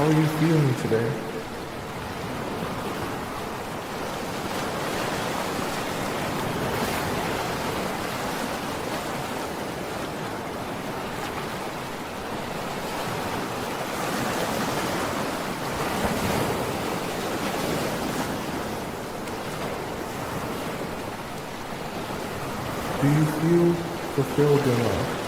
How are you feeling today? Do you feel fulfilled in life?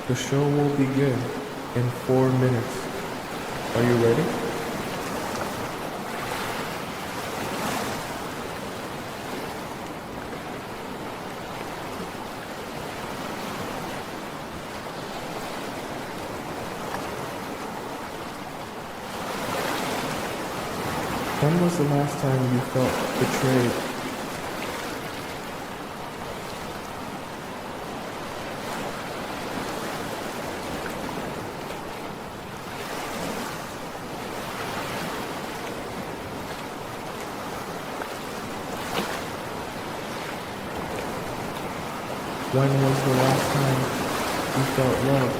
The show will begin in 4 minutes. Are you ready? When was the last time you felt betrayed? When was the last time you felt loved?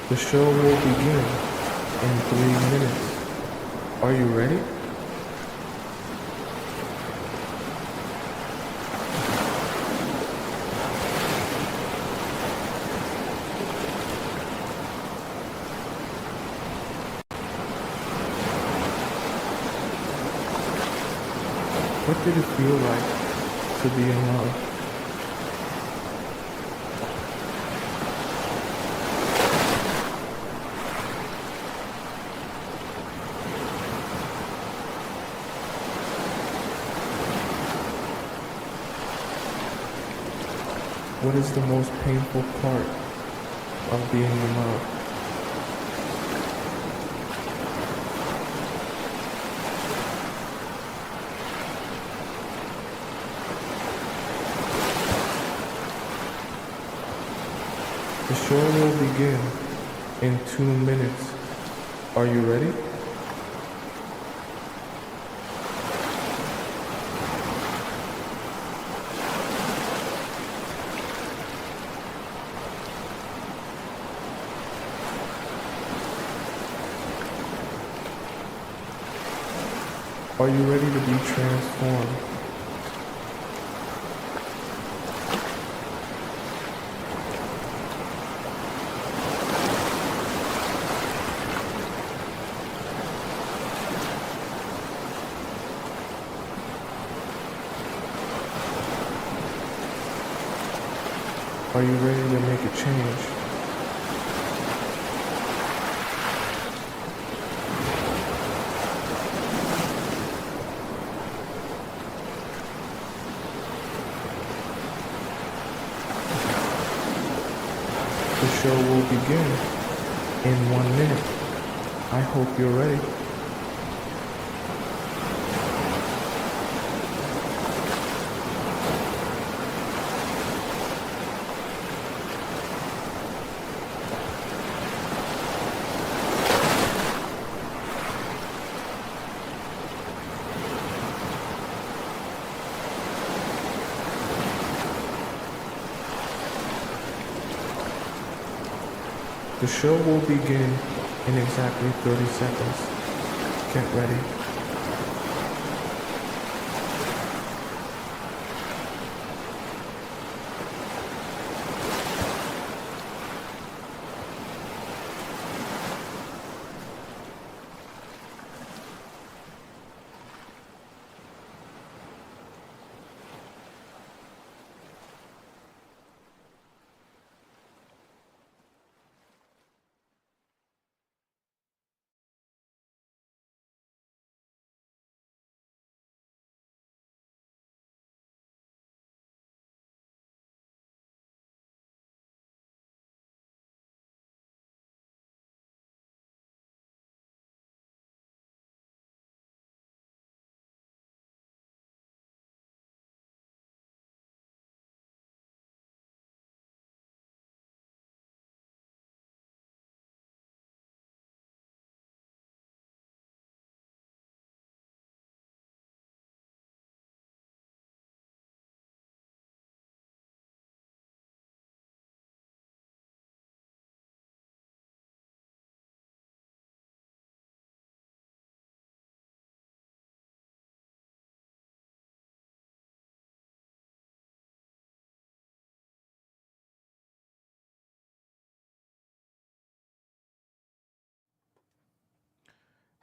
The show will begin in 3 minutes. Are you ready? What did it feel like to be in love? What is the most painful part of being in love? The show will begin in 2 minutes. Are you ready? Are you ready to be transformed? Are you ready to make a change? The show will begin in 1 minute. I hope you're ready. The show will begin in exactly 30 seconds. Get ready.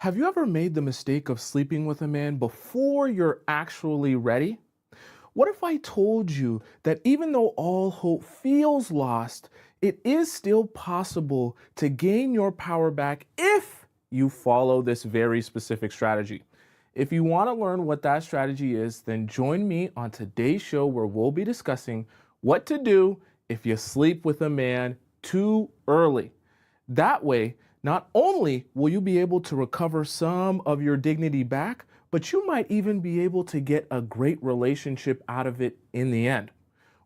Have you ever made the mistake of sleeping with a man before you're actually ready? What if I told you that even though all hope feels lost, it is still possible to gain your power back if you follow this very specific strategy? If you want to learn what that strategy is, then join me on today's show where we'll be discussing what to do if you sleep with a man too early. That way, not only will you be able to recover some of your dignity back, but you might even be able to get a great relationship out of it in the end.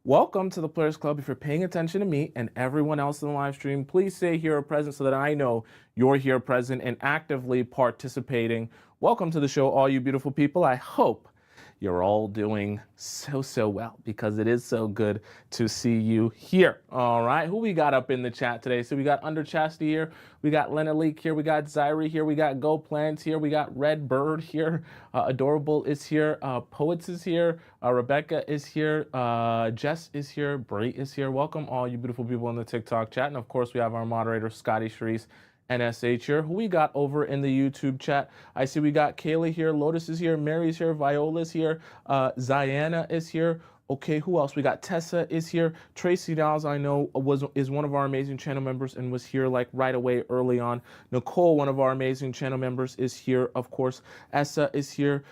Welcome to the Players Club. If you're paying attention to me and everyone else in the live stream, please say here present so that I know you're here present and actively participating. Welcome to the show, all you beautiful people. I hope you're all doing so well because it is so good to see you here. All right, who we got up in the chat today? So we got Under Chastity here, we got Lena Leak here, we got Zyrie here, we got Go Plants here, we got Red Bird here, Adorable is here, Poets is here, Rebecca is here, Jess is here, Bray is here. Welcome all you beautiful people in the TikTok chat. And of course we have our moderator, Scotty Sharice, NSH here. Who we got over in the YouTube chat? I see we got Kayla here, Lotus is here, Mary's here, Viola's here, Ziana is here. Okay, who else? We got Tessa is here. Tracy Dowles, I know, is one of our amazing channel members and was here like right away early on. Nicole, one of our amazing channel members, is here, of course. Essa is here.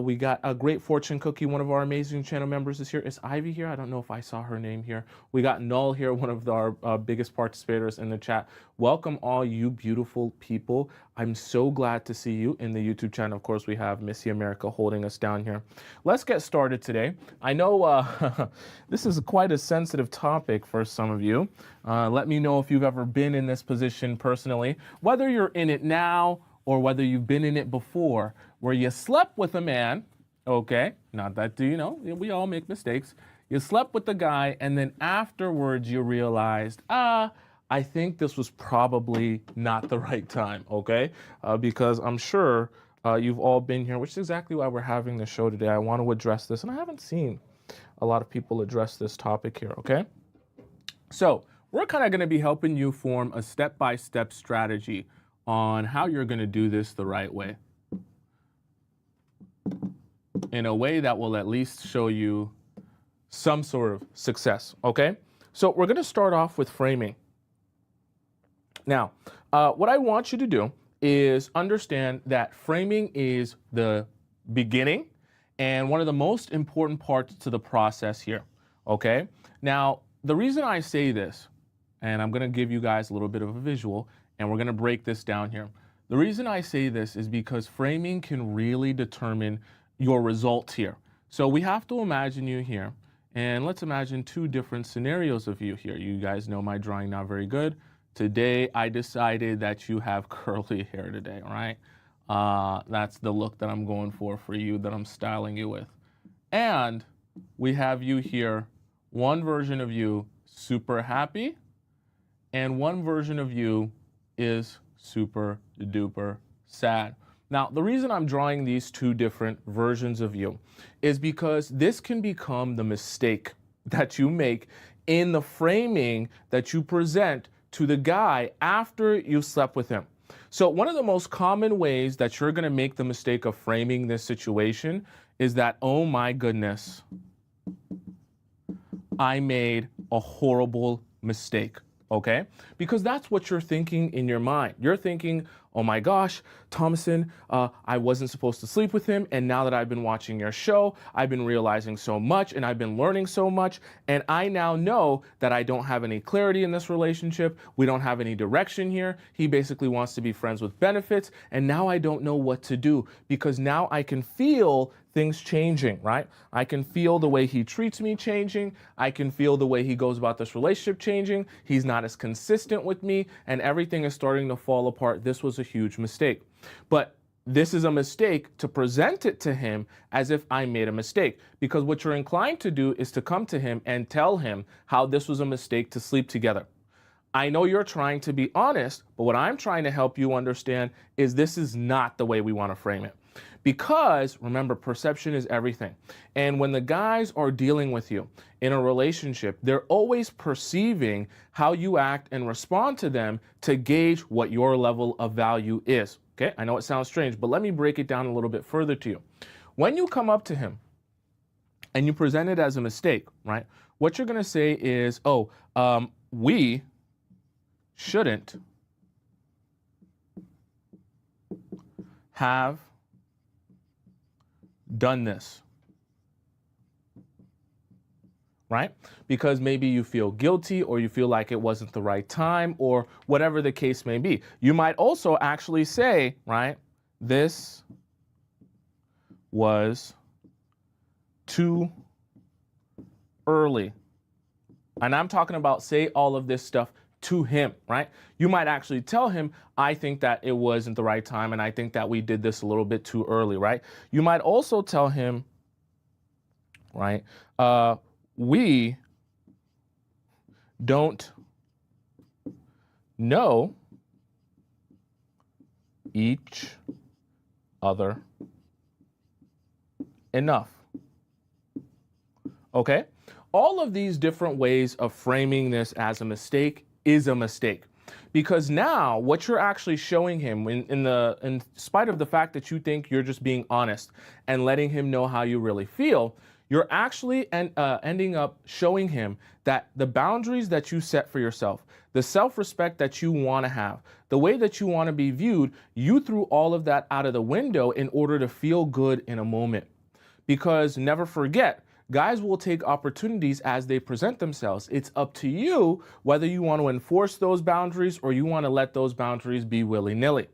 We got a Great Fortune Cookie, one of our amazing channel members is here. Is Ivy here? I don't know if I saw her name here. We got Null here, one of our biggest participators in the chat. Welcome all you beautiful people. I'm so glad to see you in the YouTube channel. Of course, we have Missy America holding us down here. Let's get started today. I know this is quite a sensitive topic for some of you. Let me know if you've ever been in this position personally, whether you're in it now or whether you've been in it before, where you slept with a man, okay, not that, do you know, we all make mistakes. You slept with the guy and then afterwards you realized, I think this was probably not the right time, okay? Because I'm sure you've all been here, which is exactly why we're having the show today. I want to address this, and I haven't seen a lot of people address this topic here, okay? So we're kind of going to be helping you form a step-by-step strategy on how you're going to do this the right way, in a way that will at least show you some sort of success, okay? So we're going to start off with framing. Now, what I want you to do is understand that framing is the beginning and one of the most important parts to the process here, okay? Now, the reason I say this, and I'm gonna give you guys a little bit of a visual, and we're gonna break this down here. The reason I say this is because framing can really determine your results here. So we have to imagine you here, and let's imagine two different scenarios of you here. You guys know my drawing not very good. Today, I decided that you have curly hair today, all right? That's the look that I'm going for you, that I'm styling you with. And we have you here, one version of you super happy, and one version of you is super duper sad. Now, the reason I'm drawing these two different versions of you is because this can become the mistake that you make in the framing that you present to the guy after you slept with him. So one of the most common ways that you're gonna make the mistake of framing this situation is that, oh my goodness, I made a horrible mistake, okay? Because that's what you're thinking in your mind. You're thinking, oh my gosh, Tomisin, I wasn't supposed to sleep with him, and now that I've been watching your show, I've been realizing so much, and I've been learning so much, and I now know that I don't have any clarity in this relationship, we don't have any direction here, he basically wants to be friends with benefits, and now I don't know what to do, because now I can feel things changing, right? I can feel the way he treats me changing. I can feel the way he goes about this relationship changing. He's not as consistent with me, and everything is starting to fall apart. This was a huge mistake. But this is a mistake to present it to him as if I made a mistake, because what you're inclined to do is to come to him and tell him how this was a mistake to sleep together. I know you're trying to be honest, but what I'm trying to help you understand is this is not the way we want to frame it. Because remember, perception is everything. And when the guys are dealing with you in a relationship, they're always perceiving how you act and respond to them to gauge what your level of value is. Okay, I know it sounds strange, but let me break it down a little bit further to you. When you come up to him and you present it as a mistake, right? What you're going to say is, oh, we shouldn't have done this, right? Because maybe you feel guilty or you feel like it wasn't the right time or whatever the case may be. You might also actually say, right, this was too early. And I'm talking about say all of this stuff to him, right? You might actually tell him, I think that it wasn't the right time and I think that we did this a little bit too early, right? You might also tell him, right, we don't know each other enough. Okay? All of these different ways of framing this as a mistake is a mistake. Because now what you're actually showing him in spite of the fact that you think you're just being honest and letting him know how you really feel, you're actually ending up showing him that the boundaries that you set for yourself, the self-respect that you want to have, the way that you want to be viewed, you threw all of that out of the window in order to feel good in a moment. Because never forget, guys will take opportunities as they present themselves. It's up to you whether you want to enforce those boundaries or you want to let those boundaries be willy-nilly.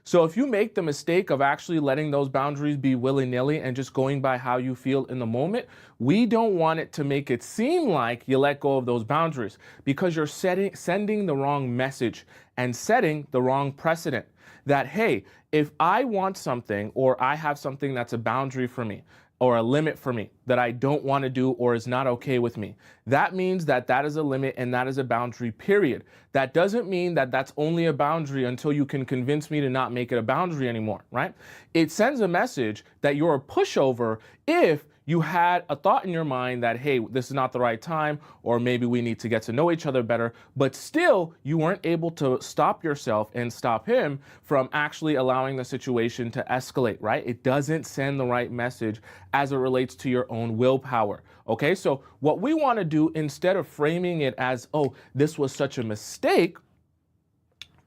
So if you make the mistake of actually letting those boundaries be willy-nilly and just going by how you feel in the moment, we don't want it to make it seem like you let go of those boundaries because you're sending the wrong message and setting the wrong precedent. That, hey, if I want something or I have something that's a boundary for me, or a limit for me that I don't want to do or is not okay with me. That means that that is a limit and that is a boundary, period. That doesn't mean that that's only a boundary until you can convince me to not make it a boundary anymore, right? It sends a message that you're a pushover if you had a thought in your mind that, hey, this is not the right time, or maybe we need to get to know each other better, but still you weren't able to stop yourself and stop him from actually allowing the situation to escalate, right? It doesn't send the right message as it relates to your own willpower, okay? So what we want to do, instead of framing it as, oh, this was such a mistake,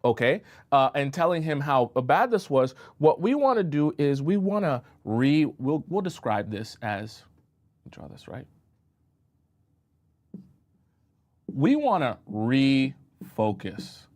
okay, and telling him how bad this was, what we want to do is we want to we'll describe this as, draw this right. We want to refocus,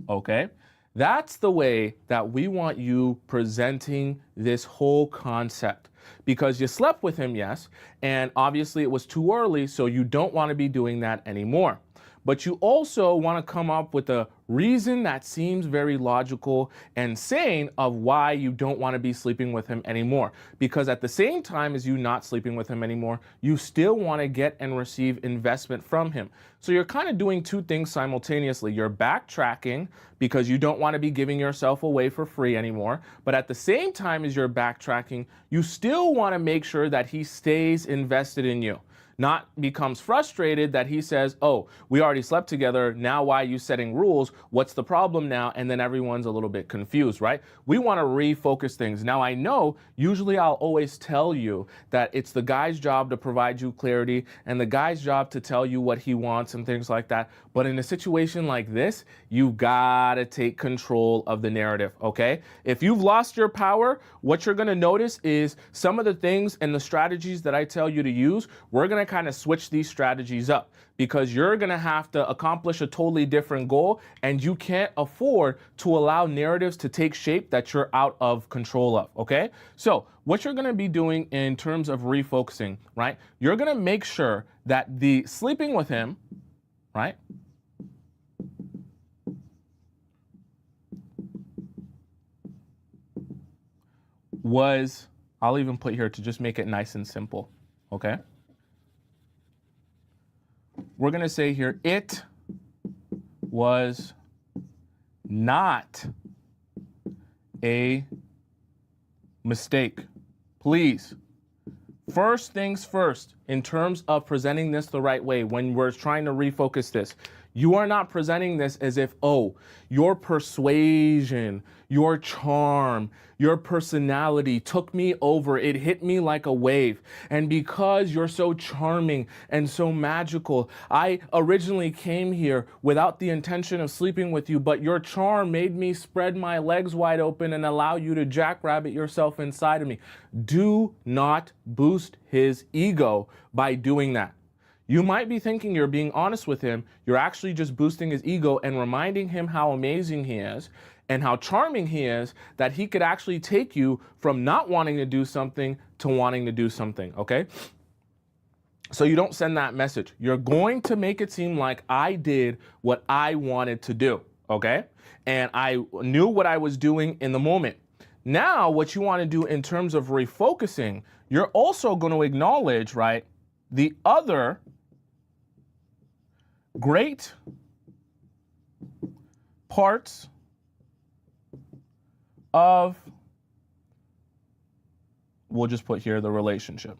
okay? That's the way that we want you presenting this whole concept. Because you slept with him, yes, and obviously it was too early, so you don't want to be doing that anymore. But you also want to come up with a reason that seems very logical and sane of why you don't want to be sleeping with him anymore. Because at the same time as you not sleeping with him anymore, you still want to get and receive investment from him. So you're kind of doing two things simultaneously. You're backtracking because you don't want to be giving yourself away for free anymore. But at the same time as you're backtracking, you still want to make sure that he stays invested in you. Not becomes frustrated that he says, oh, we already slept together, now why are you setting rules? What's the problem now? And then everyone's a little bit confused, right? We want to refocus things. Now I know, usually I'll always tell you that it's the guy's job to provide you clarity and the guy's job to tell you what he wants and things like that. But in a situation like this, you gotta take control of the narrative, okay? If you've lost your power, what you're gonna notice is some of the things and the strategies that I tell you to use, we're gonna kind of switch these strategies up because you're going to have to accomplish a totally different goal and you can't afford to allow narratives to take shape that you're out of control of, okay? So what you're going to be doing in terms of refocusing, right? You're going to make sure that the sleeping with him, right? Was, I'll even put here to just make it nice and simple, okay? We're going to say here, it was not a mistake. Please. First things first, in terms of presenting this the right way, when we're trying to refocus this, you are not presenting this as if, oh, your persuasion, your charm, your personality took me over. It hit me like a wave. And because you're so charming and so magical, I originally came here without the intention of sleeping with you, but your charm made me spread my legs wide open and allow you to jackrabbit yourself inside of me. Do not boost his ego by doing that. You might be thinking you're being honest with him. You're actually just boosting his ego and reminding him how amazing he is and how charming he is, that he could actually take you from not wanting to do something to wanting to do something, okay? So you don't send that message. You're going to make it seem like I did what I wanted to do, okay? And I knew what I was doing in the moment. Now, what you want to do in terms of refocusing, you're also going to acknowledge, right, the other great parts of, we'll just put here, the relationship.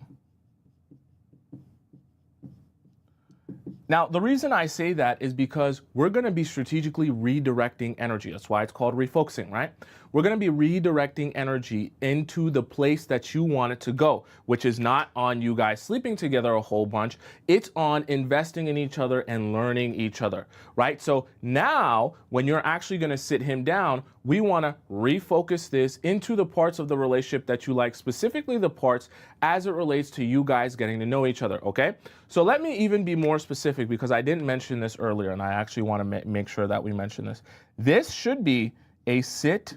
Now, the reason I say that is because we're going to be strategically redirecting energy. That's why it's called refocusing, right? We're going to be redirecting energy into the place that you want it to go, which is not on you guys sleeping together a whole bunch. It's on investing in each other and learning each other, right? So now when you're actually going to sit him down, we want to refocus this into the parts of the relationship that you like, specifically the parts as it relates to you guys getting to know each other, okay? So let me even be more specific, because I didn't mention this earlier, and I actually want to make sure that we mention this. This should be a sit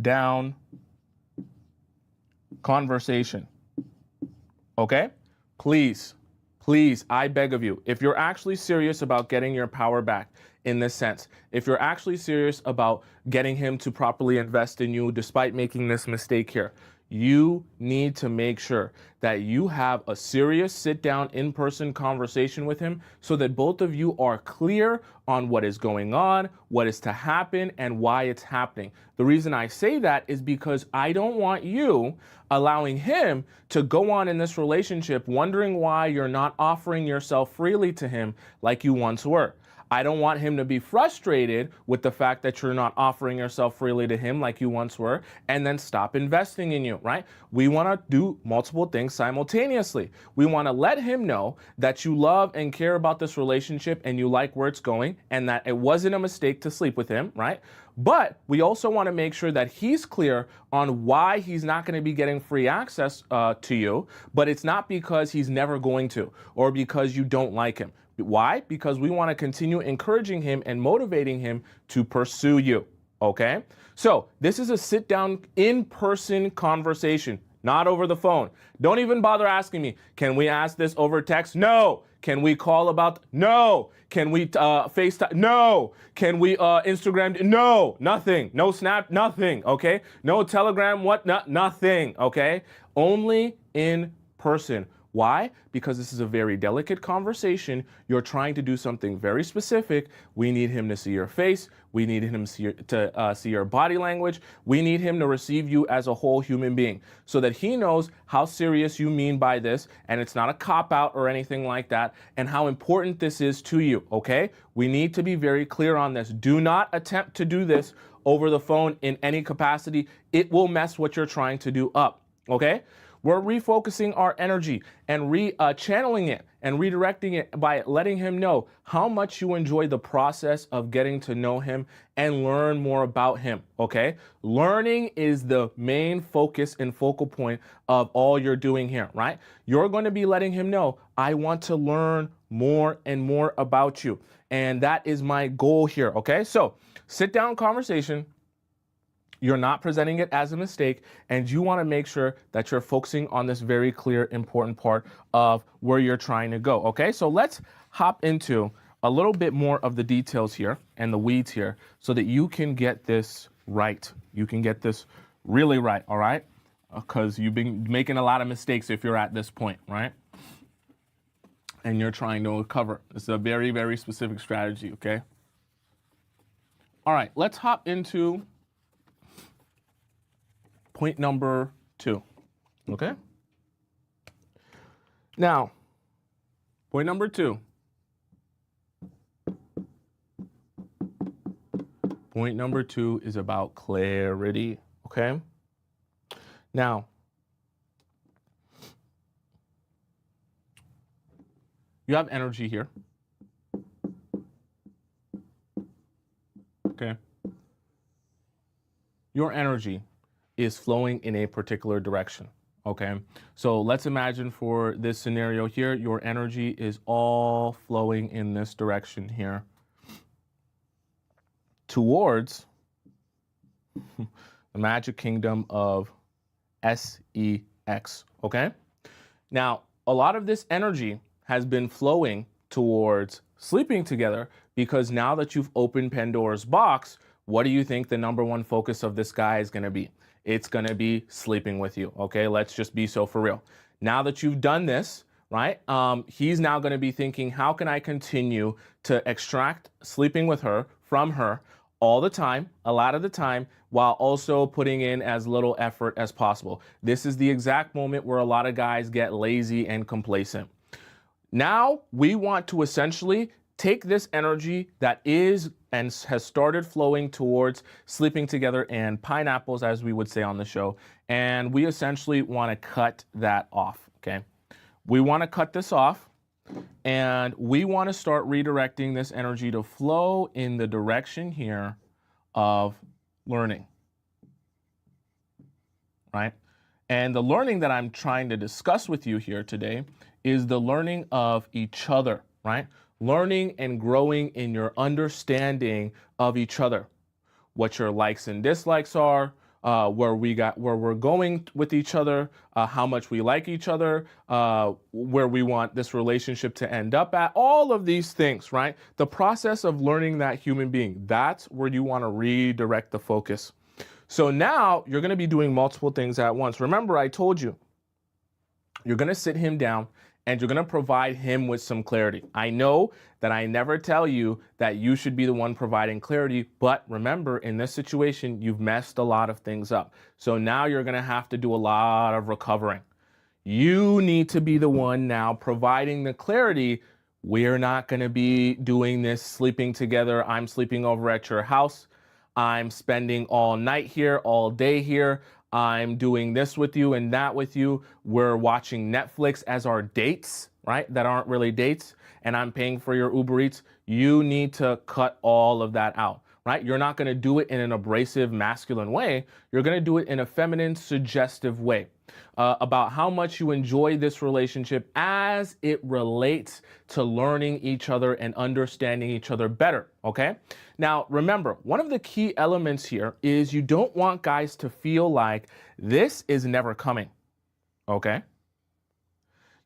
down conversation, okay? Please, I beg of you, if you're actually serious about getting your power back in this sense, if you're actually serious about getting him to properly invest in you despite making this mistake here, you need to make sure that you have a serious sit-down in-person conversation with him so that both of you are clear on what is going on, what is to happen, and why it's happening. The reason I say that is because I don't want you allowing him to go on in this relationship wondering why you're not offering yourself freely to him like you once were. I don't want him to be frustrated with the fact that you're not offering yourself freely to him like you once were, and then stop investing in you, right? We want to do multiple things simultaneously. We want to let him know that you love and care about this relationship and you like where it's going and that it wasn't a mistake to sleep with him, right? But we also want to make sure that he's clear on why he's not going to be getting free access to you, but it's not because he's never going to or because you don't like him. Why? Because we want to continue encouraging him and motivating him to pursue you, okay? So this is a sit-down, in-person conversation, not over the phone. Don't even bother asking me, can we ask this over text? No. Can we call about? No. Can we FaceTime? No. Can we Instagram? No. Nothing. No Snap? Nothing, okay? No Telegram? What? Nothing, okay? Only in person. Why? Because this is a very delicate conversation. You're trying to do something very specific. We need him to see your face. We need him to see your body language. We need him to receive you as a whole human being so that he knows how serious you mean by this, and it's not a cop-out or anything like that, and how important this is to you, okay? We need to be very clear on this. Do not attempt to do this over the phone in any capacity. It will mess what you're trying to do up, okay? We're refocusing our energy and channeling it and redirecting it by letting him know how much you enjoy the process of getting to know him and learn more about him, okay? Learning is the main focus and focal point of all you're doing here, right? You're going to be letting him know, I want to learn more and more about you. And that is my goal here, okay? So sit down conversation. You're not presenting it as a mistake, and you want to make sure that you're focusing on this very clear, important part of where you're trying to go, okay? So let's hop into a little bit more of the details here and the weeds here so that you can get this right. You can get this really right, all right? Because you've been making a lot of mistakes if you're at this point, right? And you're trying to recover. It's a very, very specific strategy, okay? All right, let's hop into point number 2. Okay? Now, point number 2. Point number 2 is about clarity. Okay? Now, you have energy here. Okay? Your energy is flowing in a particular direction. Okay? So let's imagine for this scenario here, your energy is all flowing in this direction here towards the magic kingdom of SEX. Okay? Now, a lot of this energy has been flowing towards sleeping together because now that you've opened Pandora's box, what do you think the number one focus of this guy is going to be? It's going to be sleeping with you. Okay, let's just be so for real. Now that you've done this, right, he's now going to be thinking, how can I continue to extract sleeping with her from her all the time, a lot of the time, while also putting in as little effort as possible. This is the exact moment where a lot of guys get lazy and complacent. Now we want to essentially take this energy that is and has started flowing towards sleeping together and pineapples, as we would say on the show, and we essentially want to cut that off, okay? We want to cut this off, and we want to start redirecting this energy to flow in the direction here of learning, right? And the learning that I'm trying to discuss with you here today is the learning of each other, right? Learning and growing in your understanding of each other, what your likes and dislikes are, where we're going with each other, how much we like each other, where we want this relationship to end up at, all of these things, right? The process of learning that human being, that's where you want to redirect the focus. So now you're going to be doing multiple things at once. Remember, I told you, you're going to sit him down and you're going to provide him with some clarity. I know that I never tell you that you should be the one providing clarity, but remember, in this situation, you've messed a lot of things up. So now you're going to have to do a lot of recovering. You need to be the one now providing the clarity. We're not going to be doing this sleeping together. I'm sleeping over at your house. I'm spending all night here, all day here. I'm doing this with you and that with you. We're watching Netflix as our dates, right? That aren't really dates. And I'm paying for your Uber Eats. You need to cut all of that out, right? You're not going to do it in an abrasive, masculine way. You're going to do it in a feminine, suggestive way. About how much you enjoy this relationship as it relates to learning each other and understanding each other better, okay? Now, remember, one of the key elements here is you don't want guys to feel like this is never coming, okay?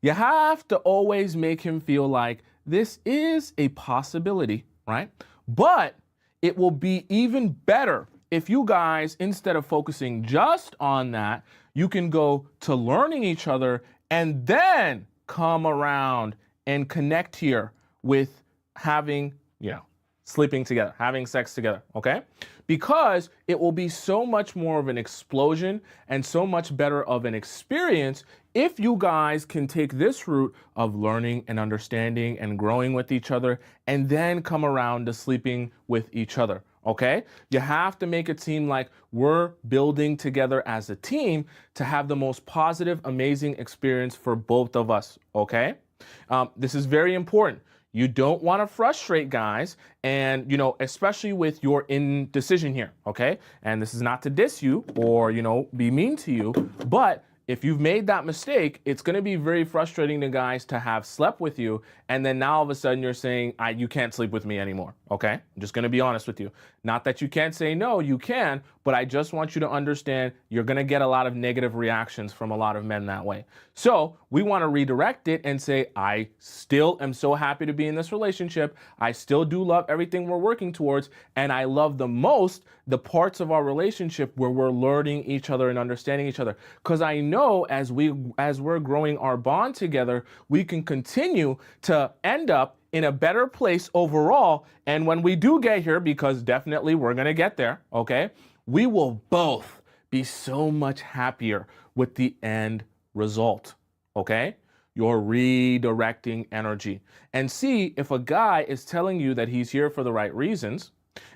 You have to always make him feel like this is a possibility, right? But it will be even better if you guys, instead of focusing just on that, you can go to learning each other and then come around and connect here with having, sleeping together, having sex together, okay? Because it will be so much more of an explosion and so much better of an experience if you guys can take this route of learning and understanding and growing with each other and then come around to sleeping with each other, okay? You have to make it seem like we're building together as a team to have the most positive, amazing experience for both of us, okay? This is very important. You don't want to frustrate guys and, especially with your indecision here, okay? And this is not to diss you or, be mean to you, but if you've made that mistake, it's going to be very frustrating to guys to have slept with you, and then now all of a sudden you're saying, you can't sleep with me anymore, okay? I'm just going to be honest with you. Not that you can't say no, you can, but I just want you to understand you're going to get a lot of negative reactions from a lot of men that way. So we want to redirect it and say, I still am so happy to be in this relationship. I still do love everything we're working towards, and I love the most the parts of our relationship where we're learning each other and understanding each other. Because I know as we're growing our bond together, we can continue to end up in a better place overall. And when we do get here, because definitely we're going to get there, okay, we will both be so much happier with the end result. Okay? You're redirecting energy. And see, if a guy is telling you that he's here for the right reasons,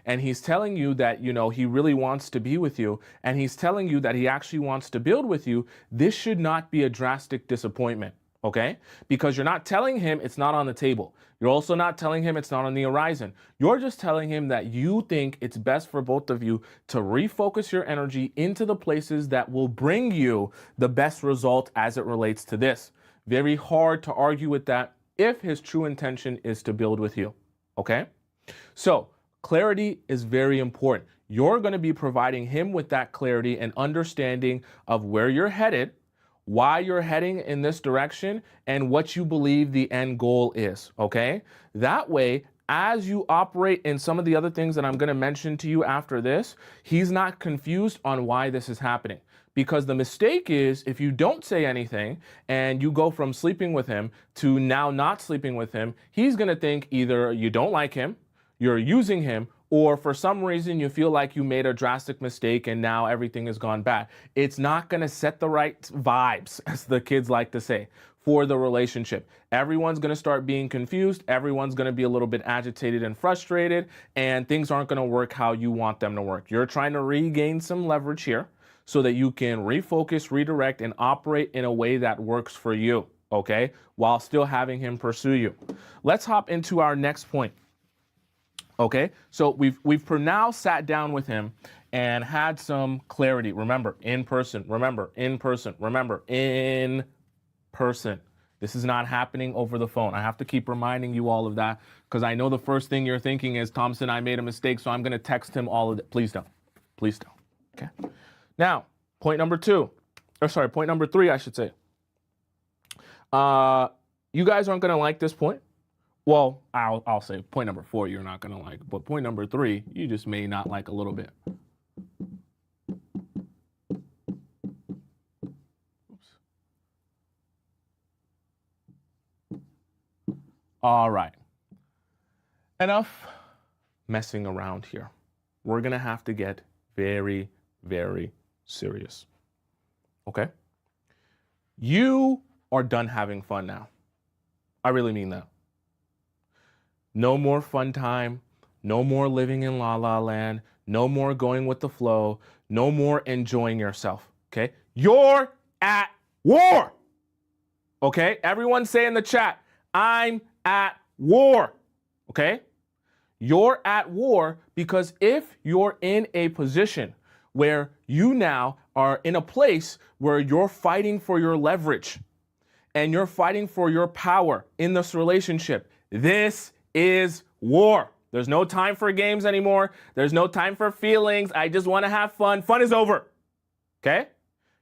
and he's telling you that, he really wants to be with you, and he's telling you that he actually wants to build with you, this should not be a drastic disappointment. Okay? Because you're not telling him it's not on the table. You're also not telling him it's not on the horizon. You're just telling him that you think it's best for both of you to refocus your energy into the places that will bring you the best result as it relates to this. Very hard to argue with that if his true intention is to build with you. Okay? So, clarity is very important. You're going to be providing him with that clarity and understanding of where you're headed, why you're heading in this direction, and what you believe the end goal is, okay? That way, as you operate in some of the other things that I'm going to mention to you after this, he's not confused on why this is happening. Because the mistake is, if you don't say anything and you go from sleeping with him to now not sleeping with him, he's going to think either you don't like him, you're using him, or for some reason you feel like you made a drastic mistake and now everything has gone bad. It's not going to set the right vibes, as the kids like to say, for the relationship. Everyone's going to start being confused. Everyone's going to be a little bit agitated and frustrated, and things aren't going to work how you want them to work. You're trying to regain some leverage here so that you can refocus, redirect, and operate in a way that works for you, okay, while still having him pursue you. Let's hop into our next point. Okay, so we've for now sat down with him and had some clarity. Remember, in person. Remember, in person. Remember, in person. This is not happening over the phone. I have to keep reminding you all of that because I know the first thing you're thinking is, Tomisin, I made a mistake, so I'm going to text him all of it. Please don't. Please don't. Okay. Now, point number three, I should say. You guys aren't going to like this point. Well, I'll say point number 4 you're not going to like, but point number 3 you just may not like a little bit. Oops. All right. Enough messing around here. We're going to have to get very, very serious. Okay? You are done having fun now. I really mean that. No more fun time, no more living in la la land, no more going with the flow, no more enjoying yourself, okay? You're at war, okay? Everyone say in the chat, I'm at war, okay? You're at war because if you're in a position where you now are in a place where you're fighting for your leverage and you're fighting for your power in this relationship, this is war. There's no time for games anymore. There's no time for feelings. I just want to have fun. Fun is over. Okay?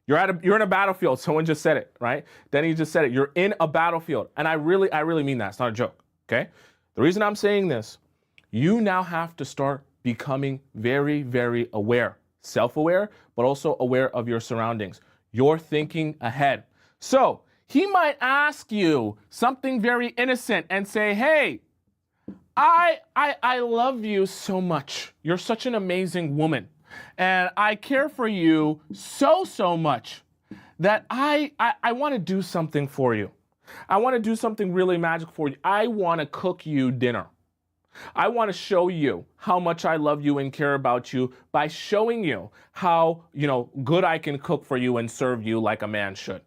You're in a battlefield. Someone just said it, right? Denny just said it. You're in a battlefield. And I really mean that. It's not a joke. Okay? The reason I'm saying this, you now have to start becoming very, very aware. Self-aware, but also aware of your surroundings. You're thinking ahead. So he might ask you something very innocent and say, hey, I love you so much. You're such an amazing woman. And I care for you so much that I want to do something for you. I want to do something really magic for you. I want to cook you dinner. I want to show you how much I love you and care about you by showing you how, good I can cook for you and serve you like a man should.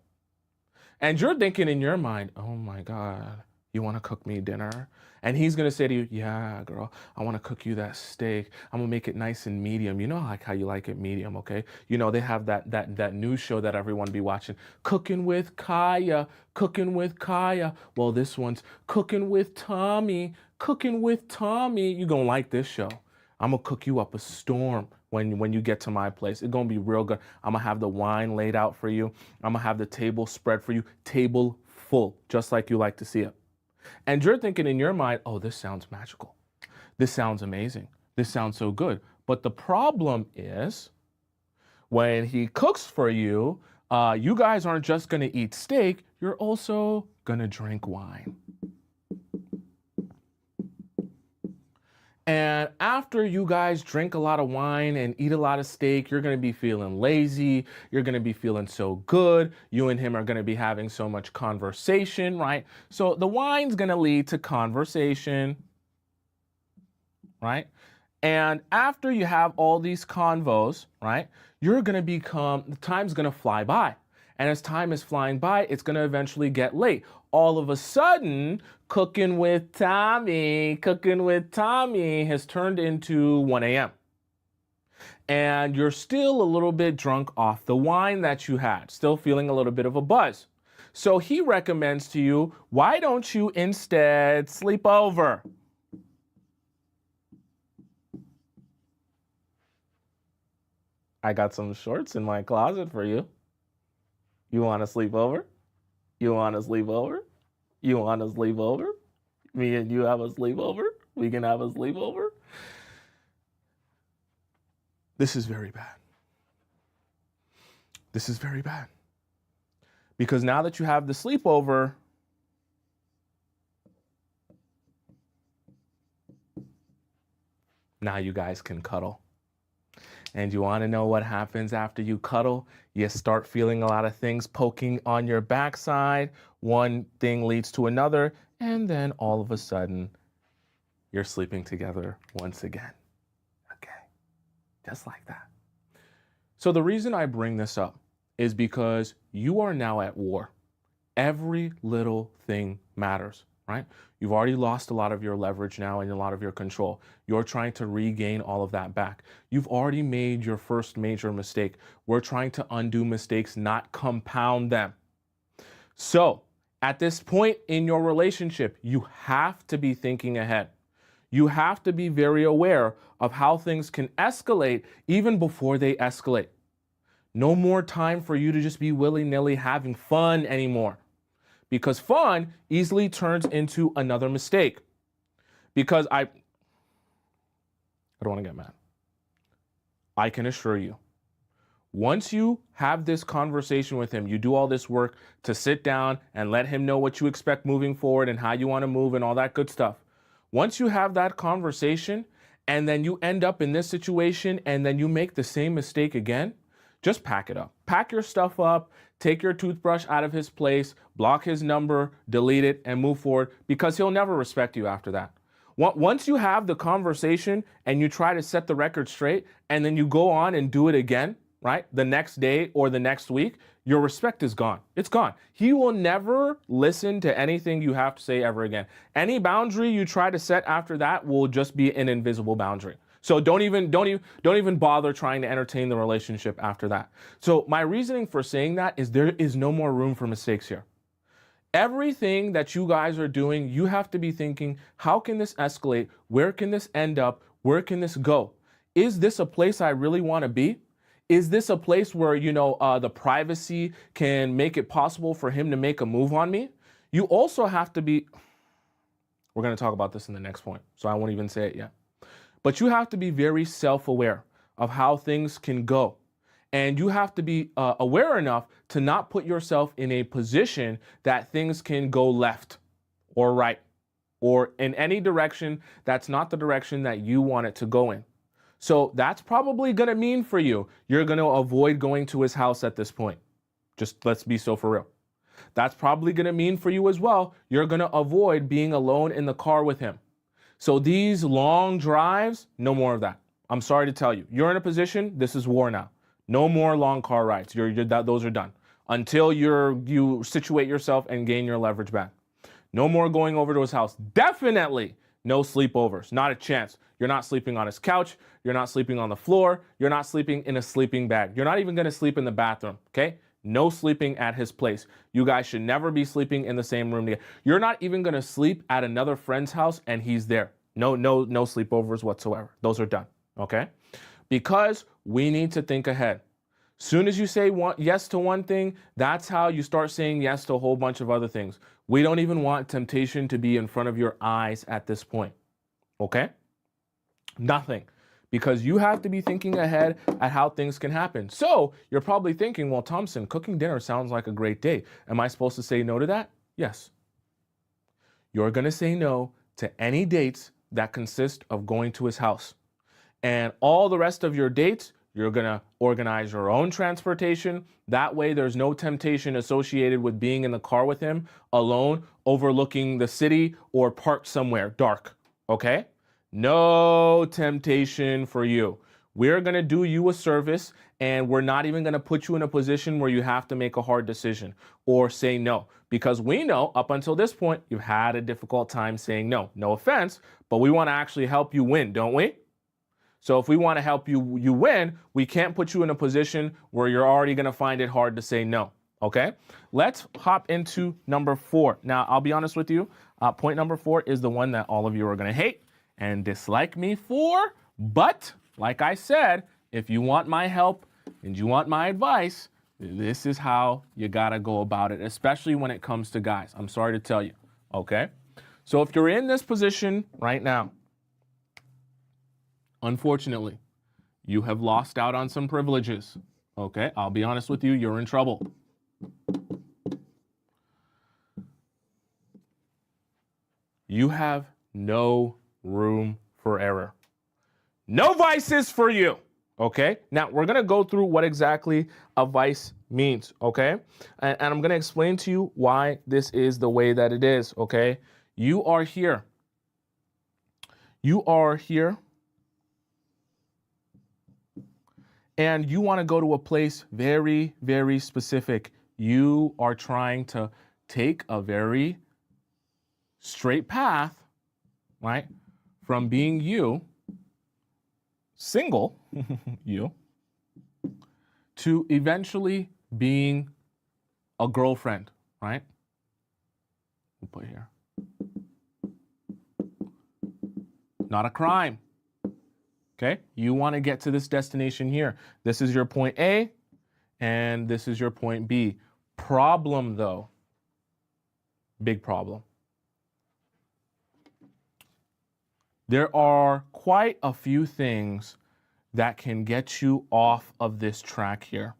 And you're thinking in your mind, oh my God, you want to cook me dinner? And he's going to say to you, yeah, girl, I want to cook you that steak. I'm going to make it nice and medium. You know, like how you like it medium, okay? They have that new show that everyone be watching, Cooking with Kaya, Cooking with Kaya. Well, this one's Cooking with Tommy, Cooking with Tommy. You're going to like this show. I'm going to cook you up a storm when you get to my place. It's going to be real good. I'm going to have the wine laid out for you. I'm going to have the table spread for you, table full, just like you like to see it. And you're thinking in your mind, oh, this sounds magical. This sounds amazing. This sounds so good. But the problem is when he cooks for you, you guys aren't just going to eat steak. You're also going to drink wine. And after you guys drink a lot of wine and eat a lot of steak, you're going to be feeling lazy. You're going to be feeling so good. You and him are going to be having so much conversation, right? So the wine's going to lead to conversation, right? And after you have all these convos, right, you're going to become, the time's going to fly by. And as time is flying by, it's going to eventually get late. All of a sudden, cooking with Tommy has turned into 1 a.m. And you're still a little bit drunk off the wine that you had, still feeling a little bit of a buzz. So he recommends to you, why don't you instead sleep over? I got some shorts in my closet for you. You want to sleep over? You want to sleep over? You want to sleep over? Me and you have a sleepover? We can have a sleepover? This is very bad. This is very bad. Because now that you have the sleepover, now you guys can cuddle. And you want to know what happens after you cuddle? You start feeling a lot of things poking on your backside. One thing leads to another, and then all of a sudden, you're sleeping together once again. Okay, just like that. So the reason I bring this up is because you are now at war. Every little thing matters, right? You've already lost a lot of your leverage now and a lot of your control. You're trying to regain all of that back. You've already made your first major mistake. We're trying to undo mistakes, not compound them. So at this point in your relationship, you have to be thinking ahead. You have to be very aware of how things can escalate even before they escalate. No more time for you to just be willy-nilly having fun anymore. Because fun easily turns into another mistake. Because I don't want to get mad. I can assure you, once you have this conversation with him, you do all this work to sit down and let him know what you expect moving forward and how you want to move and all that good stuff. Once you have that conversation and then you end up in this situation and then you make the same mistake again, just pack it up. Pack your stuff up, take your toothbrush out of his place, block his number, delete it, and move forward, because he'll never respect you after that. Once you have the conversation and you try to set the record straight and then you go on and do it again, right, the next day or the next week, your respect is gone. It's gone. He will never listen to anything you have to say ever again. Any boundary you try to set after that will just be an invisible boundary. So don't even bother trying to entertain the relationship after that. So my reasoning for saying that is there is no more room for mistakes here. Everything that you guys are doing, you have to be thinking, how can this escalate? Where can this end up? Where can this go? Is this a place I really want to be? Is this a place where, the privacy can make it possible for him to make a move on me? You also have to be, we're going to talk about this in the next point, so I won't even say it yet. But you have to be very self-aware of how things can go. And you have to be aware enough to not put yourself in a position that things can go left or right or in any direction that's not the direction that you want it to go in. So that's probably going to mean for you, you're going to avoid going to his house at this point. Just let's be so for real. That's probably going to mean for you as well, you're going to avoid being alone in the car with him. So these long drives, no more of that. I'm sorry to tell you, you're in a position, this is war now. No more long car rides. Those are done until you situate yourself and gain your leverage back. No more going over to his house. Definitely no sleepovers. Not a chance. You're not sleeping on his couch. You're not sleeping on the floor. You're not sleeping in a sleeping bag. You're not even going to sleep in the bathroom. Okay? No sleeping at his place. You guys should never be sleeping in the same room together. You're not even going to sleep at another friend's house and he's there. No sleepovers whatsoever. Those are done. Okay? Because we need to think ahead. Soon as you say yes to one thing, that's how you start saying yes to a whole bunch of other things. We don't even want temptation to be in front of your eyes at this point. Okay? Nothing. Because you have to be thinking ahead at how things can happen. So you're probably thinking, well, Tomisin, cooking dinner sounds like a great day. Am I supposed to say no to that? Yes. You're going to say no to any dates that consist of going to his house. And all the rest of your dates, you're going to organize your own transportation. That way, there's no temptation associated with being in the car with him alone, overlooking the city or parked somewhere dark. Okay? No temptation for you. We're going to do you a service, and we're not even going to put you in a position where you have to make a hard decision or say no, because we know up until this point, you've had a difficult time saying no. No offense, but we want to actually help you win, don't we? So if we want to help you win, we can't put you in a position where you're already going to find it hard to say no. Okay, let's hop into number 4. Now, I'll be honest with you. Point number 4 is the one that all of you are going to hate and dislike me for. But like I said, if you want my help and you want my advice, this is how you got to go about it, especially when it comes to guys. I'm sorry to tell you. Okay, so if you're in this position right now, unfortunately, you have lost out on some privileges. Okay, I'll be honest with you, you're in trouble. You have no room for error. No vices for you. Okay, now we're going to go through what exactly a vice means. Okay, and I'm going to explain to you why this is the way that it is. Okay, you are here. You are here. And you want to go to a place very, very specific. You are trying to take a very straight path, right? From being you, single, you, to eventually being a girlfriend, right? We'll put here. Not a crime. Okay, you want to get to this destination here. This is your point A, and this is your point B. Problem, though, big problem. There are quite a few things that can get you off of this track here.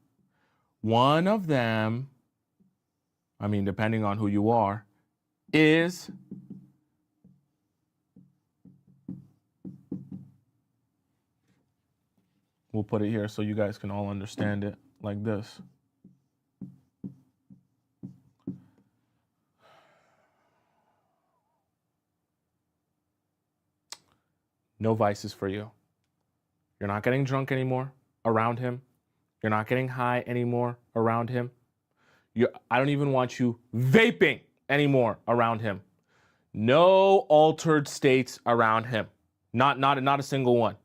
One of them, I mean, depending on who you are, is we'll put it here so you guys can all understand it like this. No vices for you. You're not getting drunk anymore around him. You're not getting high anymore around him. I don't even want you vaping anymore around him. No altered states around him. Not a single one.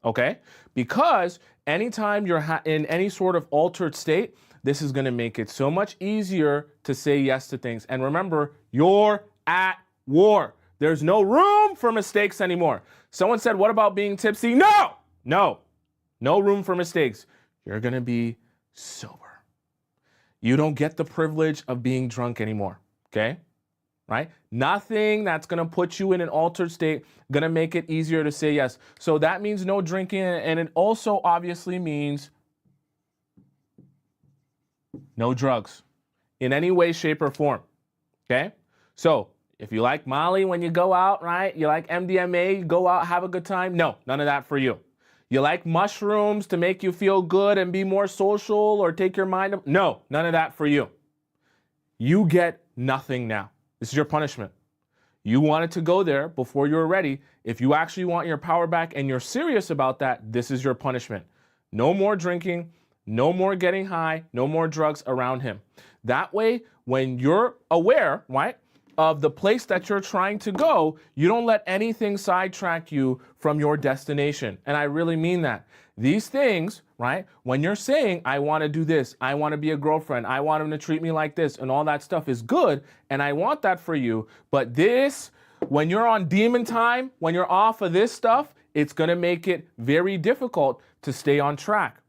Okay? Because anytime you're in any sort of altered state, this is going to make it so much easier to say yes to things. And remember, you're at war. There's no room for mistakes anymore. Someone said, what about being tipsy? No room for mistakes. You're going to be sober. You don't get the privilege of being drunk anymore. Okay? Right? Nothing that's going to put you in an altered state, going to make it easier to say yes. So that means no drinking, and it also obviously means no drugs in any way, shape, or form. Okay? So if you like Molly when you go out, right? You like MDMA, you go out, have a good time. No, none of that for you. You like mushrooms to make you feel good and be more social or take your mind up. No, none of that for you. You get nothing now. This is your punishment. You wanted to go there before you were ready. If you actually want your power back and you're serious about that, this is your punishment. No more drinking, no more getting high, no more drugs around him. That way, when you're aware, right, of the place that you're trying to go, you don't let anything sidetrack you from your destination. And I really mean that. These things, right, when you're saying, I want to do this, I want to be a girlfriend, I want him to treat me like this, and all that stuff is good, and I want that for you. But this, when you're on demon time, when you're off of this stuff, it's going to make it very difficult to stay on track.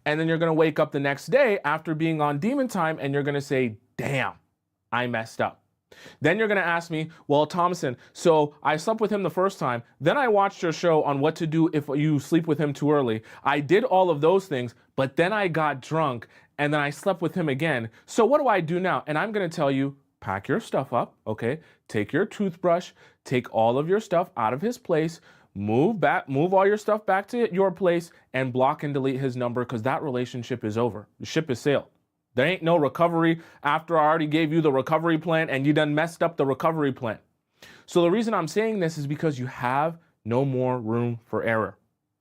And then you're going to wake up the next day after being on demon time, and you're going to say, damn, I messed up. Then you're going to ask me, well, Tomisin, so I slept with him the first time. Then I watched your show on what to do if you sleep with him too early. I did all of those things, but then I got drunk and then I slept with him again. So what do I do now? And I'm going to tell you, pack your stuff up, okay? Take your toothbrush, take all of your stuff out of his place, move all your stuff back to your place, and block and delete his number, because that relationship is over. The ship has sailed. There ain't no recovery after I already gave you the recovery plan and you done messed up the recovery plan. So the reason I'm saying this is because you have no more room for error,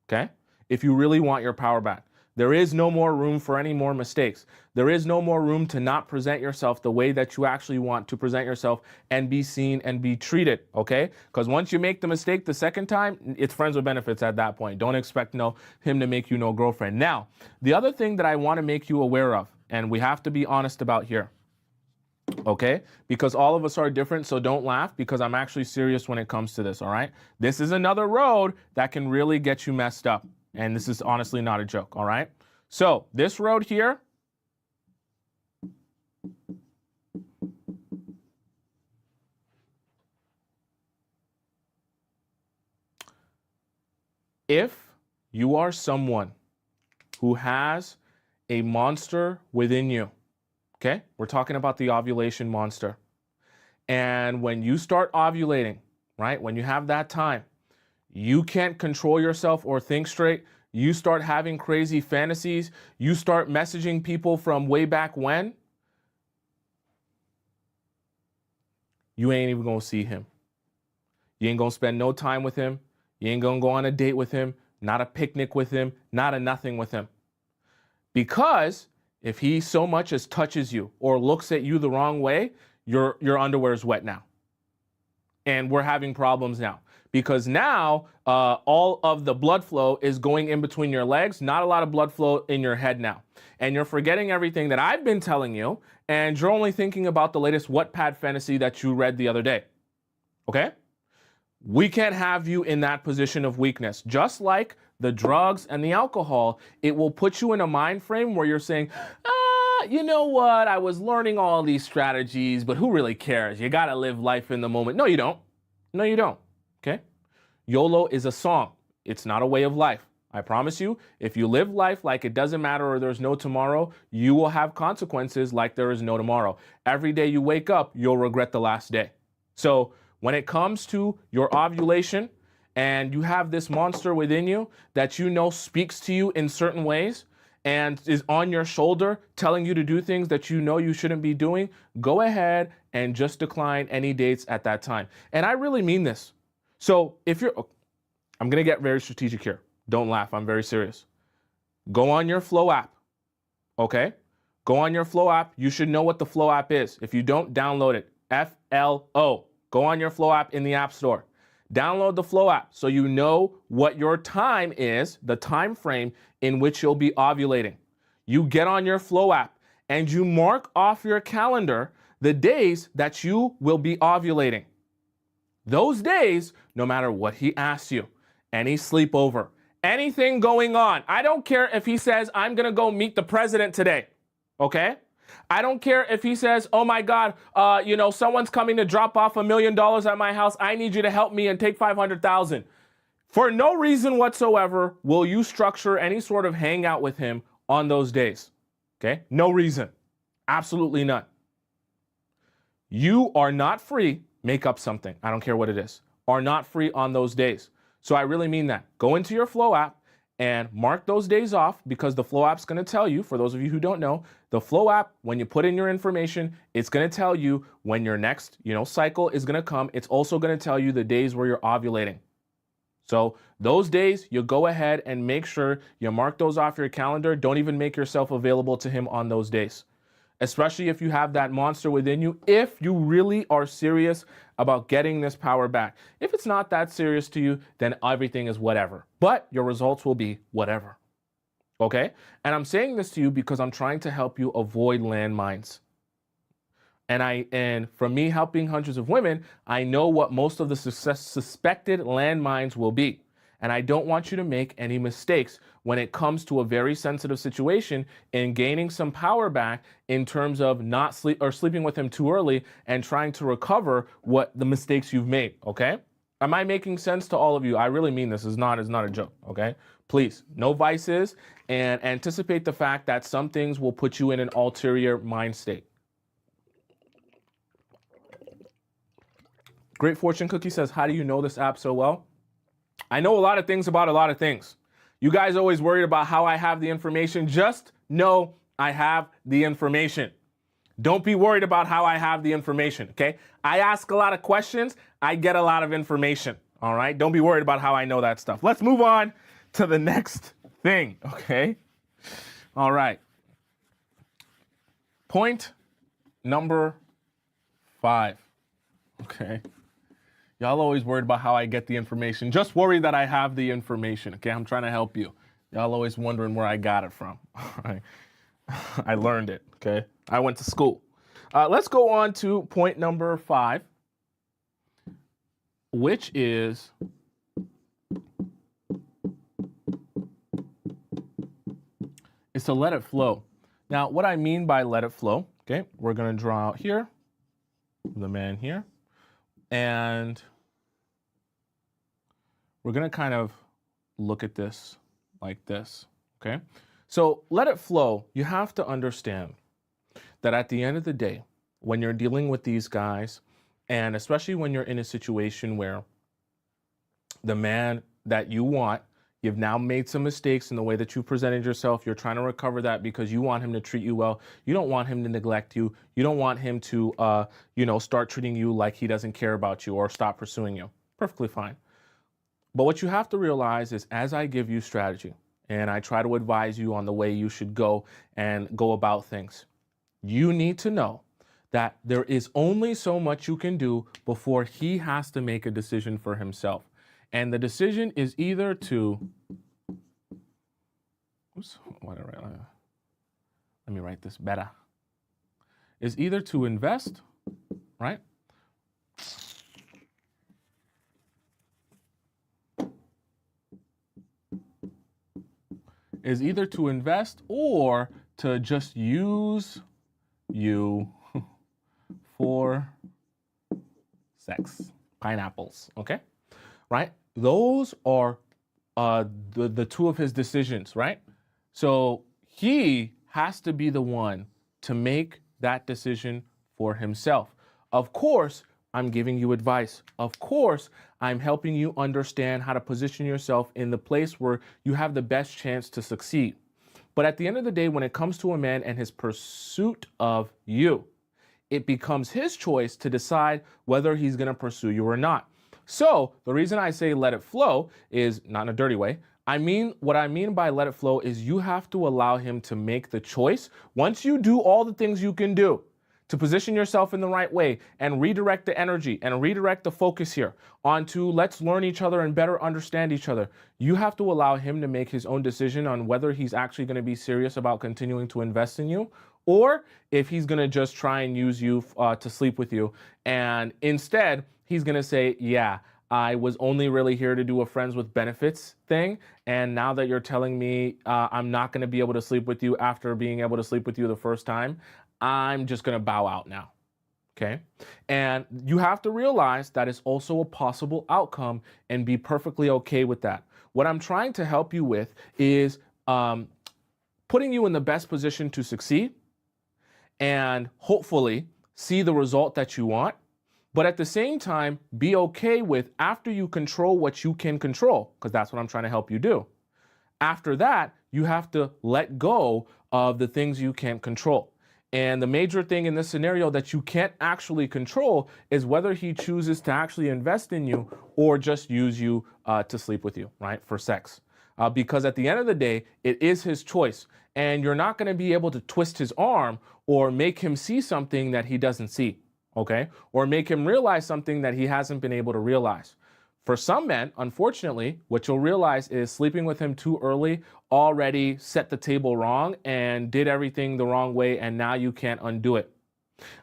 okay? If you really want your power back. There is no more room for any more mistakes. There is no more room to not present yourself the way that you actually want to present yourself and be seen and be treated, okay? Because once you make the mistake the second time, it's friends with benefits at that point. Don't expect him to make you no girlfriend. Now, the other thing that I want to make you aware of, and we have to be honest about here, okay? Because all of us are different, so don't laugh, because I'm actually serious when it comes to this, all right? This is another road that can really get you messed up. And this is honestly not a joke, all right? So this road here, if you are someone who has a monster within you, okay? We're talking about the ovulation monster. And when you start ovulating, right, when you have that time, you can't control yourself or think straight. You start having crazy fantasies. You start messaging people from way back when. You ain't even gonna see him. You ain't gonna spend no time with him. You ain't gonna go on a date with him, not a picnic with him, not a nothing with him. Because if he so much as touches you or looks at you the wrong way, your underwear is wet now. And we're having problems now. Because now all of the blood flow is going in between your legs, not a lot of blood flow in your head now. And you're forgetting everything that I've been telling you, and you're only thinking about the latest Wattpad fantasy that you read the other day, okay? We can't have you in that position of weakness. Just like the drugs and the alcohol, it will put you in a mind frame where you're saying, you know what, I was learning all these strategies, but who really cares? You gotta live life in the moment. No, you don't. No, you don't. Okay? YOLO is a song. It's not a way of life. I promise you, if you live life like it doesn't matter or there's no tomorrow, you will have consequences like there is no tomorrow. Every day you wake up, you'll regret the last day. So when it comes to your ovulation and you have this monster within you that you know speaks to you in certain ways and is on your shoulder telling you to do things that you know you shouldn't be doing, go ahead and just decline any dates at that time. And I really mean this. So if I'm going to get very strategic here. Don't laugh. I'm very serious. Go on your Flow app. Okay? Go on your Flow app. You should know what the Flow app is. If you don't, download it. FLO. Go on your Flow app in the App Store. Download the Flow app so you know what your time is, the time frame in which you'll be ovulating. You get on your Flow app and you mark off your calendar the days that you will be ovulating. Those days, no matter what he asks you, any sleepover, anything going on, I don't care if he says, I'm going to go meet the president today, okay? I don't care if he says, oh my God, someone's coming to drop off $1 million at my house. I need you to help me and take 500,000. For no reason whatsoever will you structure any sort of hangout with him on those days, okay? No reason, absolutely none. You are not free. Make up something. I don't care what it is. Are not free on those days. So I really mean that. Go into your Flow app and mark those days off, because the Flow app's going to tell you, for those of you who don't know, the Flow app, when you put in your information, it's going to tell you when your next, cycle is going to come. It's also going to tell you the days where you're ovulating. So those days, you go ahead and make sure you mark those off your calendar. Don't even make yourself available to him on those days, especially if you have that monster within you, if you really are serious about getting this power back. If it's not that serious to you, then everything is whatever. But your results will be whatever. Okay? And I'm saying this to you because I'm trying to help you avoid landmines. And from me helping hundreds of women, I know what most of the suspected landmines will be. And I don't want you to make any mistakes when it comes to a very sensitive situation in gaining some power back in terms of not sleeping with him too early and trying to recover what the mistakes you've made, okay? Am I making sense to all of you? I really mean this. It's not a joke, okay? Please, no vices, and anticipate the fact that some things will put you in an ulterior mind state. Great Fortune Cookie says, how do you know this app so well? I know a lot of things about a lot of things. You guys always worried about how I have the information. Just know I have the information. Don't be worried about how I have the information, okay? I ask a lot of questions. I get a lot of information, all right? Don't be worried about how I know that stuff. Let's move on to the next thing, okay? All right. Point number 5, okay? Y'all always worried about how I get the information. Just worry that I have the information, okay? I'm trying to help you. Y'all always wondering where I got it from, all right? I learned it, okay? I went to school. Let's go on to point number 5, which is to let it flow. Now, what I mean by let it flow, okay, we're going to draw out here, the man here, and we're going to kind of look at this like this, okay? So let it flow. You have to understand that at the end of the day, when you're dealing with these guys, and especially when you're in a situation where the man that you want, you've now made some mistakes in the way that you presented yourself. You're trying to recover that because you want him to treat you well. You don't want him to neglect you. You don't want him to, start treating you like he doesn't care about you or stop pursuing you. Perfectly fine. But what you have to realize is, as I give you strategy and I try to advise you on the way you should go and go about things, you need to know that there is only so much you can do before he has to make a decision for himself. And the decision is either to, let me write this better, is either to invest, right? Is either to invest or to just use you for sex. Pineapples, okay? Right? Those are the two of his decisions, right? So he has to be the one to make that decision for himself. Of course, I'm giving you advice. Of course, I'm helping you understand how to position yourself in the place where you have the best chance to succeed. But at the end of the day, when it comes to a man and his pursuit of you, it becomes his choice to decide whether he's going to pursue you or not. So the reason I say let it flow is not in a dirty way. What I mean by let it flow is you have to allow him to make the choice. Once you do all the things you can do to position yourself in the right way and redirect the energy and redirect the focus here onto let's learn each other and better understand each other, you have to allow him to make his own decision on whether he's actually going to be serious about continuing to invest in you, or if he's going to just try and use you to sleep with you. And instead, he's going to say, yeah, I was only really here to do a friends with benefits thing. And now that you're telling me I'm not going to be able to sleep with you after being able to sleep with you the first time, I'm just going to bow out now. Okay. And you have to realize that is also a possible outcome and be perfectly okay with that. What I'm trying to help you with is putting you in the best position to succeed and hopefully see the result that you want. But at the same time, be okay with after you control what you can control, because that's what I'm trying to help you do. After that, you have to let go of the things you can't control. And the major thing in this scenario that you can't actually control is whether he chooses to actually invest in you or just use you to sleep with you, right, for sex. Because at the end of the day, it is his choice. And you're not going to be able to twist his arm or make him see something that he doesn't see, okay? Or make him realize something that he hasn't been able to realize. For some men, unfortunately, what you'll realize is sleeping with him too early already set the table wrong and did everything the wrong way, and now you can't undo it.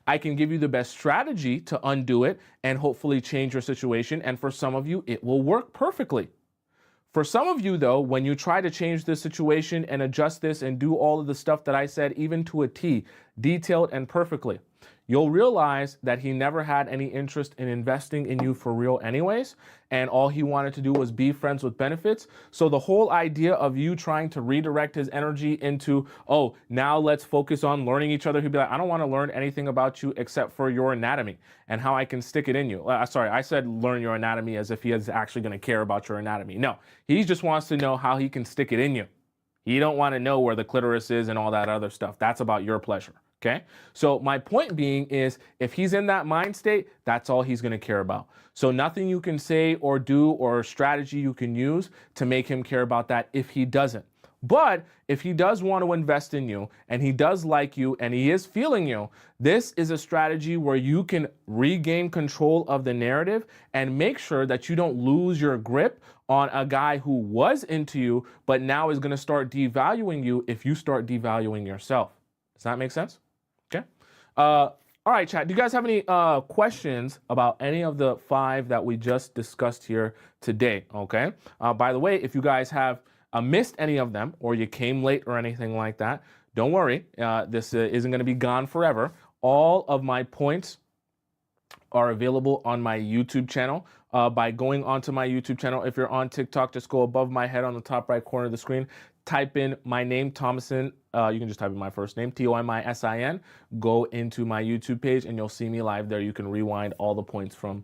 I can give you the best strategy to undo it and hopefully change your situation, and for some of you, it will work perfectly. For some of you, though, when you try to change this situation and adjust this and do all of the stuff that I said, even to a T, detailed and perfectly, you'll realize that he never had any interest in investing in you for real anyways, and all he wanted to do was be friends with benefits. So the whole idea of you trying to redirect his energy into, oh, now let's focus on learning each other, he'd be like, I don't want to learn anything about you except for your anatomy and how I can stick it in you. Sorry, I said learn your anatomy as if he is actually going to care about your anatomy. No, he just wants to know how he can stick it in you. You don't want to know where the clitoris is and all that other stuff. That's about your pleasure. Okay. So my point being is, if he's in that mind state, that's all he's going to care about. So nothing you can say or do or strategy you can use to make him care about that if he doesn't. But if he does want to invest in you and he does like you and he is feeling you, this is a strategy where you can regain control of the narrative and make sure that you don't lose your grip on a guy who was into you, but now is going to start devaluing you if you start devaluing yourself. Does that make sense? Okay. All right, chat. Do you guys have any questions about any of the 5 that we just discussed here today? Okay. By the way, if you guys have missed any of them or you came late or anything like that, don't worry. This isn't going to be gone forever. All of my points are available on my YouTube channel by going onto my YouTube channel. If you're on TikTok, just go above my head on the top right corner of the screen. Type in my name, Tomisin. You can just type in my first name, Tomisin. Go into my YouTube page and you'll see me live there. You can rewind all the points from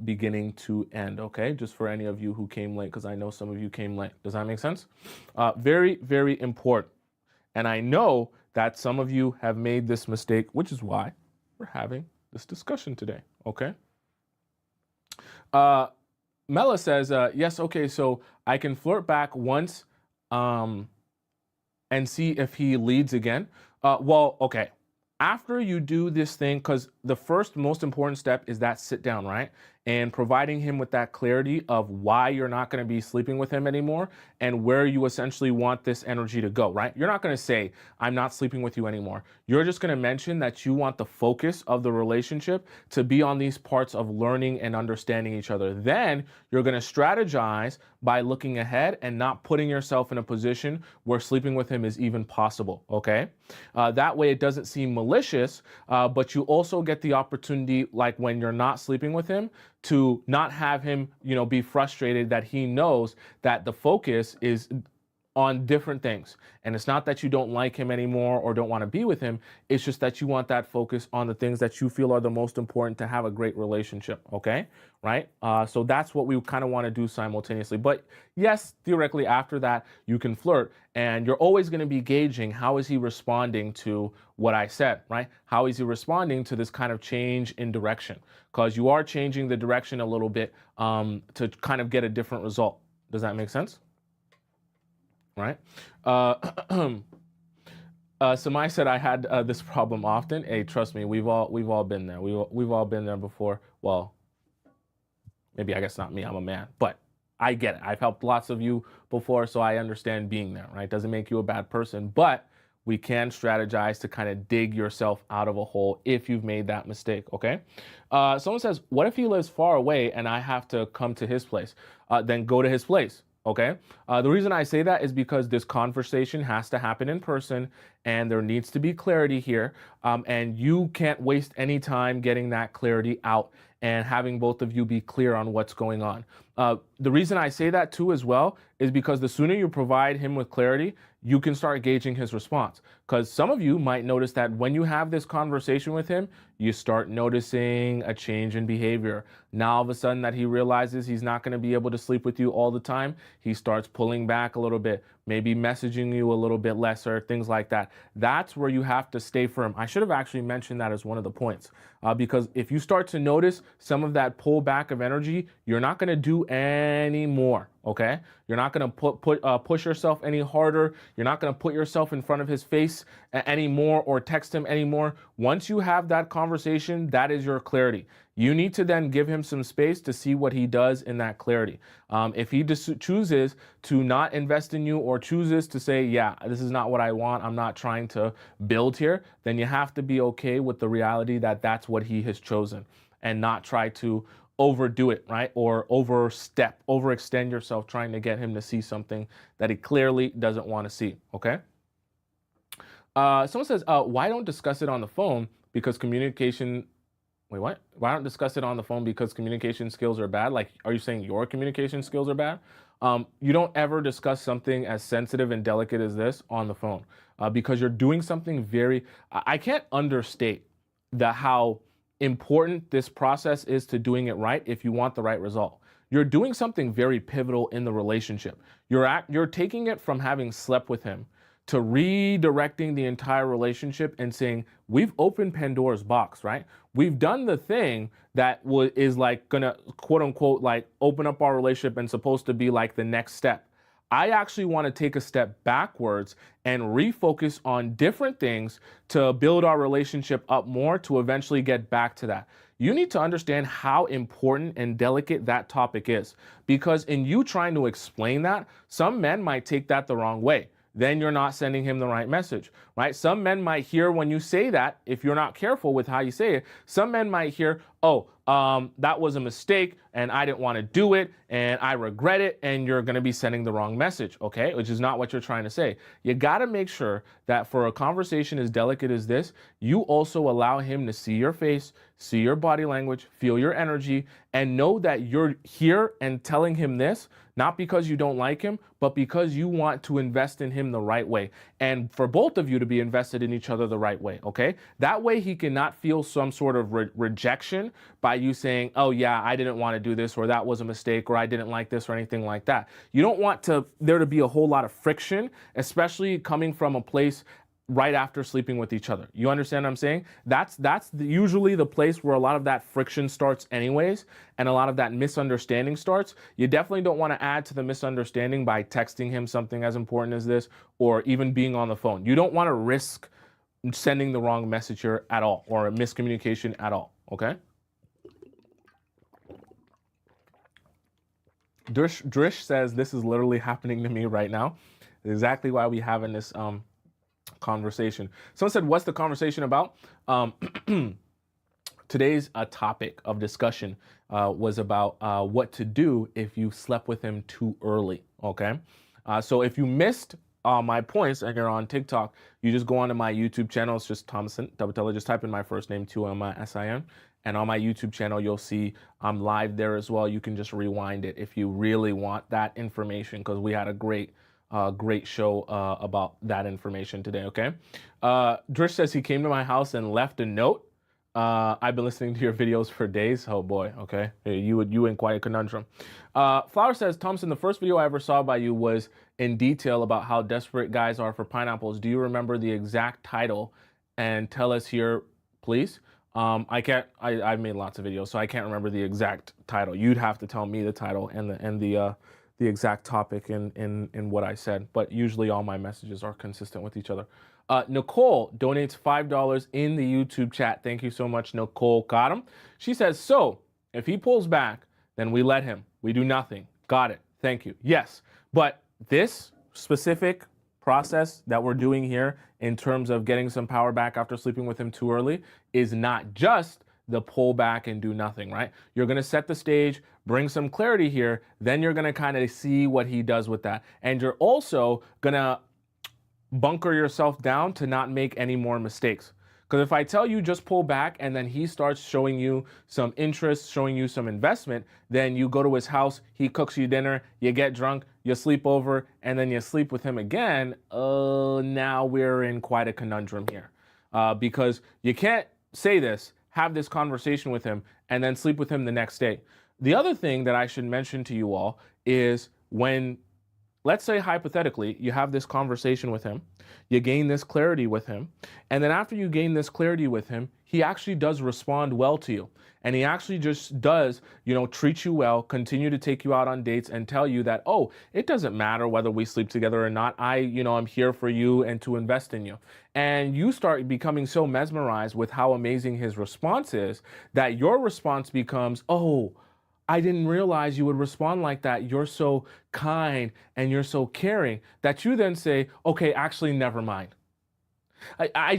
beginning to end, okay? Just for any of you who came late, because I know some of you came late. Does that make sense? Very, very important. And I know that some of you have made this mistake, which is why we're having this discussion today, okay? Mela says, yes, okay, so I can flirt back once and see if he leads again. Well, okay. After you do this thing, because the first most important step is that sit down, right? And providing him with that clarity of why you're not going to be sleeping with him anymore and where you essentially want this energy to go, right? You're not going to say, I'm not sleeping with you anymore. You're just going to mention that you want the focus of the relationship to be on these parts of learning and understanding each other. Then you're going to strategize by looking ahead and not putting yourself in a position where sleeping with him is even possible, okay? That way it doesn't seem malicious, but you also get the opportunity, like when you're not sleeping with him, to not have him, be frustrated that he knows that the focus is on different things. And it's not that you don't like him anymore or don't want to be with him. It's just that you want that focus on the things that you feel are the most important to have a great relationship. Okay. Right. So that's what we kind of want to do simultaneously. But yes, theoretically, after that, you can flirt and you're always going to be gauging how is he responding to what I said, right? How is he responding to this kind of change in direction? Because you are changing the direction a little bit to kind of get a different result. Does that make sense? Right. Samai said I had this problem often. Hey, trust me, we've all been there. We've all been there before. Well, maybe I guess not me. I'm a man, but I get it. I've helped lots of you before, so I understand being there. Right? Doesn't make you a bad person, but we can strategize to kind of dig yourself out of a hole if you've made that mistake. Okay. Someone says, what if he lives far away and I have to come to his place? Then go to his place. Okay. The reason I say that is because this conversation has to happen in person and there needs to be clarity here. And you can't waste any time getting that clarity out and having both of you be clear on what's going on. The reason I say that too as well is because the sooner you provide him with clarity, you can start gauging his response. Because some of you might notice that when you have this conversation with him, you start noticing a change in behavior. Now, all of a sudden that he realizes he's not going to be able to sleep with you all the time, he starts pulling back a little bit, maybe messaging you a little bit lesser, things like that. That's where you have to stay firm. I should have actually mentioned that as one of the points, because if you start to notice some of that pullback of energy, you're not going to do any more. Okay, you're not going to push yourself any harder. You're not going to put yourself in front of his face anymore or text him anymore. Once you have that conversation, that is your clarity. You need to then give him some space to see what he does in that clarity. If he chooses to not invest in you or chooses to say, yeah, this is not what I want, I'm not trying to build here, then you have to be okay with the reality that that's what he has chosen and not try to overdo it, right? Or overextend yourself trying to get him to see something that he clearly doesn't want to see, okay? Someone says, why don't discuss it on the phone? because communication. Wait, what? Why don't discuss it on the phone because communication skills are bad? Like, are you saying your communication skills are bad? You don't ever discuss something as sensitive and delicate as this on the phone because you're doing something very. I can't understate how important this process is to doing it right if you want the right result. You're doing something very pivotal in the relationship. You're taking it from having slept with him to redirecting the entire relationship and saying, we've opened Pandora's box, right? We've done the thing that is like gonna quote unquote like open up our relationship and supposed to be like the next step. I actually want to take a step backwards and refocus on different things to build our relationship up more to eventually get back to that. You need to understand how important and delicate that topic is, because in you trying to explain that, some men might take that the wrong way. Then you're not sending him the right message, right? Some men might hear when you say that, if you're not careful with how you say it, some men might hear, oh, that was a mistake and I didn't want to do it and I regret it, and you're going to be sending the wrong message, okay? Which is not what you're trying to say. You got to make sure that for a conversation as delicate as this, you also allow him to see your face, see your body language, feel your energy, and know that you're here and telling him this, not because you don't like him, but because you want to invest in him the right way. And for both of you to be invested in each other the right way, okay? That way he cannot feel some sort of rejection by you saying, oh yeah, I didn't want to do this, or that was a mistake, or I didn't like this, or anything like that. You don't want there to be a whole lot of friction, especially coming from a place right after sleeping with each other. You understand what I'm saying? That's usually the place where a lot of that friction starts anyways, and a lot of that misunderstanding starts. You definitely don't want to add to the misunderstanding by texting him something as important as this, or even being on the phone. You don't want to risk sending the wrong message here at all, or a miscommunication at all, okay? Drish says, this is literally happening to me right now. Exactly why we having this conversation. Someone said, what's the conversation about? Today's topic of discussion was about what to do if you slept with him too early, okay? So if you missed my points and you're on TikTok, you just go onto my YouTube channel. It's just Tomisin Atobatele. Just type in my first name, Tomisin. And on my YouTube channel, you'll see I'm live there as well. You can just rewind it if you really want that information, because we had a great show about that information today, okay? Drish says he came to my house and left a note. I've been listening to your videos for days. Oh boy, okay. You in quite a conundrum. Flower says, Thompson, the first video I ever saw by you was in detail about how desperate guys are for pineapples. Do you remember the exact title? And tell us here, please. I've made lots of videos, so I can't remember the exact title. You'd have to tell me the title and the exact topic in what I said, but usually all my messages are consistent with each other. Nicole donates $5 in the YouTube chat. Thank you so much, Nicole. Got him. She says, so if he pulls back, then we let him. We do nothing. Got it. Thank you. Yes, but this specific process that we're doing here in terms of getting some power back after sleeping with him too early is not just the pull back and do nothing, right? You're going to set the stage, bring some clarity here, then you're going to kind of see what he does with that. And you're also going to bunker yourself down to not make any more mistakes. Because if I tell you just pull back and then he starts showing you some interest, showing you some investment, then you go to his house, he cooks you dinner, you get drunk, you sleep over, and then you sleep with him again. Now we're in quite a conundrum here. Because you can't say this, have this conversation with him, and then sleep with him the next day. The other thing that I should mention to you all is when, let's say hypothetically, you have this conversation with him, you gain this clarity with him, and then after you gain this clarity with him, he actually does respond well to you. And he actually just does, treat you well, continue to take you out on dates and tell you that, oh, it doesn't matter whether we sleep together or not. I'm here for you and to invest in you. And you start becoming so mesmerized with how amazing his response is that your response becomes, oh, I didn't realize you would respond like that. You're so kind and you're so caring, that you then say, okay, actually, never mind. I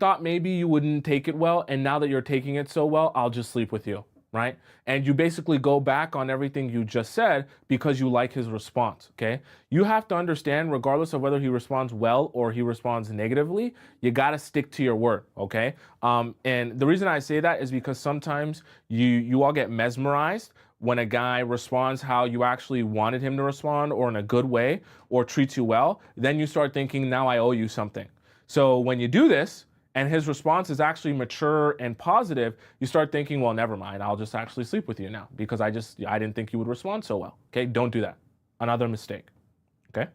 thought maybe you wouldn't take it well, and now that you're taking it so well, I'll just sleep with you. right? And you basically go back on everything you just said because you like his response, okay? You have to understand, regardless of whether he responds well or he responds negatively, you got to stick to your word, okay? And the reason I say that is because sometimes you all get mesmerized when a guy responds how you actually wanted him to respond, or in a good way, or treats you well. Then you start thinking, now I owe you something. So when you do this, and his response is actually mature and positive, you start thinking, well, never mind, I'll just actually sleep with you now because I didn't think you would respond so well. Okay, don't do that. Another mistake. Okay.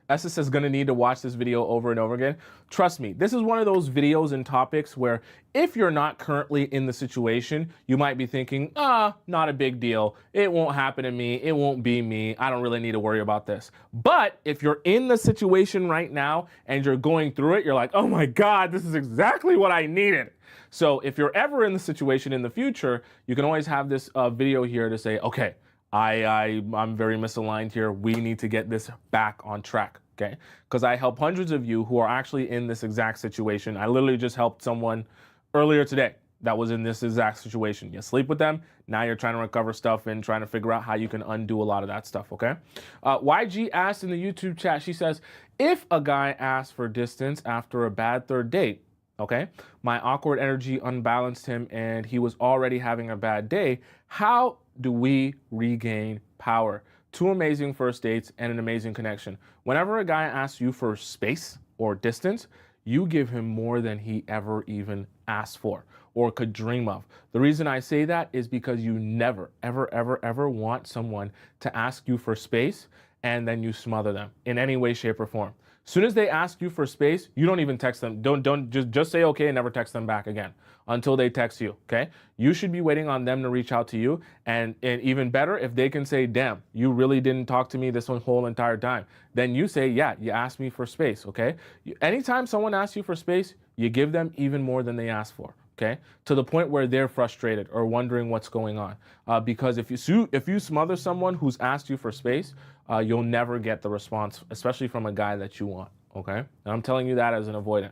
Esses is going to need to watch this video over and over again. Trust me, this is one of those videos and topics where if you're not currently in the situation, you might be thinking, not a big deal. It won't happen to me. It won't be me. I don't really need to worry about this. But if you're in the situation right now and you're going through it, you're like, oh my God, this is exactly what I needed. So if you're ever in the situation in the future, you can always have this video here to say, okay, I'm very misaligned here. We need to get this back on track, okay? Because I help hundreds of you who are actually in this exact situation. I literally just helped someone earlier today that was in this exact situation. You sleep with them, now you're trying to recover stuff and trying to figure out how you can undo a lot of that stuff, okay? YG asked in the YouTube chat, she says, if a guy asks for distance after a bad third date, okay, my awkward energy unbalanced him and he was already having a bad day, how do we regain power? 2 amazing first dates and an amazing connection. Whenever a guy asks you for space or distance, you give him more than he ever even asked for or could dream of. The reason I say that is because you never, ever, ever, ever want someone to ask you for space and then you smother them in any way, shape, or form. As soon as they ask you for space, you don't even text them. Don't just say okay and never text them back again until they text you, okay? You should be waiting on them to reach out to you. And even better, if they can say, damn, you really didn't talk to me this whole entire time. Then you say, yeah, you asked me for space, okay? Anytime someone asks you for space, you give them even more than they asked for, okay? To the point where they're frustrated or wondering what's going on. Because if you smother someone who's asked you for space, you'll never get the response, especially from a guy that you want, okay? And I'm telling you that as an avoidant,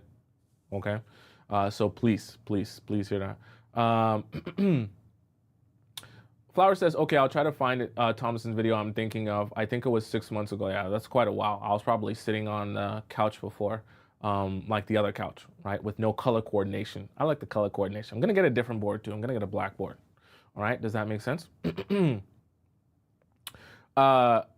okay? So please, please, please hear that. Flower says, okay, I'll try to find it, Tomisin's video I'm thinking of. I think it was 6 months ago. Yeah, that's quite a while. I was probably sitting on the couch before, like the other couch, right? With no color coordination. I like the color coordination. I'm going to get a different board too. I'm going to get a black board. All right, does that make sense?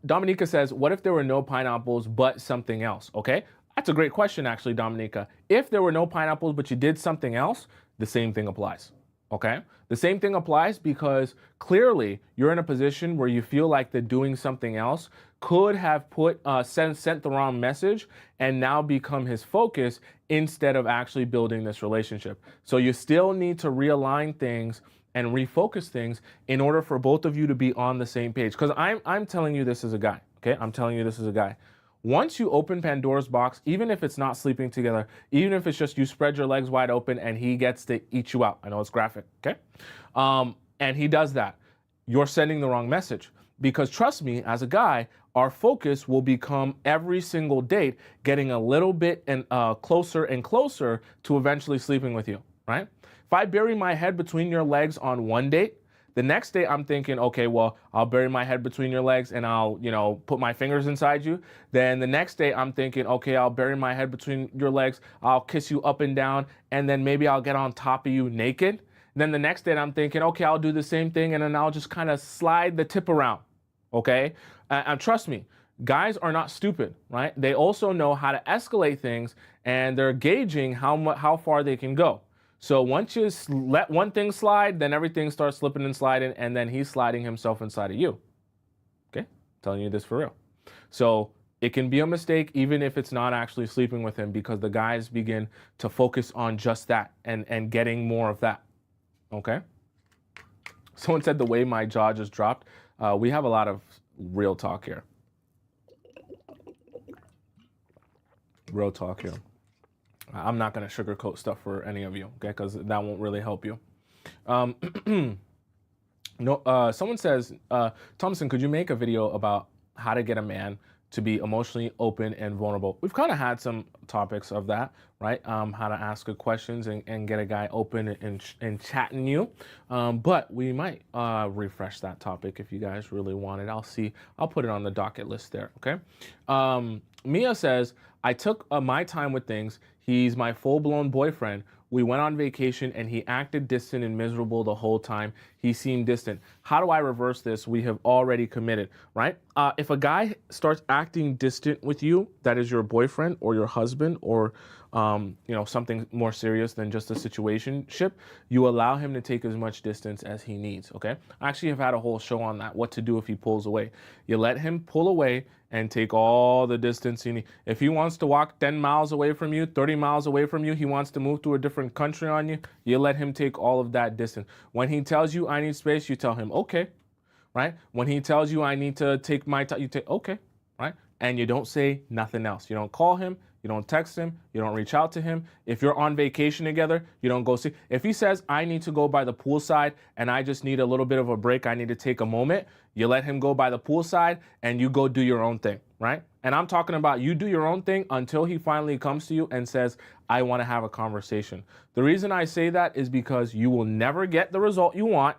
Dominica says, what if there were no pineapples but something else? Okay, that's a great question, actually, Dominica. If there were no pineapples but you did something else, the same thing applies. Okay, the same thing applies because clearly you're in a position where you feel like that doing something else could have sent the wrong message and now become his focus instead of actually building this relationship. So you still need to realign things and refocus things in order for both of you to be on the same page. Because I'm telling you this as a guy, okay? I'm telling you this as a guy. Once you open Pandora's box, even if it's not sleeping together, even if it's just you spread your legs wide open and he gets to eat you out. I know it's graphic, okay? And he does that. You're sending the wrong message. Because trust me, as a guy, our focus will become every single date getting a little bit closer and closer to eventually sleeping with you, right? If I bury my head between your legs on one date, the next day I'm thinking, okay, well, I'll bury my head between your legs and I'll, put my fingers inside you. Then the next day I'm thinking, okay, I'll bury my head between your legs. I'll kiss you up and down. And then maybe I'll get on top of you naked. And then the next day I'm thinking, okay, I'll do the same thing. And then I'll just kind of slide the tip around. Okay. And trust me, guys are not stupid, right? They also know how to escalate things and they're gauging how far they can go. So once you let one thing slide, then everything starts slipping and sliding, and then he's sliding himself inside of you. Okay, I'm telling you this for real. So it can be a mistake even if it's not actually sleeping with him because the guys begin to focus on just that and getting more of that. Okay. Someone said the way my jaw just dropped. We have a lot of real talk here. Real talk here. I'm not going to sugarcoat stuff for any of you, okay? Because that won't really help you. No, someone says, Tomisin, could you make a video about how to get a man to be emotionally open and vulnerable. We've kind of had some topics of that, right? How to ask good questions and get a guy open and chatting you. But we might refresh that topic if you guys really want it. I'll put it on the docket list there, okay? Mia says, I took my time with things. He's my full-blown boyfriend. We went on vacation and he acted distant and miserable the whole time. He seemed distant. How do I reverse this? We have already committed, right? If a guy starts acting distant with you, that is your boyfriend or your husband or something more serious than just a situationship, you allow him to take as much distance as he needs, okay? I actually have had a whole show on that, what to do if he pulls away. You let him pull away and take all the distance he needs. If he wants to walk 10 miles away from you, 30 miles away from you, he wants to move to a different country on you, you let him take all of that distance. When he tells you, I need space, you tell him, okay, right? When he tells you, I need to take my time, you take, okay, right? And you don't say nothing else. You don't call him, you don't text him, you don't reach out to him. If you're on vacation together, you don't go see. If he says, I need to go by the poolside and I just need a little bit of a break, I need to take a moment, you let him go by the poolside and you go do your own thing, right? And I'm talking about you do your own thing until he finally comes to you and says, I want to have a conversation. The reason I say that is because you will never get the result you want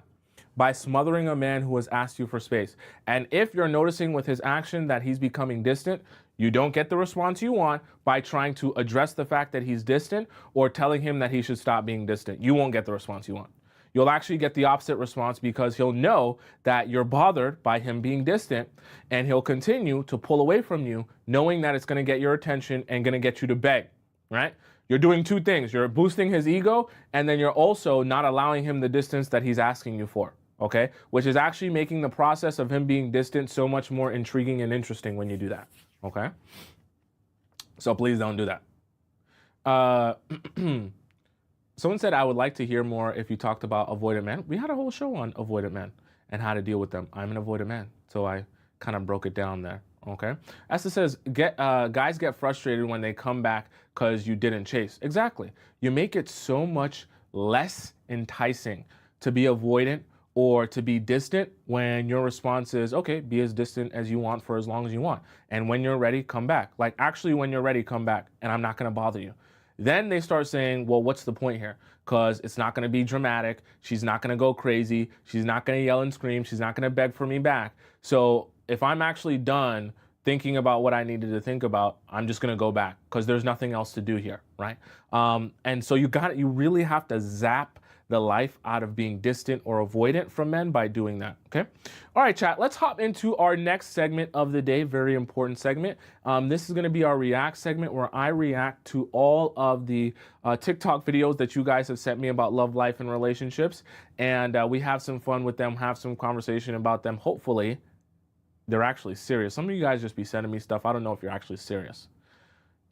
by smothering a man who has asked you for space. And if you're noticing with his action that he's becoming distant, you don't get the response you want by trying to address the fact that he's distant or telling him that he should stop being distant. You won't get the response you want. You'll actually get the opposite response because he'll know that you're bothered by him being distant and he'll continue to pull away from you knowing that it's going to get your attention and going to get you to beg, right? You're doing two things. You're boosting his ego and then you're also not allowing him the distance that he's asking you for, okay? Which is actually making the process of him being distant so much more intriguing and interesting when you do that, okay? So please don't do that. Someone said, I would like to hear more if you talked about avoidant men. We had a whole show on avoidant men and how to deal with them. I'm an avoidant man, so I kind of broke it down there, okay? Esther says, guys get frustrated when they come back because you didn't chase. Exactly. You make it so much less enticing to be avoidant or to be distant when your response is, okay, be as distant as you want for as long as you want. And when you're ready, come back. Like, actually, when you're ready, come back, and I'm not going to bother you. Then they start saying, well, what's the point here? Because it's not going to be dramatic. She's not going to go crazy. She's not going to yell and scream. She's not going to beg for me back. So if I'm actually done thinking about what I needed to think about, I'm just going to go back because there's nothing else to do here, right? And so you really have to zap the life out of being distant or avoidant from men by doing that, okay? All right, chat, let's hop into our next segment of the day, very important segment. This is gonna be our React segment where I react to all of the TikTok videos that you guys have sent me about love, life, and relationships. And we have some fun with them, have some conversation about them. Hopefully, they're actually serious. Some of you guys just be sending me stuff. I don't know if you're actually serious.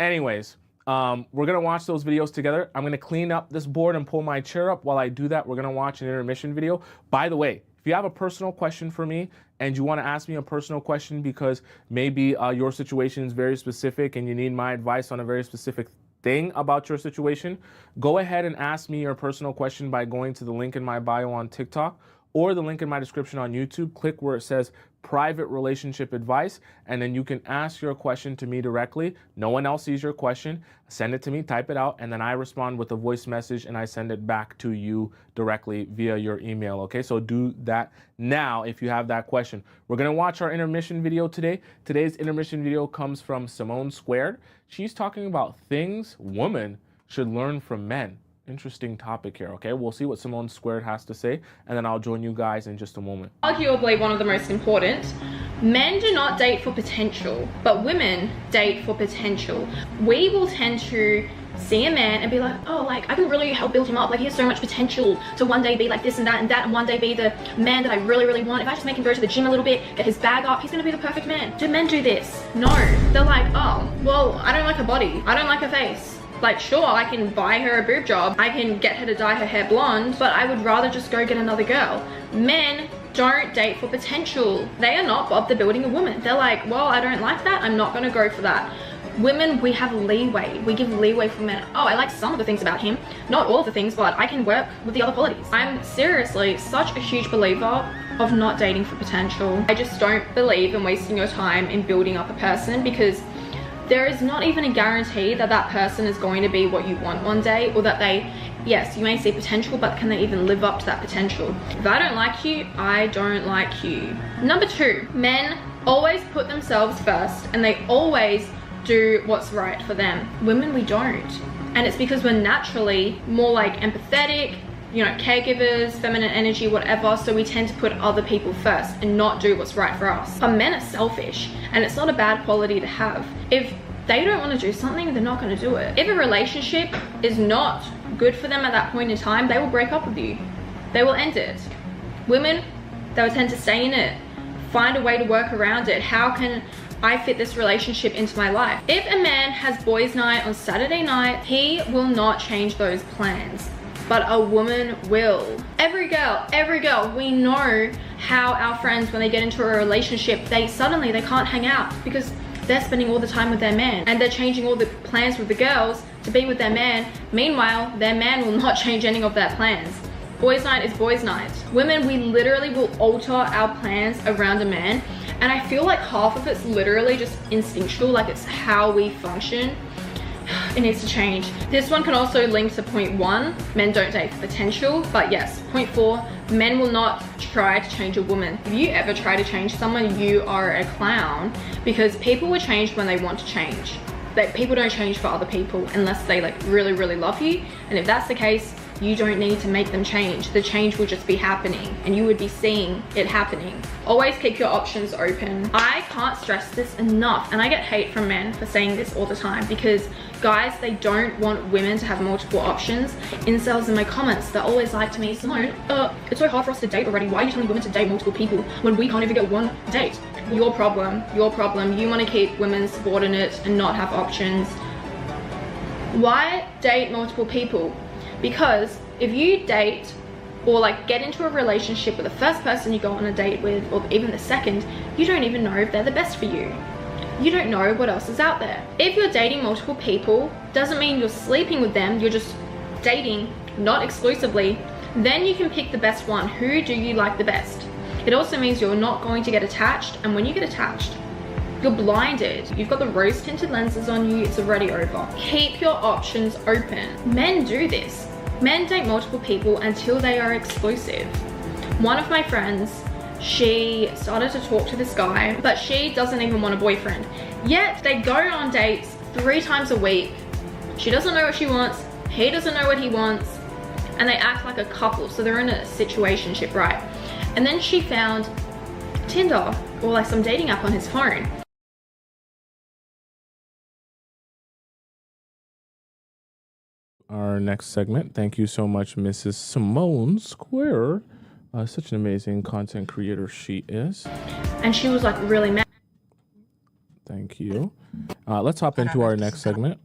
Anyways, we're gonna watch those videos together. I'm gonna clean up this board and pull my chair up. While I do that, we're gonna watch an intermission video. By the way, if you have a personal question for me and you wanna ask me a personal question because maybe your situation is very specific and you need my advice on a very specific thing about your situation, go ahead and ask me your personal question by going to the link in my bio on TikTok or the link in my description on YouTube. Click where it says private relationship advice, and then you can ask your question to me directly. No one else sees your question. Send it to me, type it out, and then I respond with a voice message and I send it back to you directly via your email, okay? So do that now if you have that question. We're gonna watch our intermission video today. Today's intermission video comes from Simone Squared. She's talking about things women should learn from men. Interesting topic here, okay? We'll see what Simone Squared has to say, and then I'll join you guys in just a moment. Arguably one of the most important. Men do not date for potential, but women date for potential. We will tend to see a man and be like, oh, like, I can really help build him up. Like, he has so much potential to one day be like this and that, and one day be the man that I really, really want. If I just make him go to the gym a little bit, get his bag up, he's gonna be the perfect man. Do men do this? No. They're like, oh, well, I don't like her body. I don't like her face. Like, sure, I can buy her a boob job, I can get her to dye her hair blonde, but I would rather just go get another girl. Men don't date for potential. They are not bothered building a woman. They're like, well, I don't like that, I'm not gonna go for that. Women, we have leeway. We give leeway for men. Oh, I like some of the things about him, not all of the things, but I can work with the other qualities. I'm seriously such a huge believer of not dating for potential. I just don't believe in wasting your time in building up a person, because there is not even a guarantee that that person is going to be what you want one day, or that they, yes, you may see potential, but can they even live up to that potential? If I don't like you, I don't like you. Number 2, men always put themselves first and they always do what's right for them. Women, we don't. And it's because we're naturally more like empathetic, you know, caregivers, feminine energy, whatever, so we tend to put other people first and not do what's right for us. But men are selfish, and it's not a bad quality to have. If they don't want to do something, they're not going to do it. If a relationship is not good for them at that point in time, they will break up with you. They will end it. Women, they will tend to stay in it, find a way to work around it. How can I fit this relationship into my life? If a man has boys' night on Saturday night, he will not change those plans, but a woman will. Every girl, we know how our friends, when they get into a relationship, they can't hang out because they're spending all the time with their man, and they're changing all the plans with the girls to be with their man. Meanwhile, their man will not change any of their plans. Boys' night is boys' night. Women, we literally will alter our plans around a man, and I feel like half of it's literally just instinctual, like it's how we function. It needs to change. This one can also link to point 1, men don't date for potential, but yes, point 4, men will not try to change a woman. If you ever try to change someone, you are a clown, because people will change when they want to change. Like, people don't change for other people unless they like really, really love you, and if that's the case, you don't need to make them change. The change will just be happening and you would be seeing it happening. Always keep your options open. I can't stress this enough, and I get hate from men for saying this all the time, because guys, they don't want women to have multiple options. Incels in my comments, they're always like to me, Simone, it's so hard for us to date already. Why are you telling women to date multiple people when we can't even get one date? Your problem, your problem. You want to keep women subordinate and not have options. Why date multiple people? Because if you date or like get into a relationship with the first person you go on a date with, or even the second, you don't even know if they're the best for you. You don't know what else is out there. If you're dating multiple people, doesn't mean you're sleeping with them, you're just dating, not exclusively. Then you can pick the best one. Who do you like the best? It also means you're not going to get attached, and when you get attached, you're blinded. You've got the rose-tinted lenses on you, it's already over. Keep your options open. Men do this. Men date multiple people until they are exclusive. One of my friends, she started to talk to this guy, but she doesn't even want a boyfriend. Yet they go on dates 3 times a week. She doesn't know what she wants, he doesn't know what he wants, and they act like a couple, so they're in a situationship, right? And then she found Tinder or like some dating app on his phone. Our next segment. Thank you so much, Mrs. Simone Square. Such an amazing content creator she is. And she was like really mad. Thank you. Let's hop into our next segment.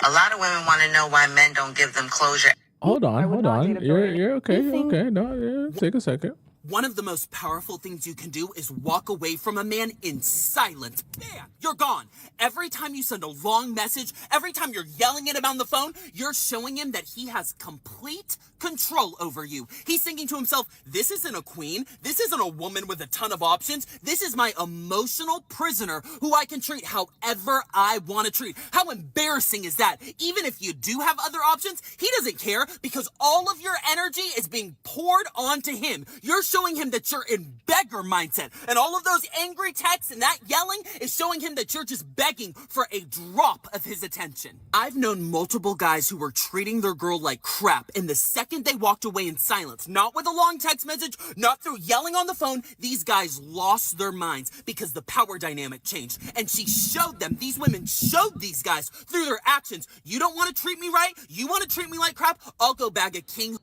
A lot of women want to know why men don't give them closure. Hold on. You're okay. Okay. No, yeah, take a second. One of the most powerful things you can do is walk away from a man in silence. Bam! You're gone. Every time you send a long message, every time you're yelling at him on the phone, you're showing him that he has complete control over you. He's thinking to himself, this isn't a queen. This isn't a woman with a ton of options. This is my emotional prisoner who I can treat however I want to treat. How embarrassing is that? Even if you do have other options, he doesn't care because all of your energy is being poured onto him. You're showing him that you're in beggar mindset, and all of those angry texts and that yelling is showing him that you're just begging for a drop of his attention. I've known multiple guys who were treating their girl like crap, and the second they walked away in silence, not with a long text message, not through yelling on the phone, these guys lost their minds because the power dynamic changed. And she showed them, these women showed these guys through their actions, you don't want to treat me right, you want to treat me like crap, I'll go bag a king.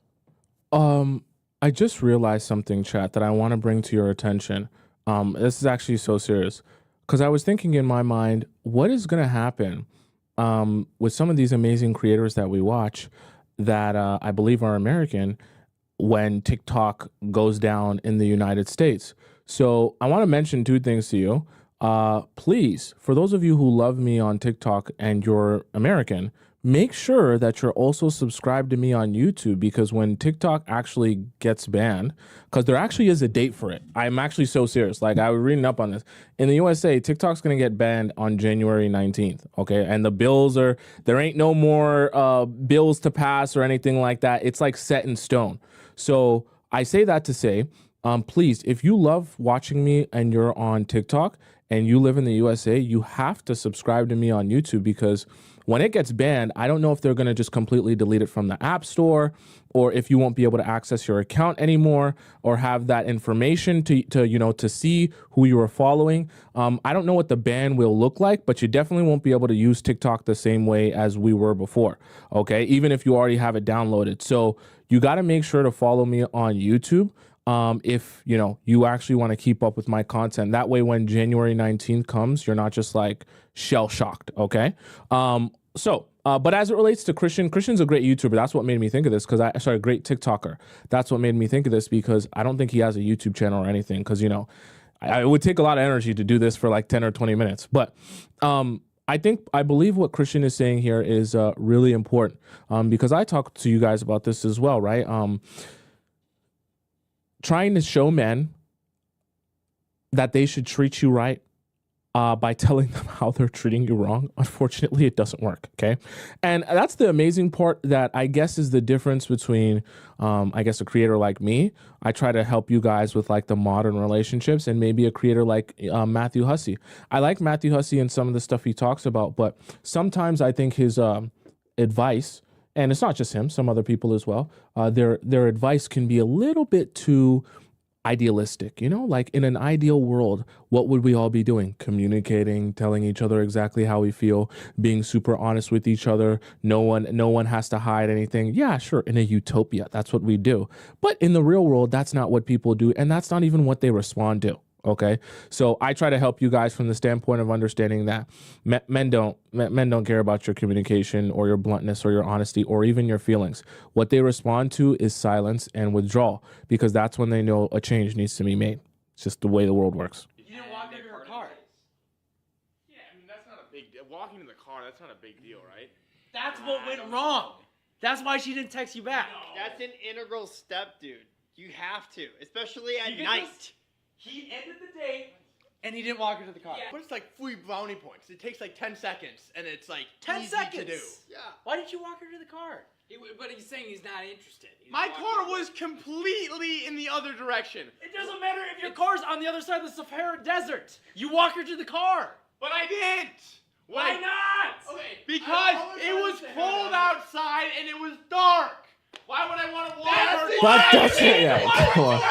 I just realized something, chat, that I want to bring to your attention. This is actually so serious, because I was thinking in my mind, what is going to happen with some of these amazing creators that we watch that I believe are American when TikTok goes down in the United States. So I want to mention 2 things to you. Please, for those of you who love me on TikTok and you're American, make sure that you're also subscribed to me on YouTube, because when TikTok actually gets banned, because there actually is a date for it. I'm actually so serious. Like, I was reading up on this. In the USA, TikTok's going to get banned on January 19th. Okay. And the bills are, there ain't no more bills to pass or anything like that. It's like set in stone. So I say that to say, please, if you love watching me and you're on TikTok and you live in the USA, you have to subscribe to me on YouTube, because when it gets banned, I don't know if they're going to just completely delete it from the App Store, or if you won't be able to access your account anymore or have that information to see who you are following. I don't know what the ban will look like, but you definitely won't be able to use TikTok the same way as we were before. Okay, even if you already have it downloaded. So you got to make sure to follow me on YouTube. If you actually want to keep up with my content, that way when January 19th comes, you're not just like shell shocked. Okay. But as it relates to Christian's a great YouTuber. That's what made me think of this, because a great TikToker. That's what made me think of this, because I don't think he has a YouTube channel or anything, because it would take a lot of energy to do this for like 10 or 20 minutes. But I believe what Christian is saying here is really important, because I talked to you guys about this as well, right? Trying to show men that they should treat you right by telling them how they're treating you wrong. Unfortunately, it doesn't work. Okay. And that's the amazing part that I guess is the difference between, a creator like me. I try to help you guys with like the modern relationships, and maybe a creator like Matthew Hussey. I like Matthew Hussey and some of the stuff he talks about, but sometimes I think his advice, and it's not just him, some other people as well, their advice can be a little bit too idealistic. Like in an ideal world, what would we all be doing? Communicating, telling each other exactly how we feel, being super honest with each other. No one has to hide anything. Yeah, sure. In a utopia, that's what we do. But in the real world, that's not what people do. And that's not even what they respond to. Okay. So I try to help you guys from the standpoint of understanding that men don't care about your communication or your bluntness or your honesty or even your feelings. What they respond to is silence and withdrawal, because that's when they know a change needs to be made. It's just the way the world works. You didn't walk into her car. Yeah, I mean, that's not a big deal. Walking in the car, that's not a big deal, right? That's what went wrong. That's why she didn't text you back. No. That's an integral step, dude. You have to, especially at night. He ended the date, and he didn't walk her to the car. Yeah. But it's like free brownie points. It takes like 10 seconds, and it's like 10 easy seconds to do. Yeah. Why didn't you walk her to the car? But he's saying he's not interested. My car was completely in the other direction. It doesn't matter if your car's on the other side of the Sahara Desert. You walk her to the car. But I didn't. Why not? Okay. Because it was cold outside and it was dark. Why would I want to walk her? Come on.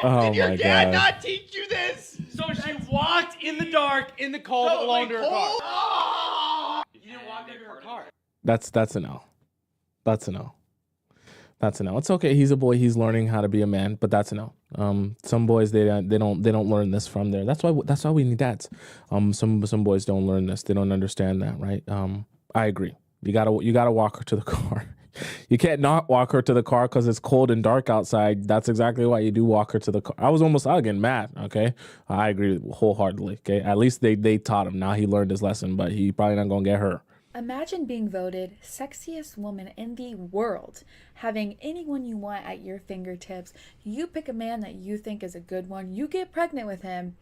Oh Did your my dad God. not teach you this? So she walked in the dark, in the cold, alone to her car. Oh! You didn't walk her to her car. That's a no. That's a no. That's a no. It's okay. He's a boy. He's learning how to be a man, but that's a no. Some boys they don't learn this from there. That's why we need dads. Some boys don't learn this. They don't understand that, right? I agree. You gotta walk her to the car. You can't not walk her to the car because it's cold and dark outside. That's exactly why you do walk her to the car. I was getting mad. Okay, I agree wholeheartedly. Okay, at least they taught him. Now he learned his lesson, but he probably not gonna get her. Imagine being voted sexiest woman in the world, having anyone you want at your fingertips. You pick a man that you think is a good one, you get pregnant with him,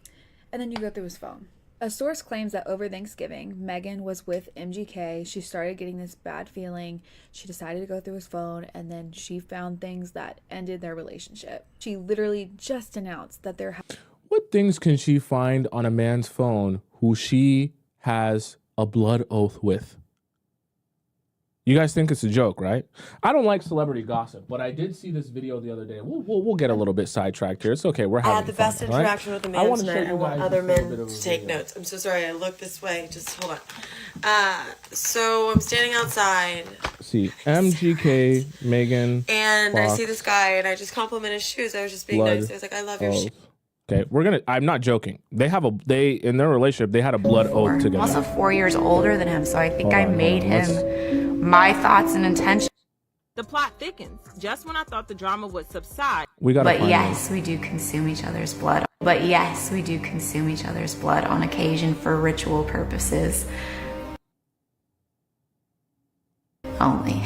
and then you go through his phone. A source claims that over Thanksgiving, Megan was with MGK. She started getting this bad feeling. She decided to go through his phone, and then she found things that ended their relationship. She literally just announced that they're... What things can she find on a man's phone who she has a blood oath with? You guys think it's a joke, right? I don't like celebrity gossip, but I did see this video the other day. We'll get a little bit sidetracked here. It's okay. We're having I had the best fun, interaction right? with a man's man. I want guys other just a little men bit of to a take video. notes. I'm so sorry. I look this way. Just hold on. So I'm standing outside. See, MGK, Megan, And Fox, I see this guy, and I just compliment his shoes. I was just being blood nice. I was like, I love your oath. shoes. Okay, I'm not joking. They in their relationship, they had a blood oath I'm together. also 4 years older than him, so I think Hold I on, made him my thoughts and intentions. The plot thickens. Just when I thought the drama would subside. We gotta But find yes, we do consume each other's blood. But yes, we do consume each other's blood on occasion for ritual purposes. only.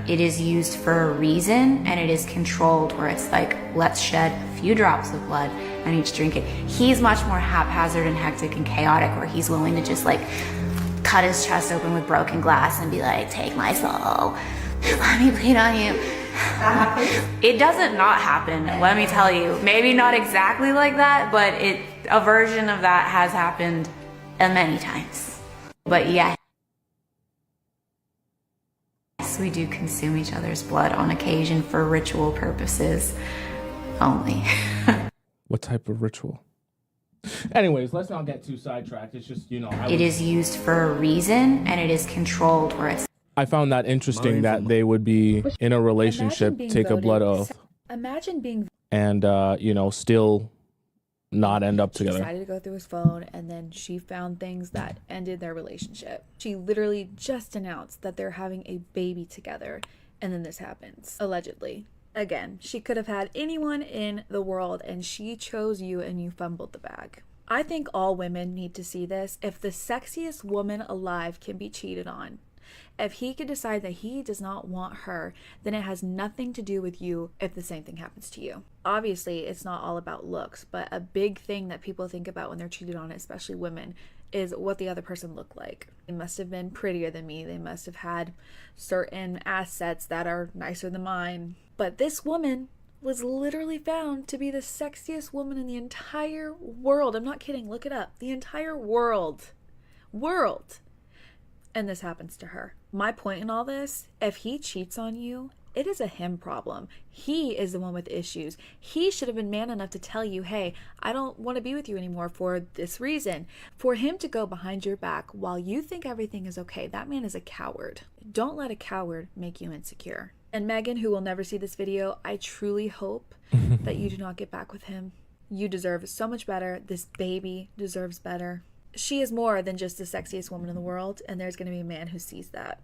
It is used for a reason, and it is controlled where it's like, let's shed a few drops of blood and each drink it. He's much more haphazard and hectic and chaotic, where he's willing to just like cut his chest open with broken glass and be like, take my soul, let me bleed on you. It doesn't not happen, let me tell you. Maybe not exactly like that, but a version of that has happened many times. But yes, we do consume each other's blood on occasion for ritual purposes only. What type of ritual? Anyways, let's not get too sidetracked. It's just, It is used for a reason, and it is controlled where it's... I found that interesting that they would be in a relationship, take a blood oath, Imagine being and, still not end up together. decided to go through his phone, and then she found things that ended their relationship. She literally just announced that they're having a baby together, and then this happens, allegedly. Again, she could have had anyone in the world, and she chose you, and you fumbled the bag. I think all women need to see this. If the sexiest woman alive can be cheated on, if he could decide that he does not want her, then it has nothing to do with you if the same thing happens to you. Obviously, it's not all about looks, but a big thing that people think about when they're cheated on, especially women, is what the other person looked like. They must have been prettier than me. They must have had certain assets that are nicer than mine. But this woman was literally found to be the sexiest woman in the entire world. I'm not kidding. Look it up. The entire world. And this happens to her. My point in all this, if he cheats on you, it is a him problem. He is the one with issues. He should have been man enough to tell you, hey, I don't want to be with you anymore for this reason. For him to go behind your back while you think everything is okay, that man is a coward. Don't let a coward make you insecure. And Megan, who will never see this video, I truly hope that you do not get back with him. You deserve so much better. This baby deserves better. She is more than just the sexiest woman in the world, and there's going to be a man who sees that.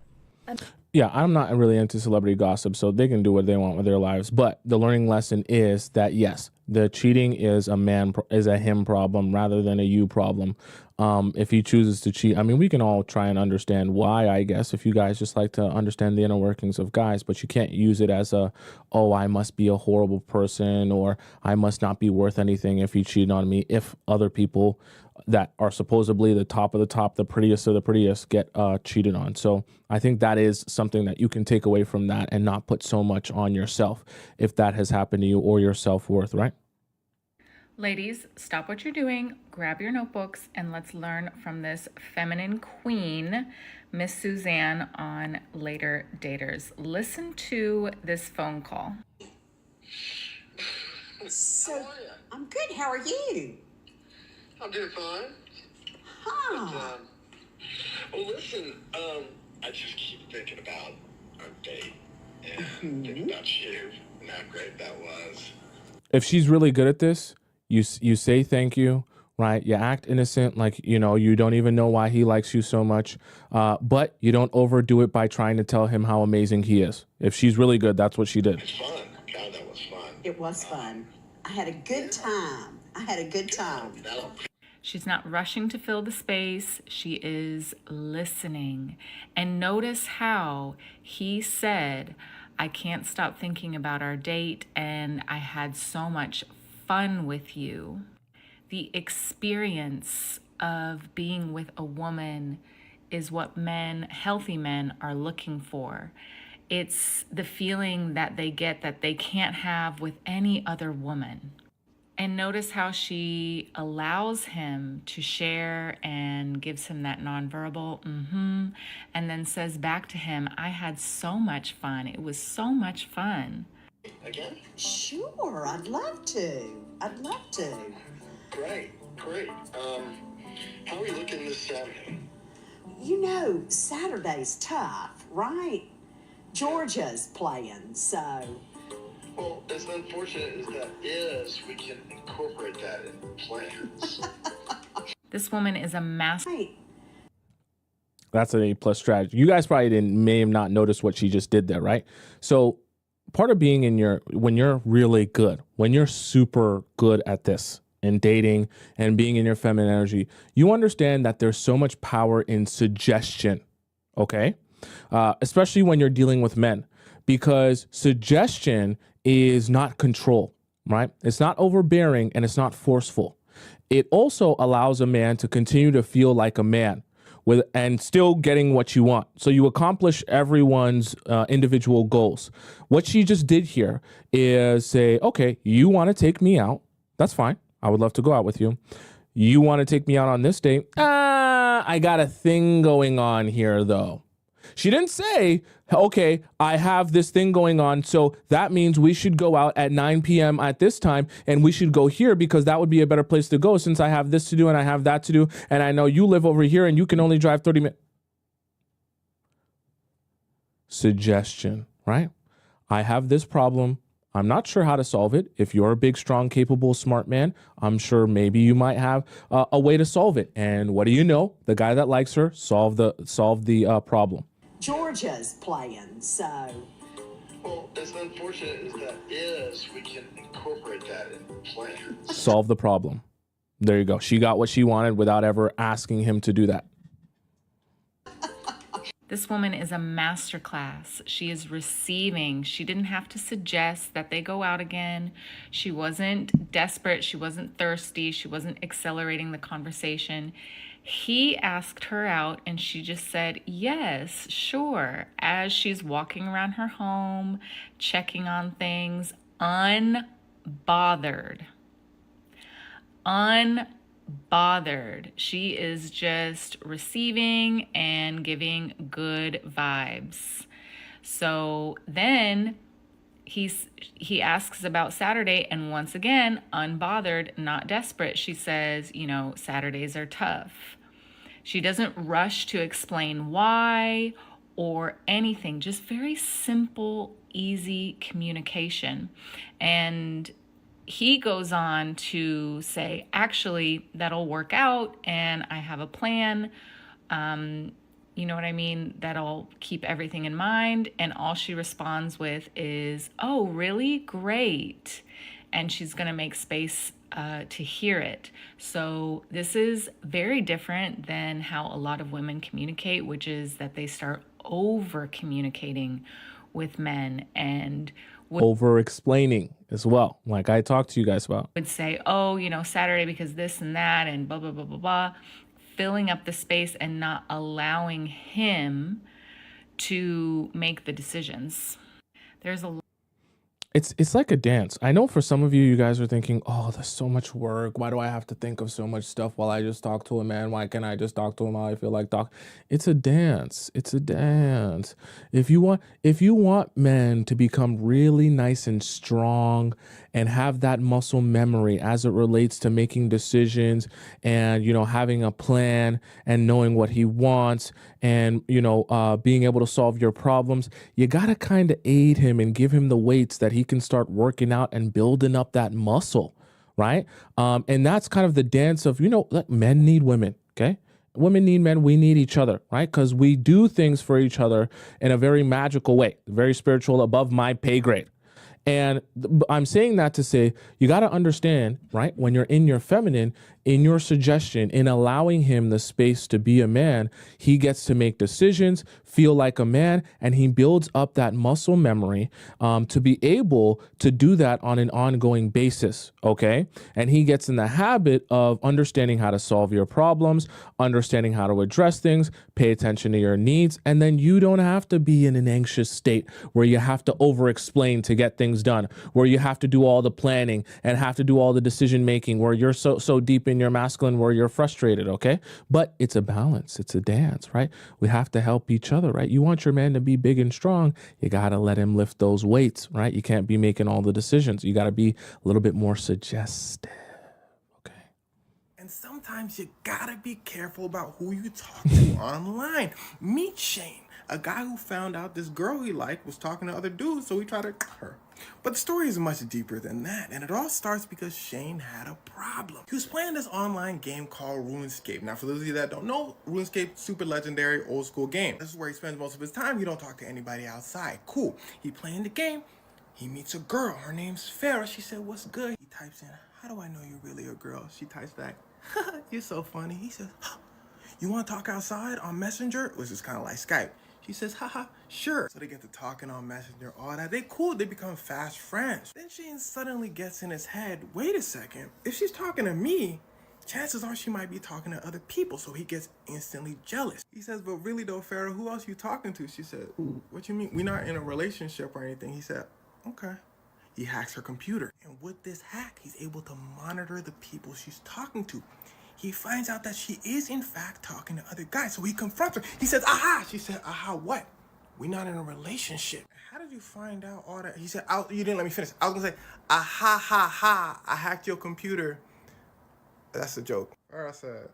Yeah, I'm not really into celebrity gossip, so they can do what they want with their lives. But the learning lesson is that, yes, the cheating is a him problem rather than a you problem. If he chooses to cheat, I mean, we can all try and understand why, I guess, if you guys just like to understand the inner workings of guys, but you can't use it as I must be a horrible person, or I must not be worth anything if he cheated on me, if other people that are supposedly the top of the top, the prettiest of the prettiest, get cheated on. So I think that is something that you can take away from that and not put so much on yourself if that has happened to you, or your self-worth, right? Ladies, stop what you're doing, grab your notebooks, and let's learn from this feminine queen, Miss Suzanne, on Later Daters. Listen to this phone call. So, I'm good. How are you? I'm doing fine. Huh. Well, listen, I just keep thinking about our date and thinking about you and how great that was. If she's really good at this, you say thank you, right? You act innocent, like, you don't even know why he likes you so much, but you don't overdo it by trying to tell him how amazing he is. If she's really good, that's what she did. It's fun. God, that was fun. It was fun. I had a good time. She's not rushing to fill the space. She is listening. And notice how he said, I can't stop thinking about our date, and I had so much fun with you. The experience of being with a woman is what healthy men are looking for. It's the feeling that they get that they can't have with any other woman. And notice how she allows him to share and gives him that nonverbal and then says back to him, I had so much fun. It was so much fun. Again? Sure, I'd love to. Great. How are you looking this Saturday? Saturday's tough, right? Georgia's playing, so... Well, as unfortunate as that is, we can incorporate that in plans. This woman is a master. That's an A+ strategy. You guys probably may have not noticed what she just did there, right? So part of being when you're really good, when you're super good at this, and dating and being in your feminine energy, you understand that there's so much power in suggestion, okay? especially when you're dealing with men, because suggestion is not control, right? It's not overbearing and it's not forceful. It also allows a man to continue to feel like a man with and still getting what you want. So you accomplish everyone's individual goals. What she just did here is say, okay, you want to take me out. That's fine. I would love to go out with you. You want to take me out on this date? I got a thing going on here, though. She didn't say, okay, I have this thing going on, so that means we should go out at 9 p.m. at this time, and we should go here because that would be a better place to go since I have this to do and I have that to do, and I know you live over here and you can only drive 30 minutes. Suggestion, right? I have this problem. I'm not sure how to solve it. If you're a big, strong, capable, smart man, I'm sure maybe you might have a way to solve it. And what do you know? The guy that likes her solved the problem. Georgia's playing, so. Well, as unfortunate as that is, we can incorporate that in plans. Solve the problem. There you go. She got what she wanted without ever asking him to do that. This woman is a masterclass. She is receiving. She didn't have to suggest that they go out again. She wasn't desperate. She wasn't thirsty. She wasn't accelerating the conversation. He asked her out and she just said, yes, sure. As she's walking around her home, checking on things, unbothered. Unbothered. She is just receiving and giving good vibes. So then he asks about Saturday, and once again, unbothered, not desperate. She says, you know, Saturdays are tough. She doesn't rush to explain why or anything, just very simple, easy communication. And he goes on to say, actually, that'll work out and I have a plan. You know what I mean? That'll keep everything in mind. And all she responds with is, oh, really? Great. And she's going to make space to hear it. So this is very different than how a lot of women communicate, which is that they start over communicating with men and over explaining as well, like I talked to you guys about. Would say, oh, you know, Saturday because this and that and blah, blah, blah, blah, blah, filling up the space and not allowing him to make the decisions. There's a It's like a dance. I know for some of you, you guys are thinking, oh, there's so much work. Why do I have to think of so much stuff while I just talk to a man? Why can't I just talk to him how I feel like talk? It's a dance. It's a dance. If you want men to become really nice and strong and have that muscle memory as it relates to making decisions and, you know, having a plan and knowing what he wants and, you know, being able to solve your problems, you got to kind of aid him and give him the weights that he can start working out and building up that muscle, right? And that's kind of the dance of, you know, like men need women, okay? Women need men, we need each other, right? Because we do things for each other in a very magical way, very spiritual, above my pay grade. And I'm saying that to say, you got to understand, right? When you're in your feminine, in your suggestion, in allowing him the space to be a man, he gets to make decisions, feel like a man, and he builds up that muscle memory to be able to do that on an ongoing basis, okay? And he gets in the habit of understanding how to solve your problems, understanding how to address things, pay attention to your needs, and then you don't have to be in an anxious state where you have to over-explain to get things done, where you have to do all the planning and have to do all the decision-making, where you're so deep in your masculine where you're frustrated, okay? But it's a balance. It's a dance, right? We have to help each other, right? You want your man to be big and strong. You got to let him lift those weights, right? You can't be making all the decisions. You got to be a little bit more suggestive, okay? And sometimes you got to be careful about who you talk to online. Meet Shane, a guy who found out this girl he liked was talking to other dudes, so he tried to her. But the story is much deeper than that, and it all starts because Shane had a problem. He was playing this online game called RuneScape. Now, for those of you that don't know, RuneScape, super legendary, old school game. This is where he spends most of his time. You don't talk to anybody outside. Cool. He playing the game. He meets a girl. Her name's Farah. She said, what's good? He types in, how do I know you're really a girl? She types back, you're so funny. He says, you want to talk outside on Messenger? Which is kind of like Skype. She says, haha, sure. So they get to talking on Messenger, all that. They cool, they become fast friends. Then Shane suddenly gets in his head, wait a second, if she's talking to me, chances are she might be talking to other people, so he gets instantly jealous. He says, but really though, Farrah, who else you talking to? She said, what you mean? We're not in a relationship or anything. He said, okay. He hacks her computer. And with this hack, he's able to monitor the people she's talking to. He finds out that she is in fact talking to other guys, so he confronts her. He says, aha! She said, aha what? We're not in a relationship. How did you find out all that? He said, you didn't let me finish. I was gonna say, aha ha ha, I hacked your computer. That's a joke. Or I said,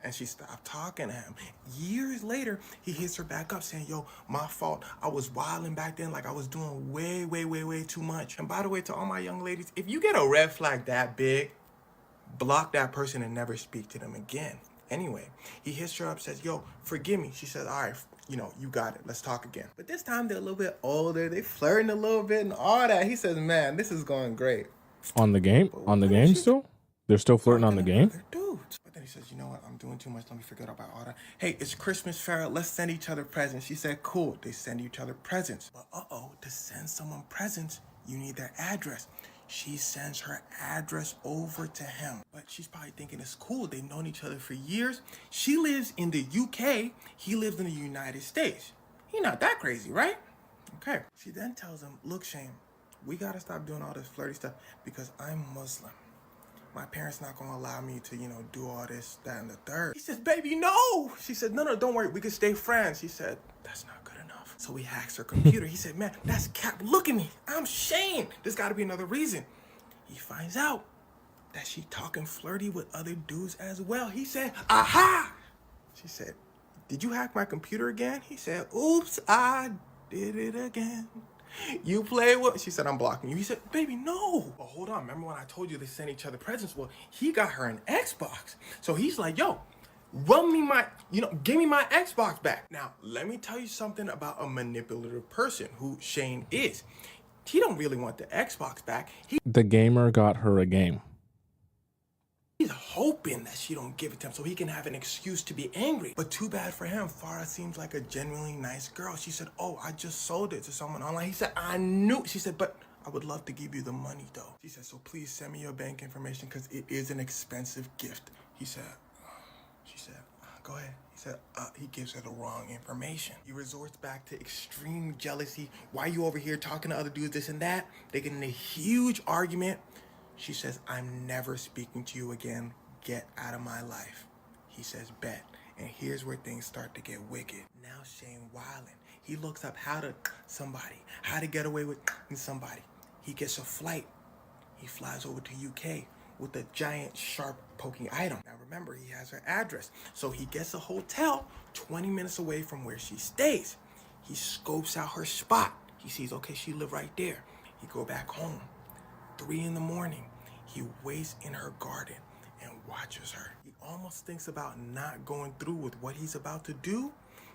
and she stopped talking to him. Years later, he hits her back up saying, yo, my fault. I was wilding back then, like I was doing way too much. And by the way, to all my young ladies, if you get a red flag that big, block that person and never speak to them again. Anyway, he hits her up, says, yo, forgive me. She says, all right, you got it. Let's talk again. But this time they're a little bit older. They flirting a little bit and all that. He says, man, this is going great. On the game? On the game still? They're still flirting on the game? Dudes. But then he says, you know what? I'm doing too much. Let me forget about all that. Hey, it's Christmas, Farrah. Let's send each other presents. She said, cool. They send each other presents. But to send someone presents, you need their address. She sends her address over to him. But she's probably thinking it's cool. They've known each other for years. She lives in the UK. He lives in the United States. He's not that crazy, right? Okay. She then tells him, look, Shane, we got to stop doing all this flirty stuff because I'm Muslim. My parents not going to allow me to, do all this, that, and the third. He says, baby, no. She said, no, don't worry. We can stay friends. He said, that's not good enough. So he hacks her computer. He said, man, that's cap. Look at me. I'm Shane. There's got to be another reason. He finds out that she talking flirty with other dudes as well. He said, aha. She said, did you hack my computer again? He said, oops, I did it again. You play what? She said, I'm blocking you. He said, baby, no. Well, hold on. Remember when I told you they sent each other presents? Well, he got her an Xbox. So he's like, yo, give me my Xbox back. Now, let me tell you something about a manipulative person who Shane is. He don't really want the Xbox back. The gamer got her a game. He's hoping that she don't give it to him so he can have an excuse to be angry. But too bad for him. Farrah seems like a genuinely nice girl. She said, oh, I just sold it to someone online. He said, I knew. She said, but I would love to give you the money, though. She said, so please send me your bank information because it is an expensive gift. She said, go ahead. He said, he gives her the wrong information. He resorts back to extreme jealousy. Why you over here talking to other dudes, this and that? They get in a huge argument. She says, I'm never speaking to you again. Get out of my life. He says, bet. And here's where things start to get wicked. Now Shane wildin'. He looks up how to get away with somebody. He gets a flight. He flies over to UK with a giant sharp poking item. Now remember, he has her address. So he gets a hotel 20 minutes away from where she stays. He scopes out her spot. He sees, okay, she live right there. He go back home. 3 a.m, he waits in her garden and watches her. He almost thinks about not going through with what he's about to do,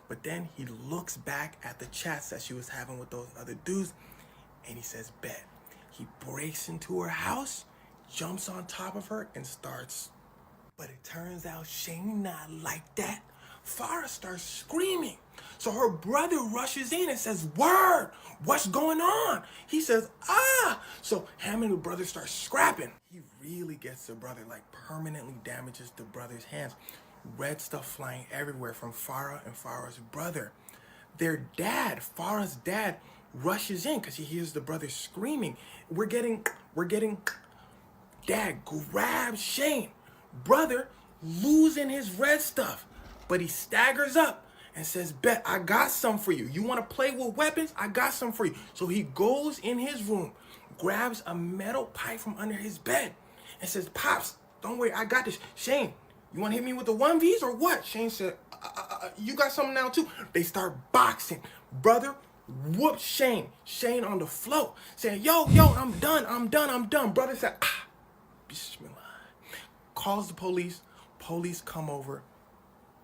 but then he looks back at the chats that she was having with those other dudes, and he says, bet. He breaks into her house, jumps on top of her, and starts. But it turns out Shane not like that. Farrah starts screaming. So her brother rushes in and says, word, what's going on? He says, ah. So him and the brother start scrapping. He really gets the brother, like permanently damages the brother's hands. Red stuff flying everywhere from Farrah and Farrah's brother. Their dad, Farrah's dad, rushes in because he hears the brother screaming. We're getting, dad grabs Shane. Brother losing his red stuff. But he staggers up and says, bet, I got some for you. You want to play with weapons? I got some for you. So he goes in his room, grabs a metal pipe from under his bed and says, Pops, don't worry, I got this. Shane, you want to hit me with the 1Vs or what? Shane said, you got something now too. They start boxing. Brother whoops Shane. Shane on the floor saying, yo, I'm done. Brother said, Bismillah. Calls the police. Police come over.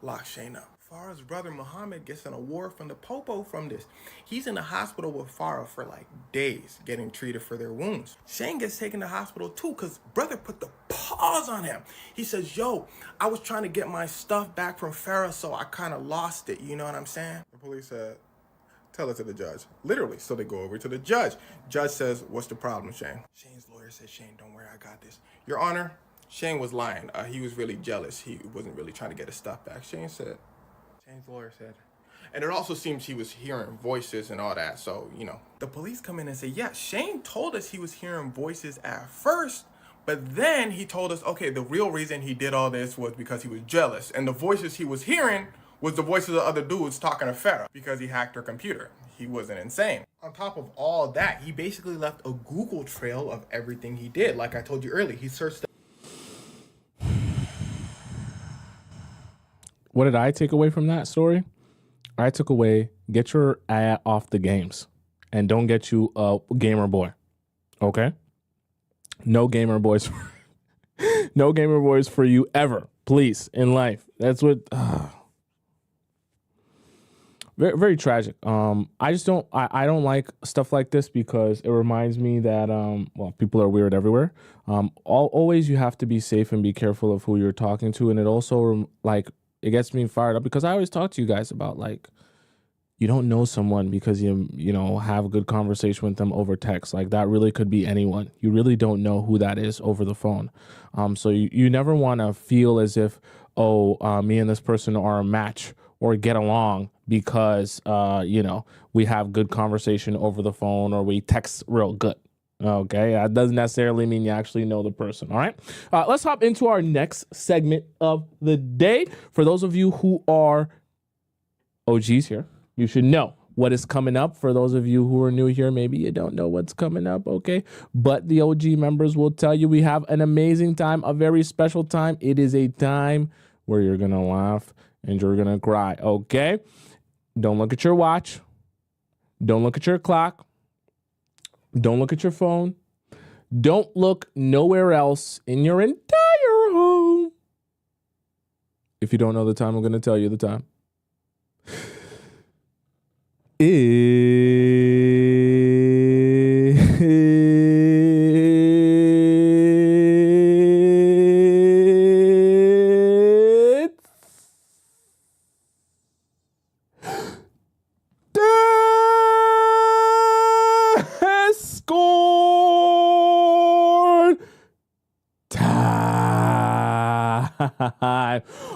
Lock Shane up. Farah's brother Muhammad gets an award from the Popo from this. He's in the hospital with Farah for like days getting treated for their wounds. Shane gets taken to hospital too because brother put the pause on him. He says, yo, I was trying to get my stuff back from Farah, so I kind of lost it. You know what I'm saying? The police said, tell it to the judge. Literally. So they go over to the judge. Judge says, what's the problem, Shane? Shane's lawyer says, Shane, don't worry, I got this. Your Honor, Shane was lying. He was really jealous. He wasn't really trying to get his stuff back. Shane's lawyer said. And it also seems he was hearing voices and all that. So, you know, the police come in and say, yeah, Shane told us he was hearing voices at first, but then he told us, okay, the real reason he did all this was because he was jealous. And the voices he was hearing was the voices of other dudes talking to Farah because he hacked her computer. He wasn't insane. On top of all that, he basically left a Google trail of everything he did. Like I told you earlier, he searched What did I take away from that story? I took away, get your eye off the games and don't get you a gamer boy. Okay? No gamer boys. No gamer boys for you ever, please, in life. That's what... Very, very tragic. I just don't, I don't like stuff like this because it reminds me that, well, people are weird everywhere. Always you have to be safe and be careful of who you're talking to. And it also, like, it gets me fired up because I always talk to you guys about, like, you don't know someone because you know, have a good conversation with them over text. Like, that really could be anyone. You really don't know who that is over the phone. So you never want to feel as if, me and this person are a match or get along because, you know, we have good conversation over the phone or we text real good. Okay, that doesn't necessarily mean you actually know the person. All right, let's hop into our next segment of the day. For those of you who are OGs here, you should know what is coming up. For those of you who are new here, maybe you don't know what's coming up, okay? But the OG members will tell you we have an amazing time, a very special time. It is a time where you're going to laugh and you're going to cry, okay? Don't look at your watch. Don't look at your clock. Don't look at your phone. Don't look nowhere else in your entire home. If you don't know the time, I'm going to tell you the time. Discord time.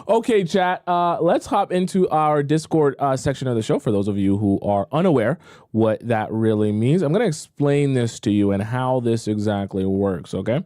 Okay, chat, let's hop into our Discord section of the show. For those of you who are unaware what that really means, I'm going to explain this to you and how this exactly works, okay?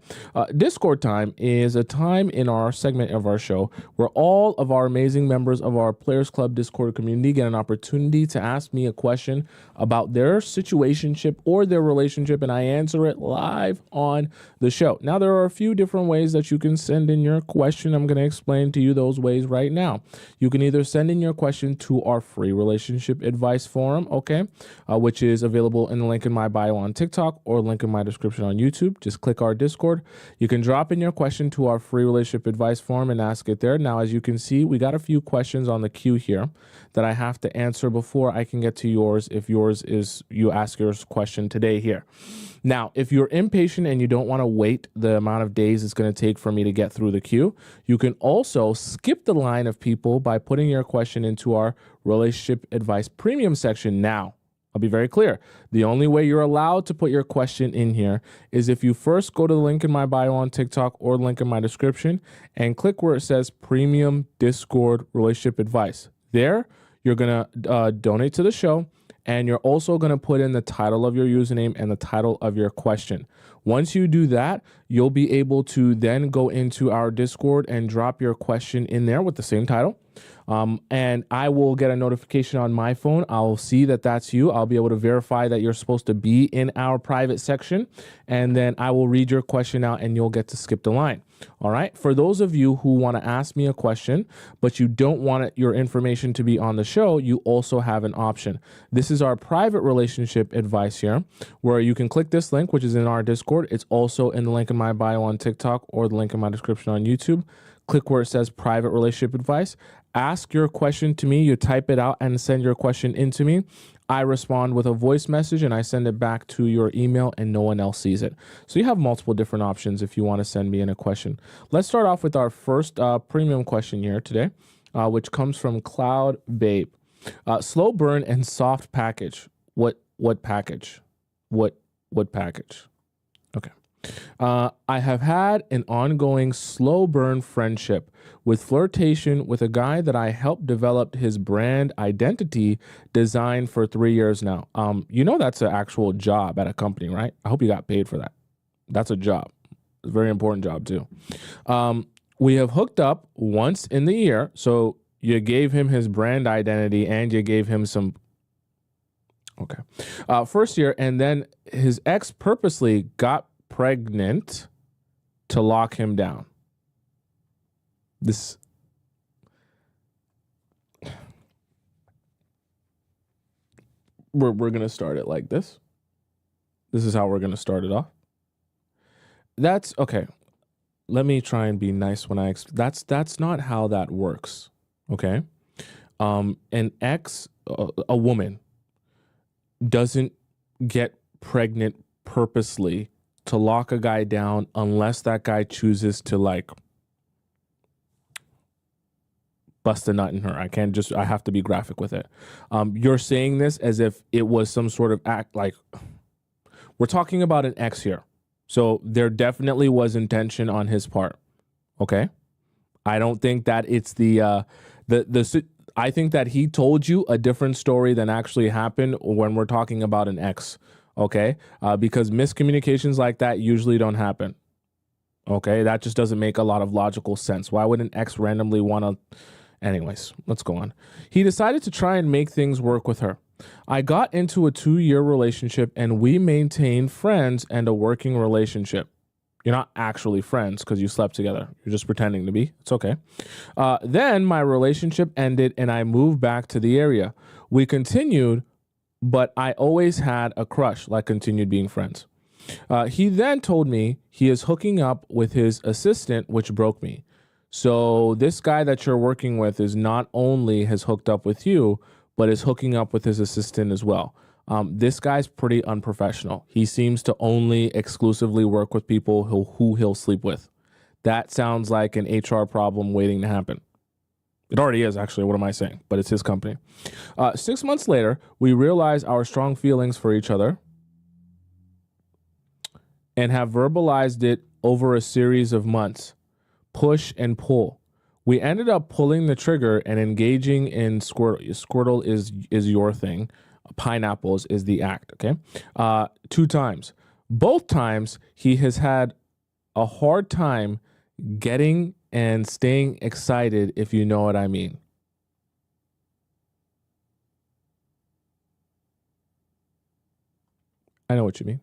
Discord time is a time in our segment of our show where all of our amazing members of our Players Club Discord community get an opportunity to ask me a question about their situationship or their relationship, and I answer it live on the show. Now, there are a few different ways that you can send in your question. I'm going to explain to you those ways right now. You can either send in your question to our free relationship advice forum, okay, which is available in the link in my bio on TikTok or link in my description on YouTube. Just click our Discord. You can drop in your question to our free relationship advice forum and ask it there. Now, as you can see, we got a few questions on the queue here that I have to answer before I can get to yours, if yours is you ask your question today here. Now, if you're impatient and you don't want to wait the amount of days it's going to take for me to get through the queue, you can also skip the line of people by putting your question into our relationship advice premium section now. I'll be very clear. The only way you're allowed to put your question in here is if you first go to the link in my bio on TikTok or link in my description and click where it says Premium Discord Relationship Advice. There, you're going to donate to the show, and you're also going to put in the title of your username and the title of your question. Once you do that, you'll be able to then go into our Discord and drop your question in there with the same title. And I will get a notification on my phone. I'll see that that's you. I'll be able to verify that you're supposed to be in our private section. And then I will read your question out and you'll get to skip the line. All right. For those of you who want to ask me a question, but you don't want your information to be on the show, you also have an option. This is our private relationship advice here, where you can click this link, which is in our Discord. It's also in the link in my bio on TikTok or the link in my description on YouTube. click where it says private relationship advice. Ask your question to me. You type it out and send your question into me. I respond with a voice message and I send it back to your email and no one else sees it. So you have multiple different options if you want to send me in a question. Let's start off with our first premium question here today, which comes from Cloud Babe. Slow burn and soft package. What package? What package? Okay. I have had an ongoing slow burn friendship with flirtation with a guy that I helped develop his brand identity design for 3 years now. That's an actual job at a company, right? I hope you got paid for that. That's a job. It's a very important job too. We have hooked up once in the year. So you gave him his brand identity and you gave him some. Okay. First year. And then his ex purposely got pregnant to lock him down. We're going to start it like this. This is how we're going to start it off. That's okay. Let me try and be nice when that's not how that works. Okay. An ex, a woman doesn't get pregnant purposely to lock a guy down unless that guy chooses to like bust a nut in her. I have to be graphic with it. You're saying this as if it was some sort of act, like we're talking about an ex here. So there definitely was intention on his part. Okay. I don't think that it's I think that he told you a different story than actually happened when we're talking about an ex. Okay. Because miscommunications like that usually don't happen. Okay. That just doesn't make a lot of logical sense. Why would an ex randomly want to? Anyways, let's go on. He decided to try and make things work with her. I got into a 2-year relationship and we maintained friends and a working relationship. You're not actually friends because you slept together. You're just pretending to be. It's okay. Then my relationship ended and I moved back to the area. We continued, but I always had a crush, like continued being friends. He then told me he is hooking up with his assistant, which broke me. So this guy that you're working with is not only has hooked up with you, but is hooking up with his assistant as well. This guy's pretty unprofessional. He seems to only exclusively work with people who he'll sleep with. That sounds like an HR problem waiting to happen. It already is, actually. What am I saying? But it's his company. 6 months later, we realized our strong feelings for each other and have verbalized it over a series of months. Push and pull. We ended up pulling the trigger and engaging in Squirtle. Squirtle is your thing. Pineapples is the act, okay? 2 times. Both times, he has had a hard time getting and staying excited, if you know what I mean. I know what you mean.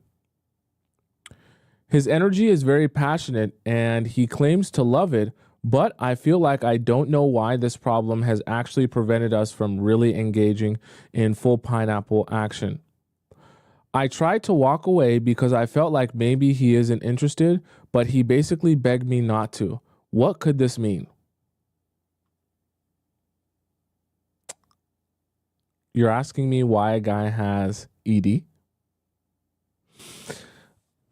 His energy is very passionate and he claims to love it, but I feel like I don't know why this problem has actually prevented us from really engaging in full pineapple action. I tried to walk away because I felt like maybe he isn't interested, but he basically begged me not to. What could this mean? You're asking me why a guy has ED?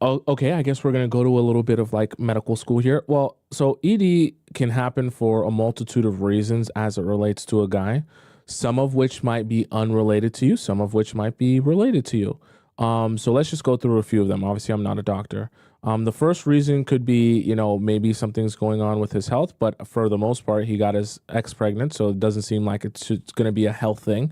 Oh, okay, I guess we're going to go to a little bit of like medical school here. Well, so ED can happen for a multitude of reasons as it relates to a guy, some of which might be unrelated to you, some of which might be related to you. So let's just go through a few of them. Obviously, I'm not a doctor. The first reason could be, maybe something's going on with his health, but for the most part, he got his ex pregnant, so it doesn't seem like it's going to be a health thing.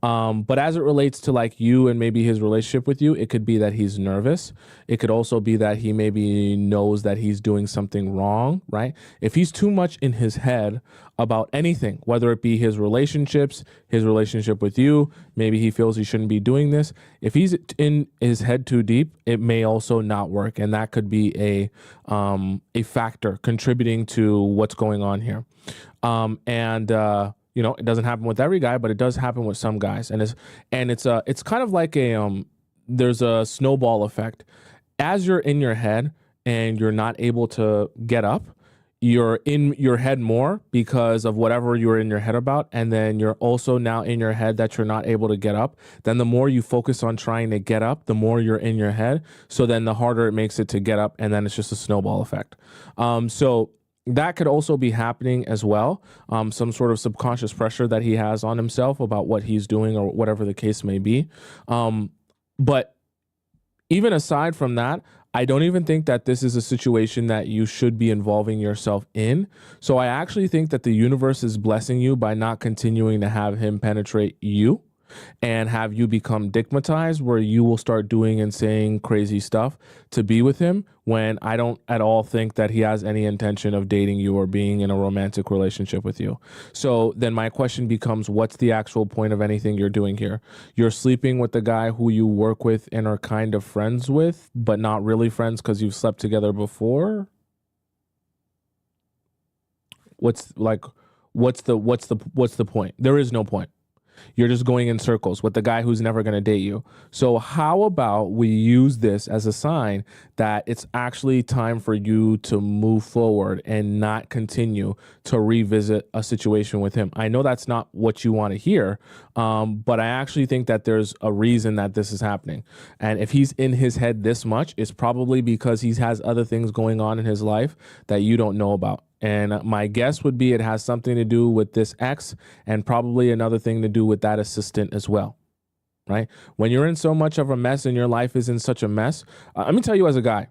But as it relates to like you and maybe his relationship with you, it could be that he's nervous. It could also be that he maybe knows that he's doing something wrong, right? If he's too much in his head about anything, whether it be his relationships, his relationship with you, maybe he feels he shouldn't be doing this. If he's in his head too deep, it may also not work. And that could be a factor contributing to what's going on here. It doesn't happen with every guy, but it does happen with some guys. And it's kind of like there's a snowball effect. As you're in your head and you're not able to get up, you're in your head more because of whatever you're in your head about, and then you're also now in your head that you're not able to get up, then the more you focus on trying to get up, the more you're in your head. So then the harder it makes it to get up, and then it's just a snowball effect. So that could also be happening as well. Some sort of subconscious pressure that he has on himself about what he's doing or whatever the case may be. But even aside from that, I don't even think that this is a situation that you should be involving yourself in. So I actually think that the universe is blessing you by not continuing to have him penetrate you and have you become digmatized, where you will start doing and saying crazy stuff to be with him, when I don't at all think that he has any intention of dating you or being in a romantic relationship with you. So then my question becomes, what's the actual point of anything you're doing here? You're sleeping with the guy who you work with and are kind of friends with, but not really friends because you've slept together before? What's the point? There is no point. You're just going in circles with the guy who's never going to date you. So how about we use this as a sign that it's actually time for you to move forward and not continue to revisit a situation with him? I know that's not what you want to hear, but I actually think that there's a reason that this is happening. And if he's in his head this much, it's probably because he has other things going on in his life that you don't know about. And my guess would be it has something to do with this ex, and probably another thing to do with that assistant as well, right? When you're in so much of a mess and your life is in such a mess, let me tell you as a guy,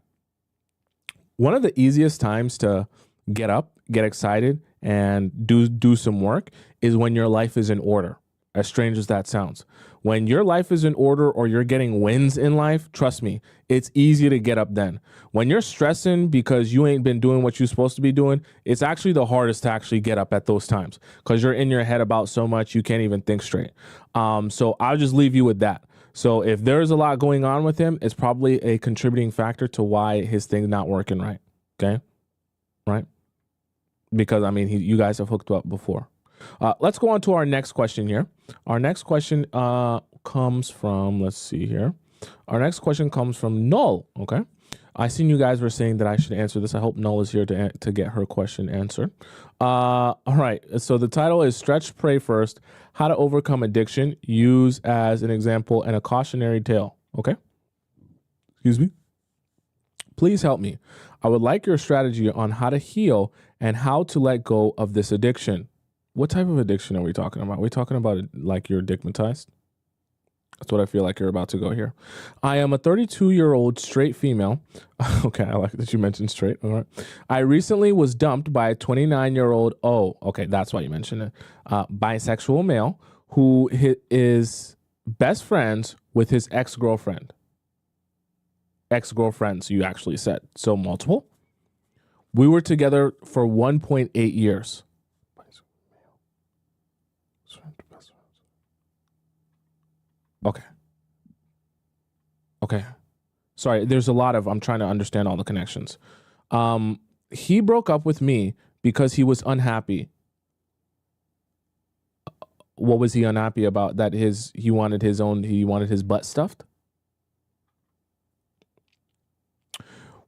one of the easiest times to get up, get excited, and do some work is when your life is in order, as strange as that sounds. When your life is in order or you're getting wins in life, trust me, it's easy to get up then. When you're stressing because you ain't been doing what you're supposed to be doing, it's actually the hardest to actually get up at those times because you're in your head about so much you can't even think straight. So I'll just leave you with that. So if there's a lot going on with him, it's probably a contributing factor to why his thing's not working right. Okay? Right? Because, I mean, you guys have hooked up before. Let's go on to our next question here. Our next question comes from, let's see here. Our next question comes from Null, okay? I seen you guys were saying that I should answer this. I hope Null is here to get her question answered. All right, so the title is Stretch, Pray First, How to Overcome Addiction, Use as an Example and a Cautionary Tale, okay? Excuse me? Please help me. I would like your strategy on how to heal and how to let go of this addiction. What type of addiction are we talking about? Are we talking about like you're digmatized? That's what I feel like you're about to go here. I am a 32-year-old straight female. Okay, I like that you mentioned straight. All right. I recently was dumped by a 29-year-old. Oh, okay, that's why you mentioned it. Bisexual male who is best friends with his ex-girlfriend. Ex-girlfriends, you actually said. So multiple. We were together for 1.8 years. Okay. Okay. Sorry, there's a lot of, I'm trying to understand all the connections. He broke up with me because he was unhappy. What was he unhappy about? That he wanted his butt stuffed?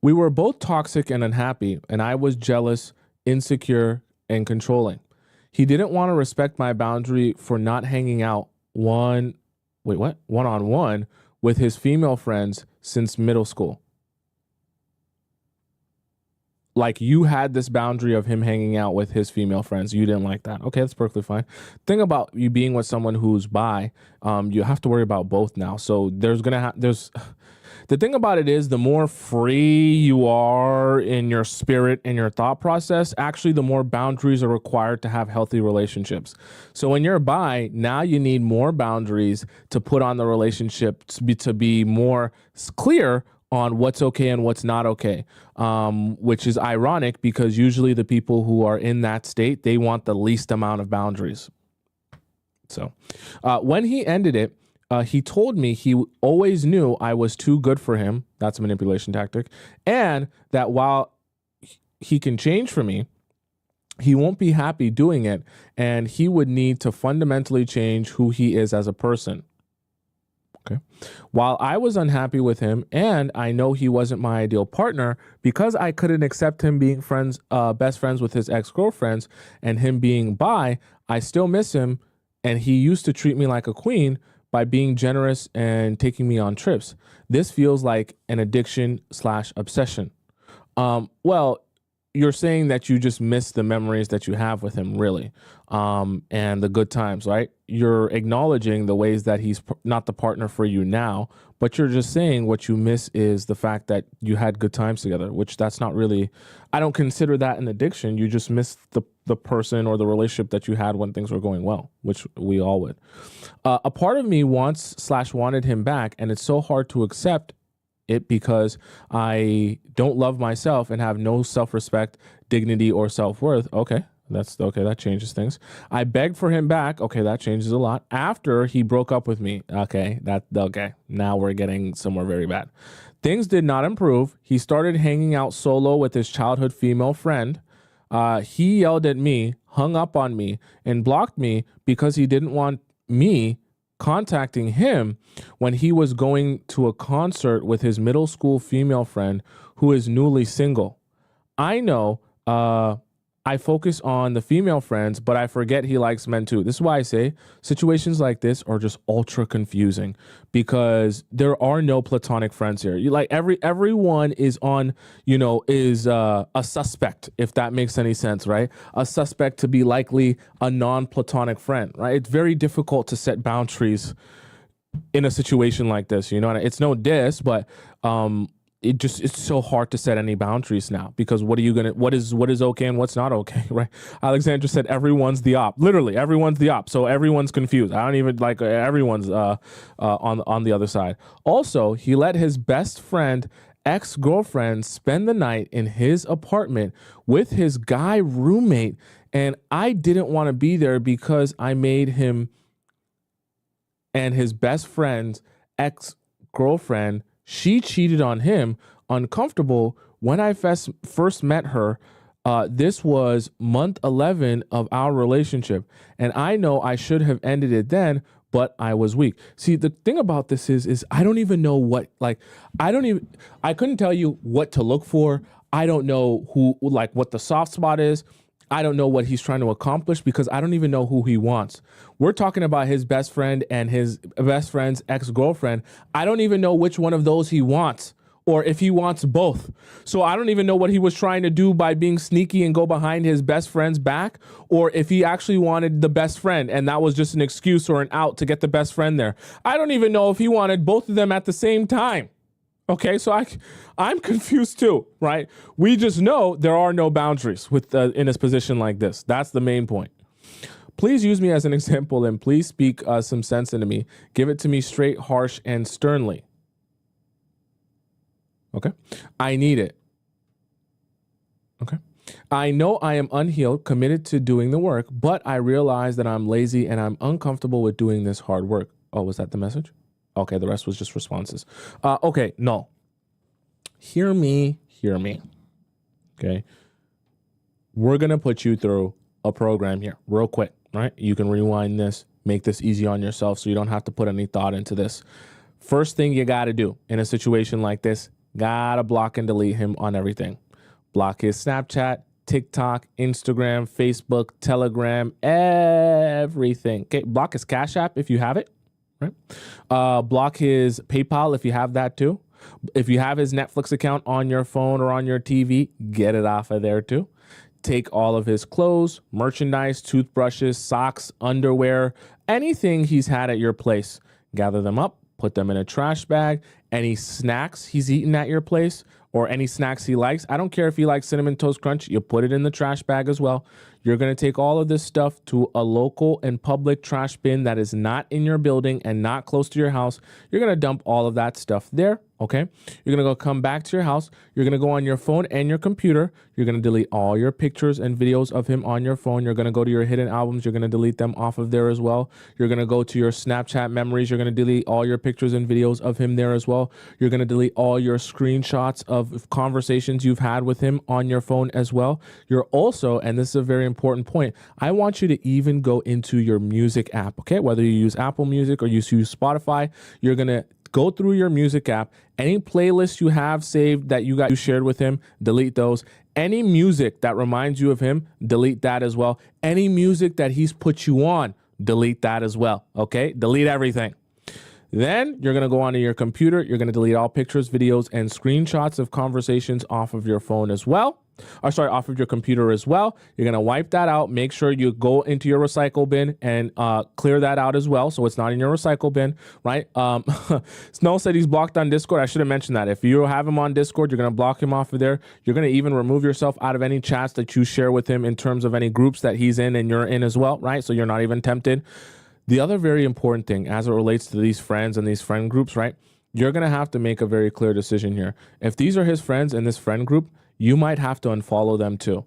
We were both toxic and unhappy, and I was jealous, insecure, and controlling. He didn't want to respect my boundary for not hanging out one-on-one with his female friends since middle school. Like, you had this boundary of him hanging out with his female friends. You didn't like that. Okay, that's perfectly fine. Thing about you being with someone who's bi, you have to worry about both now. So the thing about it is, the more free you are in your spirit and your thought process, actually the more boundaries are required to have healthy relationships. So when you're bi, now you need more boundaries to put on the relationship to be more clear on what's okay and what's not okay, which is ironic because usually the people who are in that state, they want the least amount of boundaries. So when he ended it, he told me he always knew I was too good for him. That's a manipulation tactic. And that while he can change for me, he won't be happy doing it. And he would need to fundamentally change who he is as a person. Okay. While I was unhappy with him and I know he wasn't my ideal partner, because I couldn't accept him being best friends with his ex-girlfriends and him being bi, I still miss him. And he used to treat me like a queen by being generous and taking me on trips. This feels like an addiction/obsession. Well, you're saying that you just miss the memories that you have with him, really, and the good times, right? You're acknowledging the ways that he's not the partner for you now, but you're just saying what you miss is the fact that you had good times together, which that's not really, I don't consider that an addiction. You just miss the person or the relationship that you had when things were going well, which we all would. A part of me wanted him back, and it's so hard to accept it because I don't love myself and have no self-respect, dignity, or self-worth. Okay, that changes things. I begged for him back. Okay, that changes a lot. After he broke up with me. Okay, now we're getting somewhere very bad. Things did not improve. He started hanging out solo with his childhood female friend. He yelled at me, hung up on me, and blocked me because he didn't want me contacting him when he was going to a concert with his middle school female friend who is newly single. I know I focus on the female friends, but I forget he likes men too. This is why I say situations like this are just ultra confusing because there are no platonic friends here. Everyone is on, is a suspect, if that makes any sense, right? A suspect to be likely a non-platonic friend, right? It's very difficult to set boundaries in a situation like this, it's no diss, but it's so hard to set any boundaries now because what is okay and what's not okay, right? Alexandra said everyone's the op. Literally, everyone's the op. So everyone's confused. I don't even everyone's on the other side. Also, he let his best friend ex-girlfriend spend the night in his apartment with his guy roommate, and I didn't want to be there because I made him and his best friend's ex-girlfriend, she cheated on him, uncomfortable. When I first met her, this was month 11 of our relationship, and I know I should have ended it then, but I was weak. See, the thing about this is I don't even know I couldn't tell you what to look for. I don't know what the soft spot is. I don't know what he's trying to accomplish because I don't even know who he wants. We're talking about his best friend and his best friend's ex-girlfriend. I don't even know which one of those he wants or if he wants both. So I don't even know what he was trying to do by being sneaky and go behind his best friend's back, or if he actually wanted the best friend and that was just an excuse or an out to get the best friend there. I don't even know if he wanted both of them at the same time. Okay, so I'm confused too, right? We just know there are no boundaries in a position like this. That's the main point. Please use me as an example and please speak some sense into me. Give it to me straight, harsh, and sternly. Okay, I need it. Okay, I know I am unhealed, committed to doing the work, but I realize that I'm lazy and I'm uncomfortable with doing this hard work. Oh, was that the message? Okay, the rest was just responses. Okay, no. Hear me. Okay. We're going to put you through a program here real quick, right? You can rewind this, make this easy on yourself so you don't have to put any thought into this. First thing you got to do in a situation like this, got to block and delete him on everything. Block his Snapchat, TikTok, Instagram, Facebook, Telegram, everything. Okay, block his Cash App if you have it. Right? Block his PayPal if you have that too. If you have his Netflix account on your phone or on your TV, get it off of there too. Take all of his clothes, merchandise, toothbrushes, socks, underwear, anything he's had at your place. Gather them up, put them in a trash bag. Any snacks he's eaten at your place or any snacks he likes. I don't care if he likes Cinnamon Toast Crunch. You put it in the trash bag as well. You're going to take all of this stuff to a local and public trash bin that is not in your building and not close to your house. You're going to dump all of that stuff there. Okay, you're gonna go come back to your house. You're gonna go on your phone and your computer. You're gonna delete all your pictures and videos of him on your phone. You're gonna go to your hidden albums. You're gonna delete them off of there as well. You're gonna go to your Snapchat memories. You're gonna delete all your pictures and videos of him there as well. You're gonna delete all your screenshots of conversations you've had with him on your phone as well. You're also, and this is a very important point, I want you to even go into your music app. Okay, whether you use Apple Music or you use Spotify, you're gonna go through your music app. Any playlists you have saved that you shared with him, delete those. Any music that reminds you of him, delete that as well. Any music that he's put you on, delete that as well. Okay, delete everything. Then you're going to go onto your computer. You're going to delete all pictures, videos, and screenshots of conversations off of your phone as well. Off of your computer as well. You're going to wipe that out. Make sure you go into your recycle bin and clear that out as well, so it's not in your recycle bin, right? Snow said he's blocked on Discord. I should have mentioned that. If you have him on Discord, you're going to block him off of there. You're going to even remove yourself out of any chats that you share with him in terms of any groups that he's in and you're in as well, right? So you're not even tempted. The other very important thing as it relates to these friends and these friend groups, right? You're going to have to make a very clear decision here. If these are his friends in this friend group, you might have to unfollow them too.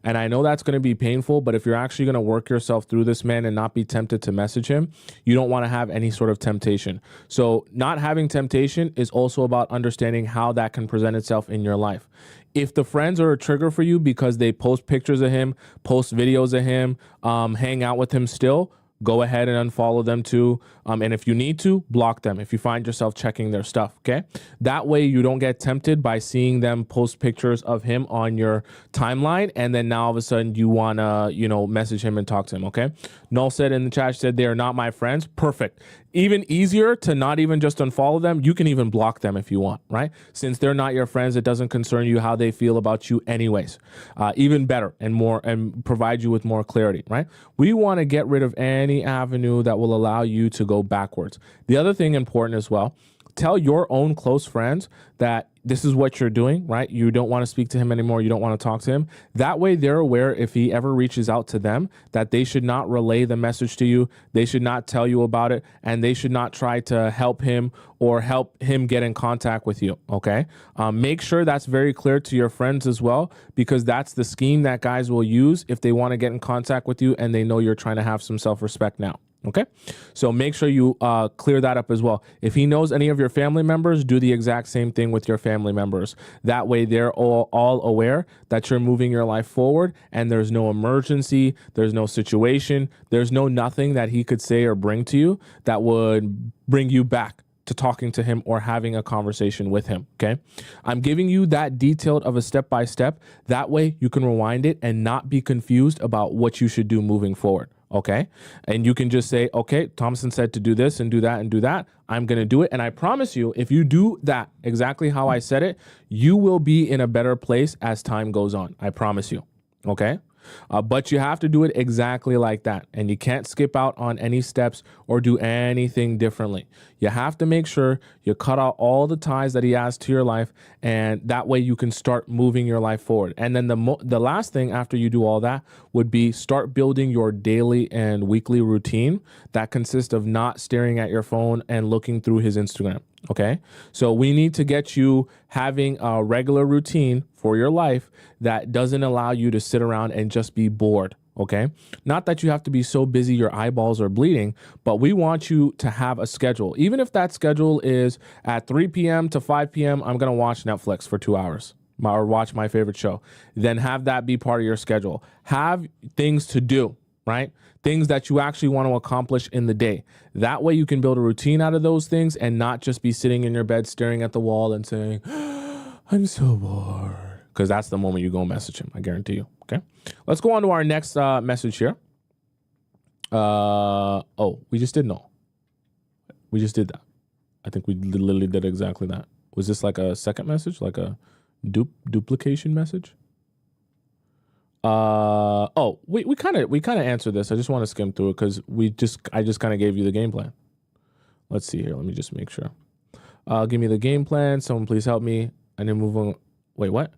And I know that's going to be painful, but if you're actually going to work yourself through this man and not be tempted to message him, you don't want to have any sort of temptation. So not having temptation is also about understanding how that can present itself in your life. If the friends are a trigger for you because they post pictures of him, post videos of him, hang out with him still, go ahead and unfollow them too. And if you need to, block them if you find yourself checking their stuff, okay? That way you don't get tempted by seeing them post pictures of him on your timeline and then now all of a sudden you want to, message him and talk to him, okay? Null said in the chat, she said, they are not my friends. Perfect. Even easier to not even just unfollow them. You can even block them if you want, right? Since they're not your friends, it doesn't concern you how they feel about you anyways. Even better and more and provide you with more clarity, right? We want to get rid of any avenue that will allow you to go backwards. The other thing important as well, tell your own close friends that this is what you're doing, right? You don't want to speak to him anymore. You don't want to talk to him. That way they're aware if he ever reaches out to them that they should not relay the message to you. They should not tell you about it and they should not try to help him or help him get in contact with you, okay? Make sure that's very clear to your friends as well because that's the scheme that guys will use if they want to get in contact with you and they know you're trying to have some self-respect now. Okay, so make sure you clear that up as well. If he knows any of your family members, do the exact same thing with your family members. That way they're all aware that you're moving your life forward and there's no emergency, there's no situation, there's no nothing that he could say or bring to you that would bring you back to talking to him or having a conversation with him, okay? I'm giving you that detailed of a step-by-step. That way you can rewind it and not be confused about what you should do moving forward. Okay. And you can just say, okay, Tomisin said to do this and do that and do that. I'm going to do it. And I promise you, if you do that exactly how I said it, you will be in a better place as time goes on. I promise you. Okay. But you have to do it exactly like that. And you can't skip out on any steps or do anything differently. You have to make sure you cut out all the ties that he has to your life. And that way you can start moving your life forward. And then the last thing after you do all that would be start building your daily and weekly routine that consists of not staring at your phone and looking through his Instagram. Okay, so we need to get you having a regular routine for your life that doesn't allow you to sit around and just be bored. Okay, not that you have to be so busy your eyeballs are bleeding, but we want you to have a schedule. Even if that schedule is at 3 p.m. to 5 p.m., I'm going to watch Netflix for 2 hours or watch my favorite show. Then have that be part of your schedule. Have things to do, right? Things that you actually want to accomplish in the day. That way you can build a routine out of those things and not just be sitting in your bed staring at the wall and saying, I'm so bored. Because that's the moment you go message him, I guarantee you. Okay. Let's go on to our next message here. We just did no. We just did that. I think we literally did exactly that. Was this like a second message? Like a duplication message? We kind of answered this. I just want to skim through it because I just kind of gave you the game plan. Let's see here. Let me just make sure. Give me the game plan. Someone please help me. And then move on. Wait, what?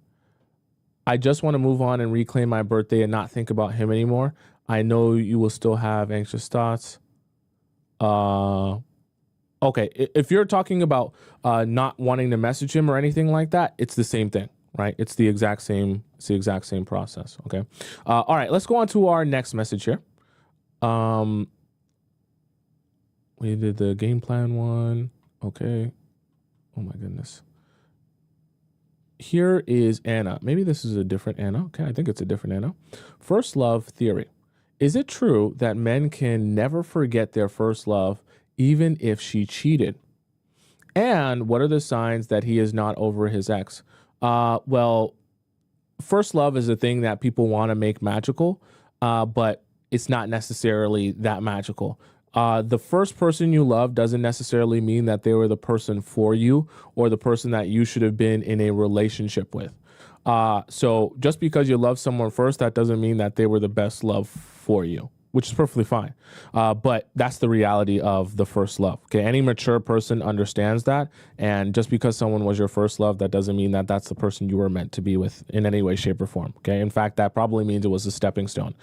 I just want to move on and reclaim my birthday and not think about him anymore. I know you will still have anxious thoughts. Okay, if you're talking about not wanting to message him or anything like that, it's the same thing, right? It's the exact same. It's the exact same process. Okay. All right, let's go on to our next message here. We did the game plan one. Okay. Oh my goodness. Here is Anna. Maybe this is a different Anna. Okay, I think it's a different Anna. First love theory. Is it true that men can never forget their first love, even if she cheated? And what are the signs that he is not over his ex? Well, first love is a thing that people want to make magical, but it's not necessarily that magical. The first person you love doesn't necessarily mean that they were the person for you or the person that you should have been in a relationship with. So just because you love someone first, that doesn't mean that they were the best love for you, which is perfectly fine. But that's the reality of the first love. Okay, any mature person understands that. And just because someone was your first love, that doesn't mean that that's the person you were meant to be with in any way, shape, or form. Okay, in fact, that probably means it was a stepping stone.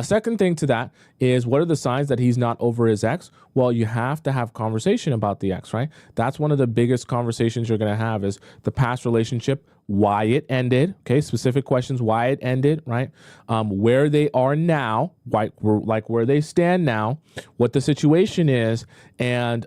Second thing to that is, what are the signs that he's not over his ex? Well, you have to have conversation about the ex, right? That's one of the biggest conversations you're going to have is the past relationship, why it ended. Okay, specific questions, why it ended, right? Where they are now, like where they stand now, what the situation is, and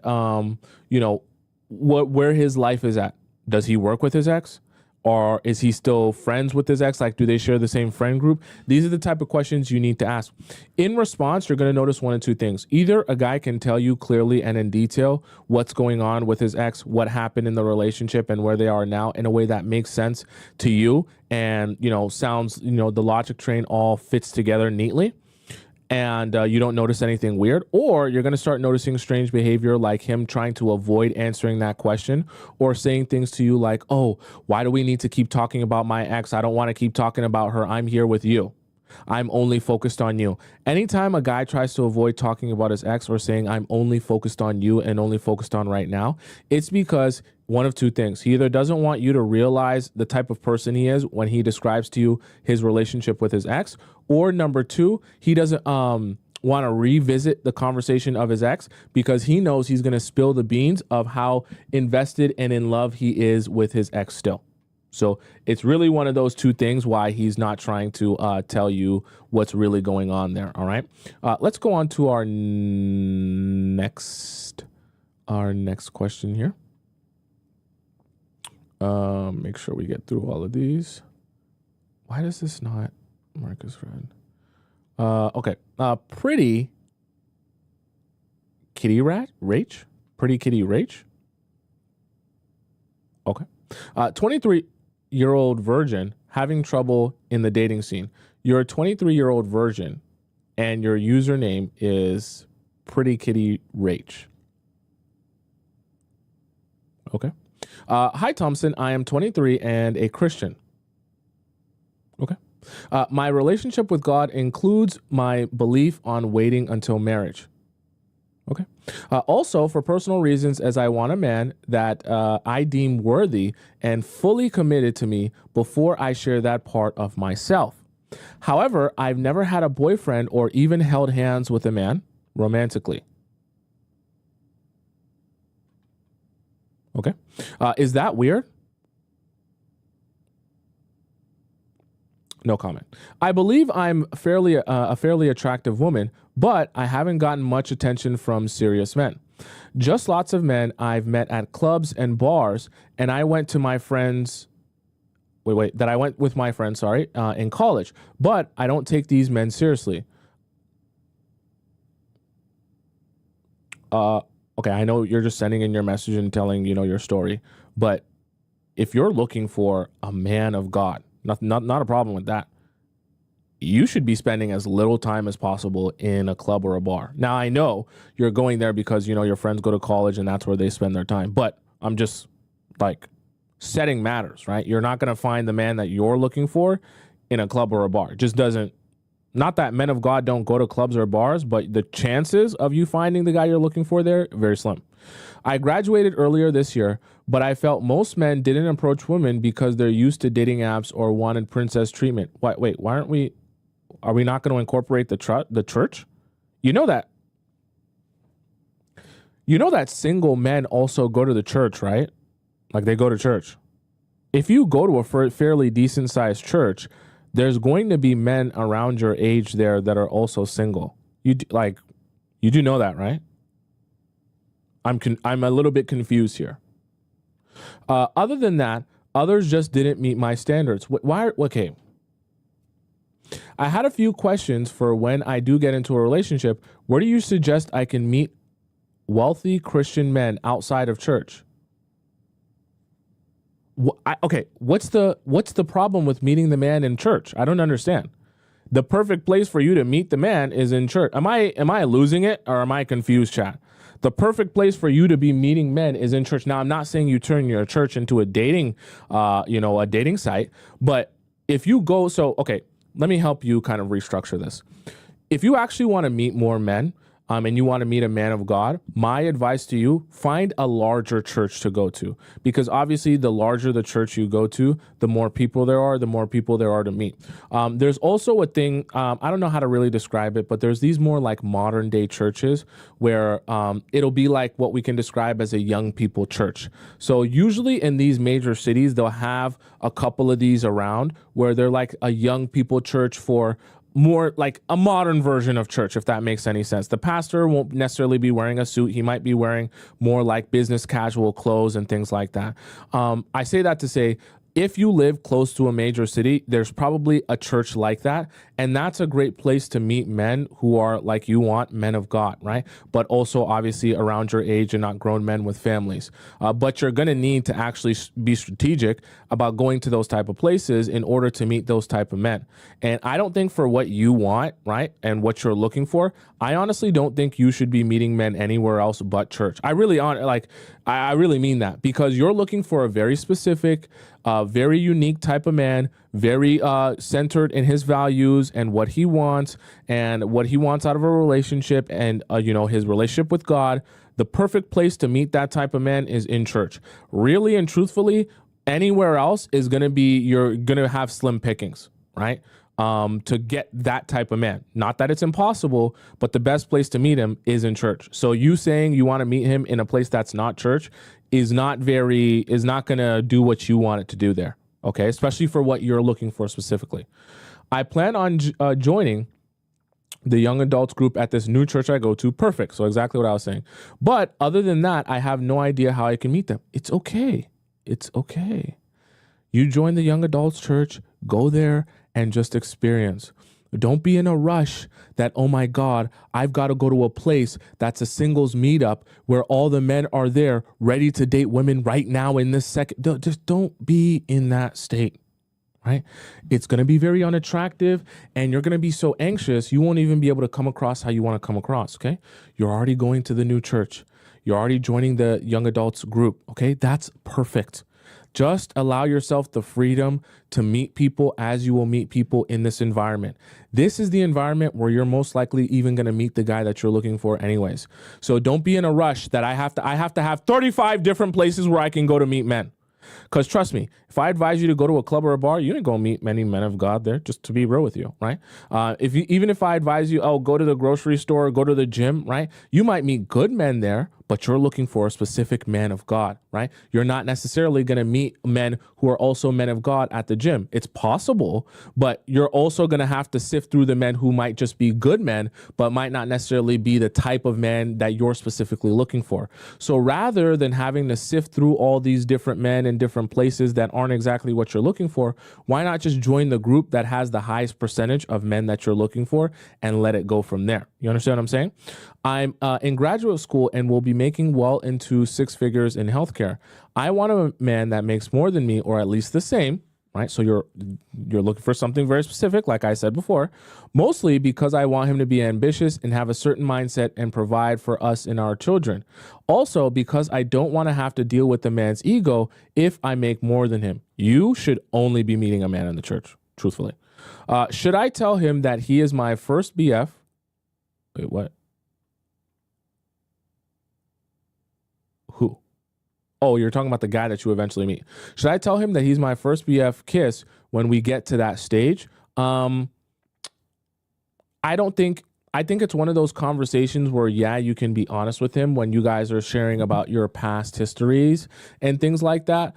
where his life is at. Does he work with his ex? Or is he still friends with his ex? Like, do they share the same friend group? These are the type of questions you need to ask. In response, you're going to notice one of two things. Either a guy can tell you clearly and in detail what's going on with his ex, what happened in the relationship, and where they are now in a way that makes sense to you and, sounds, the logic train all fits together neatly. And you don't notice anything weird, or you're going to start noticing strange behavior like him trying to avoid answering that question or saying things to you like, oh, why do we need to keep talking about my ex? I don't want to keep talking about her. I'm here with you. I'm only focused on you. Anytime a guy tries to avoid talking about his ex or saying I'm only focused on you and only focused on right now, it's because one of two things. He either doesn't want you to realize the type of person he is when he describes to you his relationship with his ex, or number two, he doesn't want to revisit the conversation of his ex because he knows he's going to spill the beans of how invested and in love he is with his ex still. So it's really one of those two things why he's not trying to tell you what's really going on there. All right. Let's go on to our next question here. Make sure we get through all of these. Why does this not Marcus Red? Okay. Pretty Kitty Rach? Pretty Kitty Rach? Okay. 23-year-old virgin having trouble in the dating scene. You're a 23-year-old virgin and your username is Pretty Kitty Rach. Okay. Hi, Thompson. I am 23 and a Christian. Okay. My relationship with God includes my belief on waiting until marriage. Okay. Also, for personal reasons, as I want a man that I deem worthy and fully committed to me before I share that part of myself. However, I've never had a boyfriend or even held hands with a man romantically. Okay. Is that weird? No comment. I believe I'm a fairly attractive woman, but I haven't gotten much attention from serious men. Just lots of men I've met at clubs and bars, and I went to my friends. I went with my friends, in college, but I don't take these men seriously. Okay, I know you're just sending in your message and telling, your story, but if you're looking for a man of God, not a problem with that. You should be spending as little time as possible in a club or a bar. Now, I know you're going there because, your friends go to college and that's where they spend their time. But I'm just setting matters, right? You're not going to find the man that you're looking for in a club or a bar. It just doesn't. Not that men of God don't go to clubs or bars, but the chances of you finding the guy you're looking for there, very slim. I graduated earlier this year, but I felt most men didn't approach women because they're used to dating apps or wanted princess treatment. Why aren't we? Are we not going to incorporate the church? You know that. You know that single men also go to the church, right? Like they go to church. If you go to a fairly decent sized church, there's going to be men around your age there that are also single. You do know that, right? I'm a little bit confused here. Other than that, others just didn't meet my standards. Why? Okay. I had a few questions for when I do get into a relationship. Where do you suggest I can meet wealthy Christian men outside of church? Okay, what's the problem with meeting the man in church? I don't understand. The perfect place for you to meet the man is in church. Am I losing it, or am I confused, chat? The perfect place for you to be meeting men is in church. Now, I'm not saying you turn your church into a dating, a dating site, but if you go, okay, let me help you kind of restructure this. If you actually want to meet more men, and you want to meet a man of God, my advice to you, find a larger church to go to, because obviously the larger the church you go to, the more people there are to meet. There's also a thing, I don't know how to really describe it, but there's these more like modern day churches where it'll be like what we can describe as a young people church. So usually in these major cities, they'll have a couple of these around where they're like a young people church for more like a modern version of church, if that makes any sense. The pastor won't necessarily be wearing a suit. He might be wearing more like business casual clothes and things like that. I say that to say, if you live close to a major city, there's probably a church like that. And that's a great place to meet men who are like you want, men of God, right? But also obviously around your age and not grown men with families. But you're going to need to actually be strategic about going to those type of places in order to meet those type of men. And I don't think for what you want, right, and what you're looking for, I honestly don't think you should be meeting men anywhere else but church. I really mean that, because you're looking for a very specific, very unique type of man, very centered in his values and what he wants out of a relationship and, his relationship with God. The perfect place to meet that type of man is in church. Really and truthfully, anywhere else is going to be, you're going to have slim pickings, right? To get that type of man. Not that it's impossible, but the best place to meet him is in church. So you saying you want to meet him in a place that's not church is not going to do what you want it to do there. Okay. Especially for what you're looking for specifically. I plan on joining the young adults group at this new church I go to. Perfect. So exactly what I was saying. But other than that, I have no idea how I can meet them. It's okay. It's okay. You join the young adults church, go there and just experience. Don't be in a rush that, oh my God, I've got to go to a place that's a singles meetup where all the men are there ready to date women right now in this second. Just don't be in that state, right? It's going to be very unattractive and you're going to be so anxious, you won't even be able to come across how you want to come across, okay? You're already going to the new church. You're already joining the young adults group, okay? That's perfect. Just allow yourself the freedom to meet people as you will meet people in this environment. This is the environment where you're most likely even going to meet the guy that you're looking for anyways. So don't be in a rush that I have to have 35 different places where I can go to meet men. Because trust me, if I advise you to go to a club or a bar, you ain't gonna meet many men of God there, just to be real with you, right? Even if I advise you, go to the grocery store, go to the gym, right? You might meet good men there, but you're looking for a specific man of God, right? You're not necessarily going to meet men who are also men of God at the gym. It's possible, but you're also going to have to sift through the men who might just be good men, but might not necessarily be the type of man that you're specifically looking for. So rather than having to sift through all these different men in different places that aren't exactly what you're looking for, why not just join the group that has the highest percentage of men that you're looking for and let it go from there? You understand what I'm saying? I'm in graduate school and will be making well into six figures in healthcare. I want a man that makes more than me or at least the same, right? So you're looking for something very specific, like I said before, mostly because I want him to be ambitious and have a certain mindset and provide for us and our children. Also, because I don't want to have to deal with the man's ego if I make more than him. You should only be meeting a man in the church, truthfully. Should I tell him that he is my first BF? Wait, what? Who? Oh, you're talking about the guy that you eventually meet. Should I tell him that he's my first BF kiss when we get to that stage? I don't think I think it's one of those conversations where, yeah, you can be honest with him when you guys are sharing about your past histories and things like that.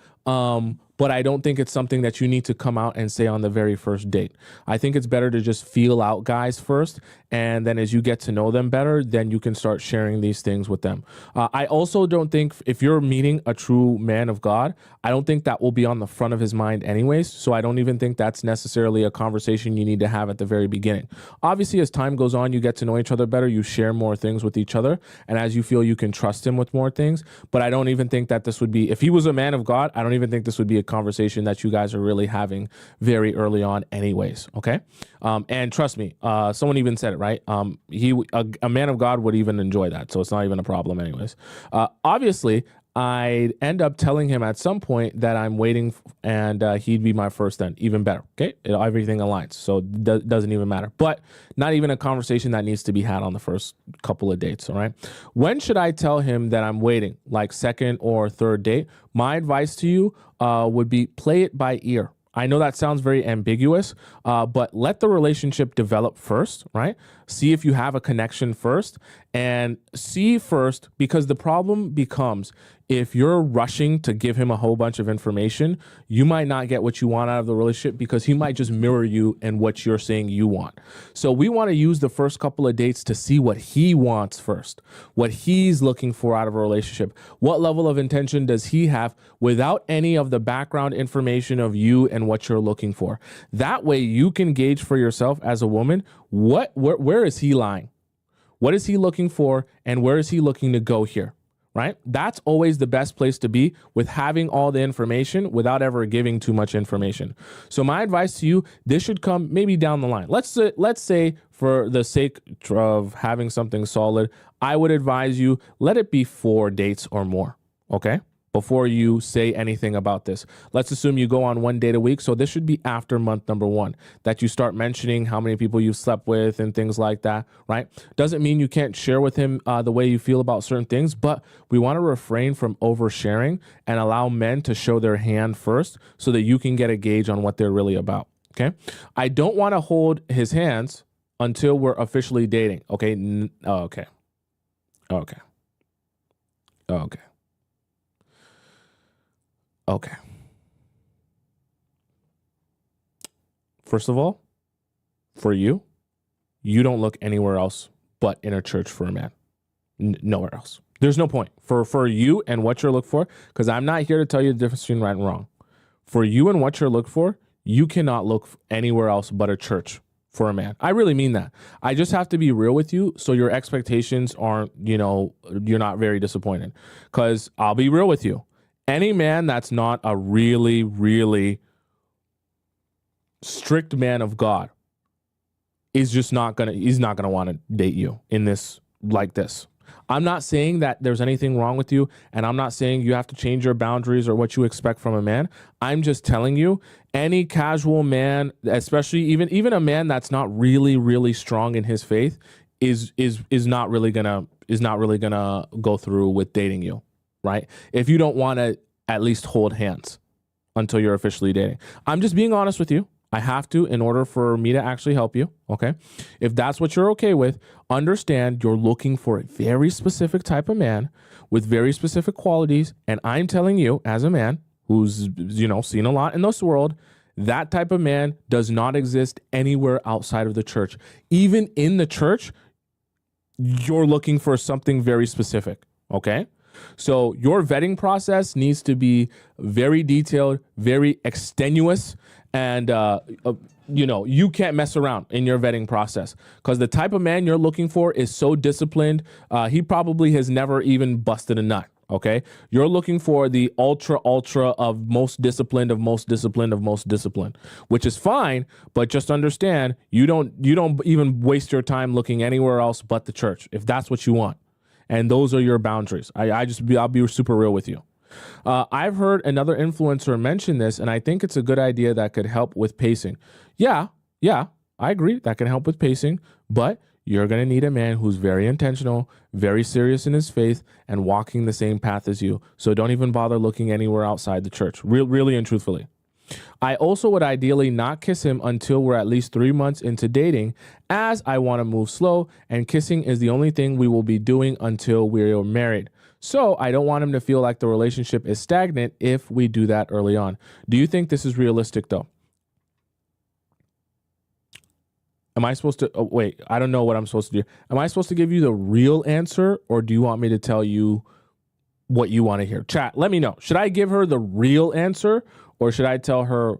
But I don't think it's something that you need to come out and say on the very first date. I think it's better to just feel out guys first. And then as you get to know them better, then you can start sharing these things with them. I also don't think if you're meeting a true man of God, I don't think that will be on the front of his mind anyways. So I don't even think that's necessarily a conversation you need to have at the very beginning. Obviously, as time goes on, you get to know each other better. You share more things with each other. And as you feel you can trust him with more things. But I don't even think that this would be, if he was a man of God, I don't even think this would be a conversation that you guys are really having very early on anyways. Okay. And trust me, someone even said it, right? A man of God would even enjoy that. So it's not even a problem anyways. Obviously, I'd end up telling him at some point that I'm waiting and he'd be my first then. Even better. Okay. Everything aligns. So it doesn't even matter. But not even a conversation that needs to be had on the first couple of dates. All right. When should I tell him that I'm waiting? Like second or third date? My advice to you would be play it by ear. I know that sounds very ambiguous, but let the relationship develop first, right? See if you have a connection first and see first, because the problem becomes if you're rushing to give him a whole bunch of information, you might not get what you want out of the relationship because he might just mirror you and what you're saying you want. So we want to use the first couple of dates to see what he wants first, what he's looking for out of a relationship. What level of intention does he have without any of the background information of you and what you're looking for? That way you can gauge for yourself as a woman, where is he lying? What is he looking for? And where is he looking to go here? Right? That's always the best place to be, with having all the information without ever giving too much information. So my advice to you, this should come maybe down the line. Let's say for the sake of having something solid, I would advise you, let it be 4 dates or more. Okay. Before you say anything about this, let's assume you go on 1 date a week. So this should be after month number 1 that you start mentioning how many people you've slept with and things like that, right? Doesn't mean you can't share with him the way you feel about certain things, but we want to refrain from oversharing and allow men to show their hand first so that you can get a gauge on what they're really about. Okay. I don't want to hold his hands until we're officially dating. Okay. Okay. Okay. Okay. Okay. First of all, for you, you don't look anywhere else but in a church for a man. Nowhere else. There's no point for you and what you're looking for, because I'm not here to tell you the difference between right and wrong. For you and what you're looking for, you cannot look anywhere else but a church for a man. I really mean that. I just have to be real with you so your expectations aren't, you're not very disappointed. Because I'll be real with you. Any man that's not a really, really strict man of God is just he's not gonna want to date you in this like this. I'm not saying that there's anything wrong with you, and I'm not saying you have to change your boundaries or what you expect from a man. I'm just telling you, any casual man, especially even a man that's not really, really strong in his faith, is not really gonna go through with dating you. Right? If you don't want to at least hold hands until you're officially dating. I'm just being honest with you. I have to in order for me to actually help you. Okay. If that's what you're okay with, understand you're looking for a very specific type of man with very specific qualities. And I'm telling you, as a man who's, seen a lot in this world, that type of man does not exist anywhere outside of the church. Even in the church, you're looking for something very specific. Okay. So your vetting process needs to be very detailed, very extenuous, and you can't mess around in your vetting process, because the type of man you're looking for is so disciplined. He probably has never even busted a nut. Okay, you're looking for the ultra of most disciplined, which is fine, but just understand you don't even waste your time looking anywhere else but the church if that's what you want. And those are your boundaries. I'll be super real with you. I've heard another influencer mention this, and I think it's a good idea that could help with pacing. Yeah, I agree. That can help with pacing, but you're going to need a man who's very intentional, very serious in his faith, and walking the same path as you. So don't even bother looking anywhere outside the church, really and truthfully. I also would ideally not kiss him until we're at least 3 months into dating, as I want to move slow, and kissing is the only thing we will be doing until we're married. So I don't want him to feel like the relationship is stagnant if we do that early on. Do you think this is realistic though? Am I supposed to, oh, wait, I don't know what I'm supposed to do. Am I supposed to give you the real answer, or do you want me to tell you what you want to hear? Chat, let me know. Should I give her the real answer, or should I tell her,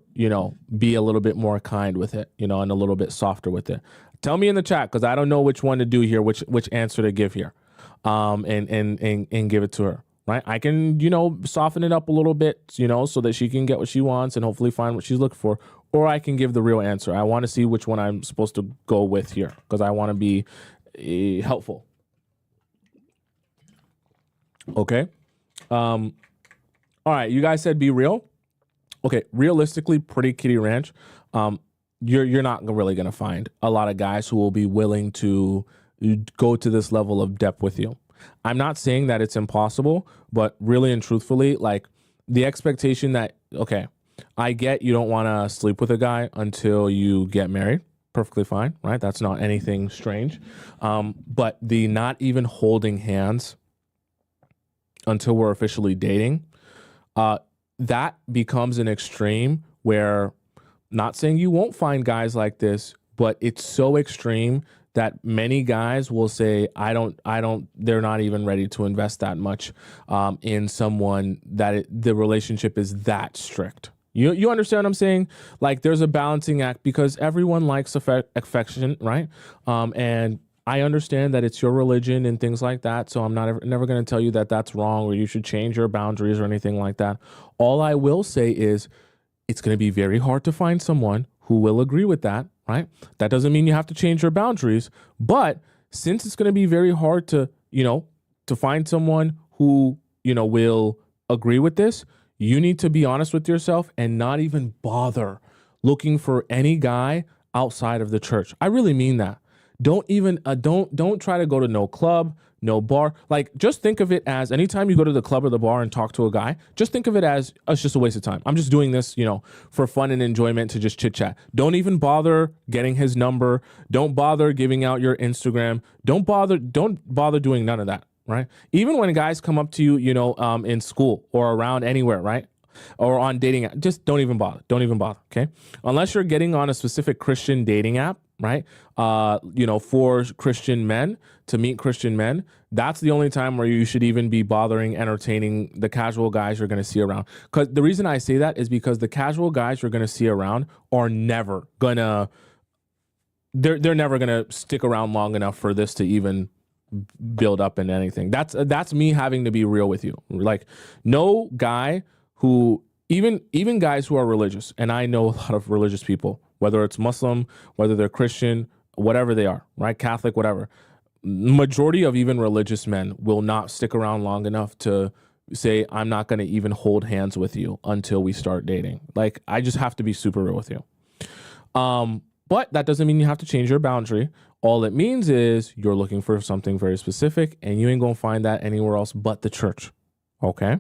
be a little bit more kind with it, and a little bit softer with it? Tell me in the chat, because I don't know which one to do here, which answer to give here, and give it to her, right? I can, soften it up a little bit, so that she can get what she wants and hopefully find what she's looking for, or I can give the real answer. I want to see which one I'm supposed to go with here, because I want to be helpful. Okay. All right. You guys said be real. Okay. Realistically, Pretty Kitty Ranch, you're not really going to find a lot of guys who will be willing to go to this level of depth with you. I'm not saying that it's impossible, but really and truthfully, like the expectation that, okay, I get you don't want to sleep with a guy until you get married. Perfectly fine, right? That's not anything strange. But the not even holding hands until we're officially dating, that becomes an extreme where, not saying you won't find guys like this, but it's so extreme that many guys will say, they're not even ready to invest that much in someone that the relationship is that strict. You understand what I'm saying? Like, there's a balancing act, because everyone likes affection, right? And I understand that it's your religion and things like that, so I'm never going to tell you that that's wrong or you should change your boundaries or anything like that. All I will say is it's going to be very hard to find someone who will agree with that, right? That doesn't mean you have to change your boundaries, but since it's going to be very hard to find someone who, will agree with this, you need to be honest with yourself and not even bother looking for any guy outside of the church. I really mean that. Don't even don't try to go to no club, no bar. Like, just think of it as anytime you go to the club or the bar and talk to a guy, just think of it as it's just a waste of time. I'm just doing this, for fun and enjoyment, to just chit chat. Don't even bother getting his number. Don't bother giving out your Instagram. Don't bother doing none of that. Right? Even when guys come up to you, in school or around anywhere, right? Or on dating app, just don't even bother. Don't even bother. Okay. Unless you're getting on a specific Christian dating app, right? For Christian men, to meet Christian men, that's the only time where you should even be bothering entertaining the casual guys you're going to see around. Because the reason I say that is because the casual guys you're going to see around are never gonna, they're never going to stick around long enough for this to even build up in anything. That's me having to be real with you. Like, no guy who, even guys who are religious, and I know a lot of religious people, whether it's Muslim, whether they're Christian, whatever they are, right? Catholic, whatever. Majority of even religious men will not stick around long enough to say, I'm not going to even hold hands with you until we start dating. Like, I just have to be super real with you. But that doesn't mean you have to change your boundary. All it means is you're looking for something very specific, and you ain't gonna find that anywhere else but the church. Okay?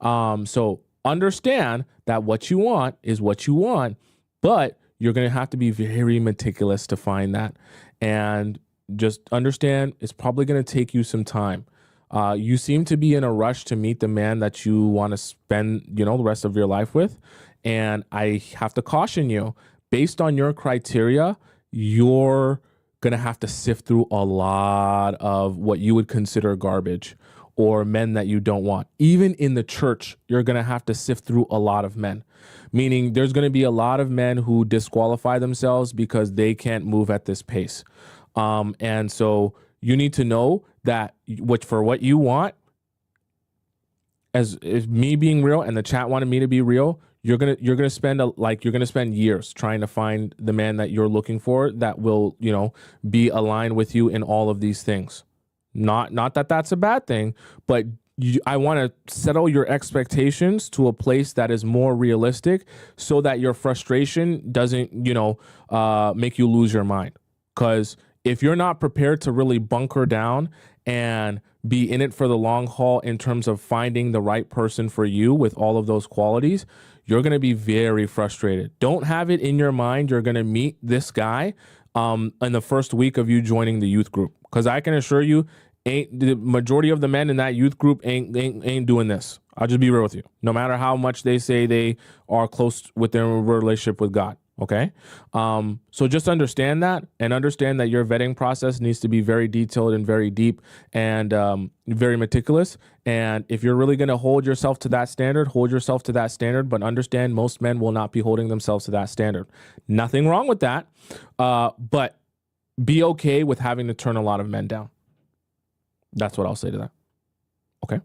So understand that what you want is what you want, but you're gonna have to be very meticulous to find that. And just understand it's probably gonna take you some time. You seem to be in a rush to meet the man that you want to spend, the rest of your life with. And I have to caution you, based on your criteria, you're going to have to sift through a lot of what you would consider garbage or men that you don't want. Even in the church, you're going to have to sift through a lot of men, meaning there's going to be a lot of men who disqualify themselves because they can't move at this pace. And so you need to know that for what you want, as me being real and the chat wanted me to be real, you're gonna spend years trying to find the man that you're looking for that will, be aligned with you in all of these things. Not that that's a bad thing, but I want to settle your expectations to a place that is more realistic, so that your frustration doesn't, make you lose your mind. Because if you're not prepared to really bunker down and be in it for the long haul in terms of finding the right person for you with all of those qualities, you're going to be very frustrated. Don't have it in your mind you're going to meet this guy in the first week of you joining the youth group, because I can assure you, the majority of the men in that youth group ain't doing this. I'll just be real with you. No matter how much they say they are close with their relationship with God. Okay. So just understand that, and understand that your vetting process needs to be very detailed and very deep and very meticulous. And if you're really going to hold yourself to that standard, hold yourself to that standard, but understand most men will not be holding themselves to that standard. Nothing wrong with that. But be okay with having to turn a lot of men down. That's what I'll say to that. Okay.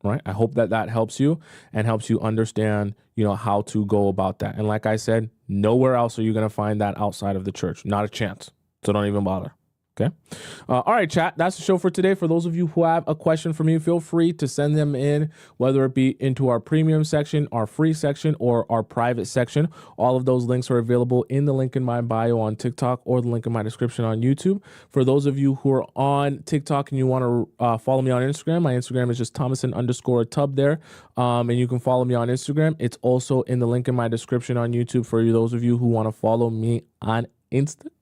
All right. I hope that that helps you and helps you understand, how to go about that. And like I said, nowhere else are you going to find that outside of the church. Not a chance. So don't even bother. Okay. All right, chat. That's the show for today. For those of you who have a question for me, feel free to send them in, whether it be into our premium section, our free section, or our private section. All of those links are available in the link in my bio on TikTok or the link in my description on YouTube. For those of you who are on TikTok and you want to follow me on Instagram, my Instagram is just Tomisin_Atub there. And you can follow me on Instagram. It's also in the link in my description on YouTube for those of you who want to follow me on Instagram.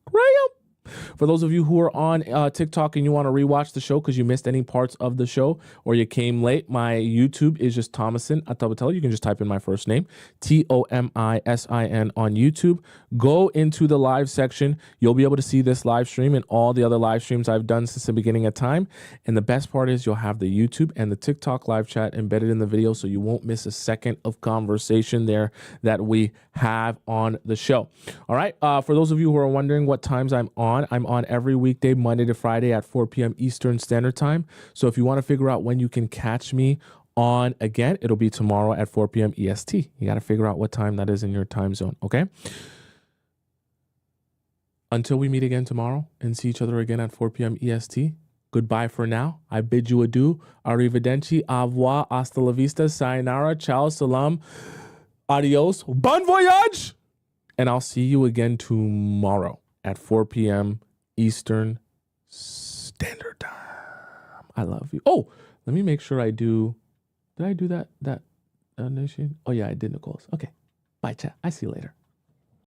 For those of you who are on TikTok and you want to rewatch the show because you missed any parts of the show or you came late, my YouTube is just Tomisin Atobatele. You can just type in my first name, Tomisin on YouTube. Go into the live section. You'll be able to see this live stream and all the other live streams I've done since the beginning of time. And the best part is you'll have the YouTube and the TikTok live chat embedded in the video, so you won't miss a second of conversation there that we have on the show. All right. For those of you who are wondering what times I'm on every weekday, Monday to Friday at 4 p.m. Eastern Standard Time. So if you want to figure out when you can catch me on again, it'll be tomorrow at 4 p.m. EST. You got to figure out what time that is in your time zone. Okay. Until we meet again tomorrow and see each other again at 4 p.m. EST. Goodbye for now. I bid you adieu. Arrivederci, au revoir, hasta la vista, sayonara, ciao, salam, adios, bon voyage. And I'll see you again tomorrow at 4 p.m. Eastern Standard Time. I love you. Oh, let me make sure I do. Did I do that nation? Oh, yeah, I did, Nicholas. Okay. Bye, chat. I see you later.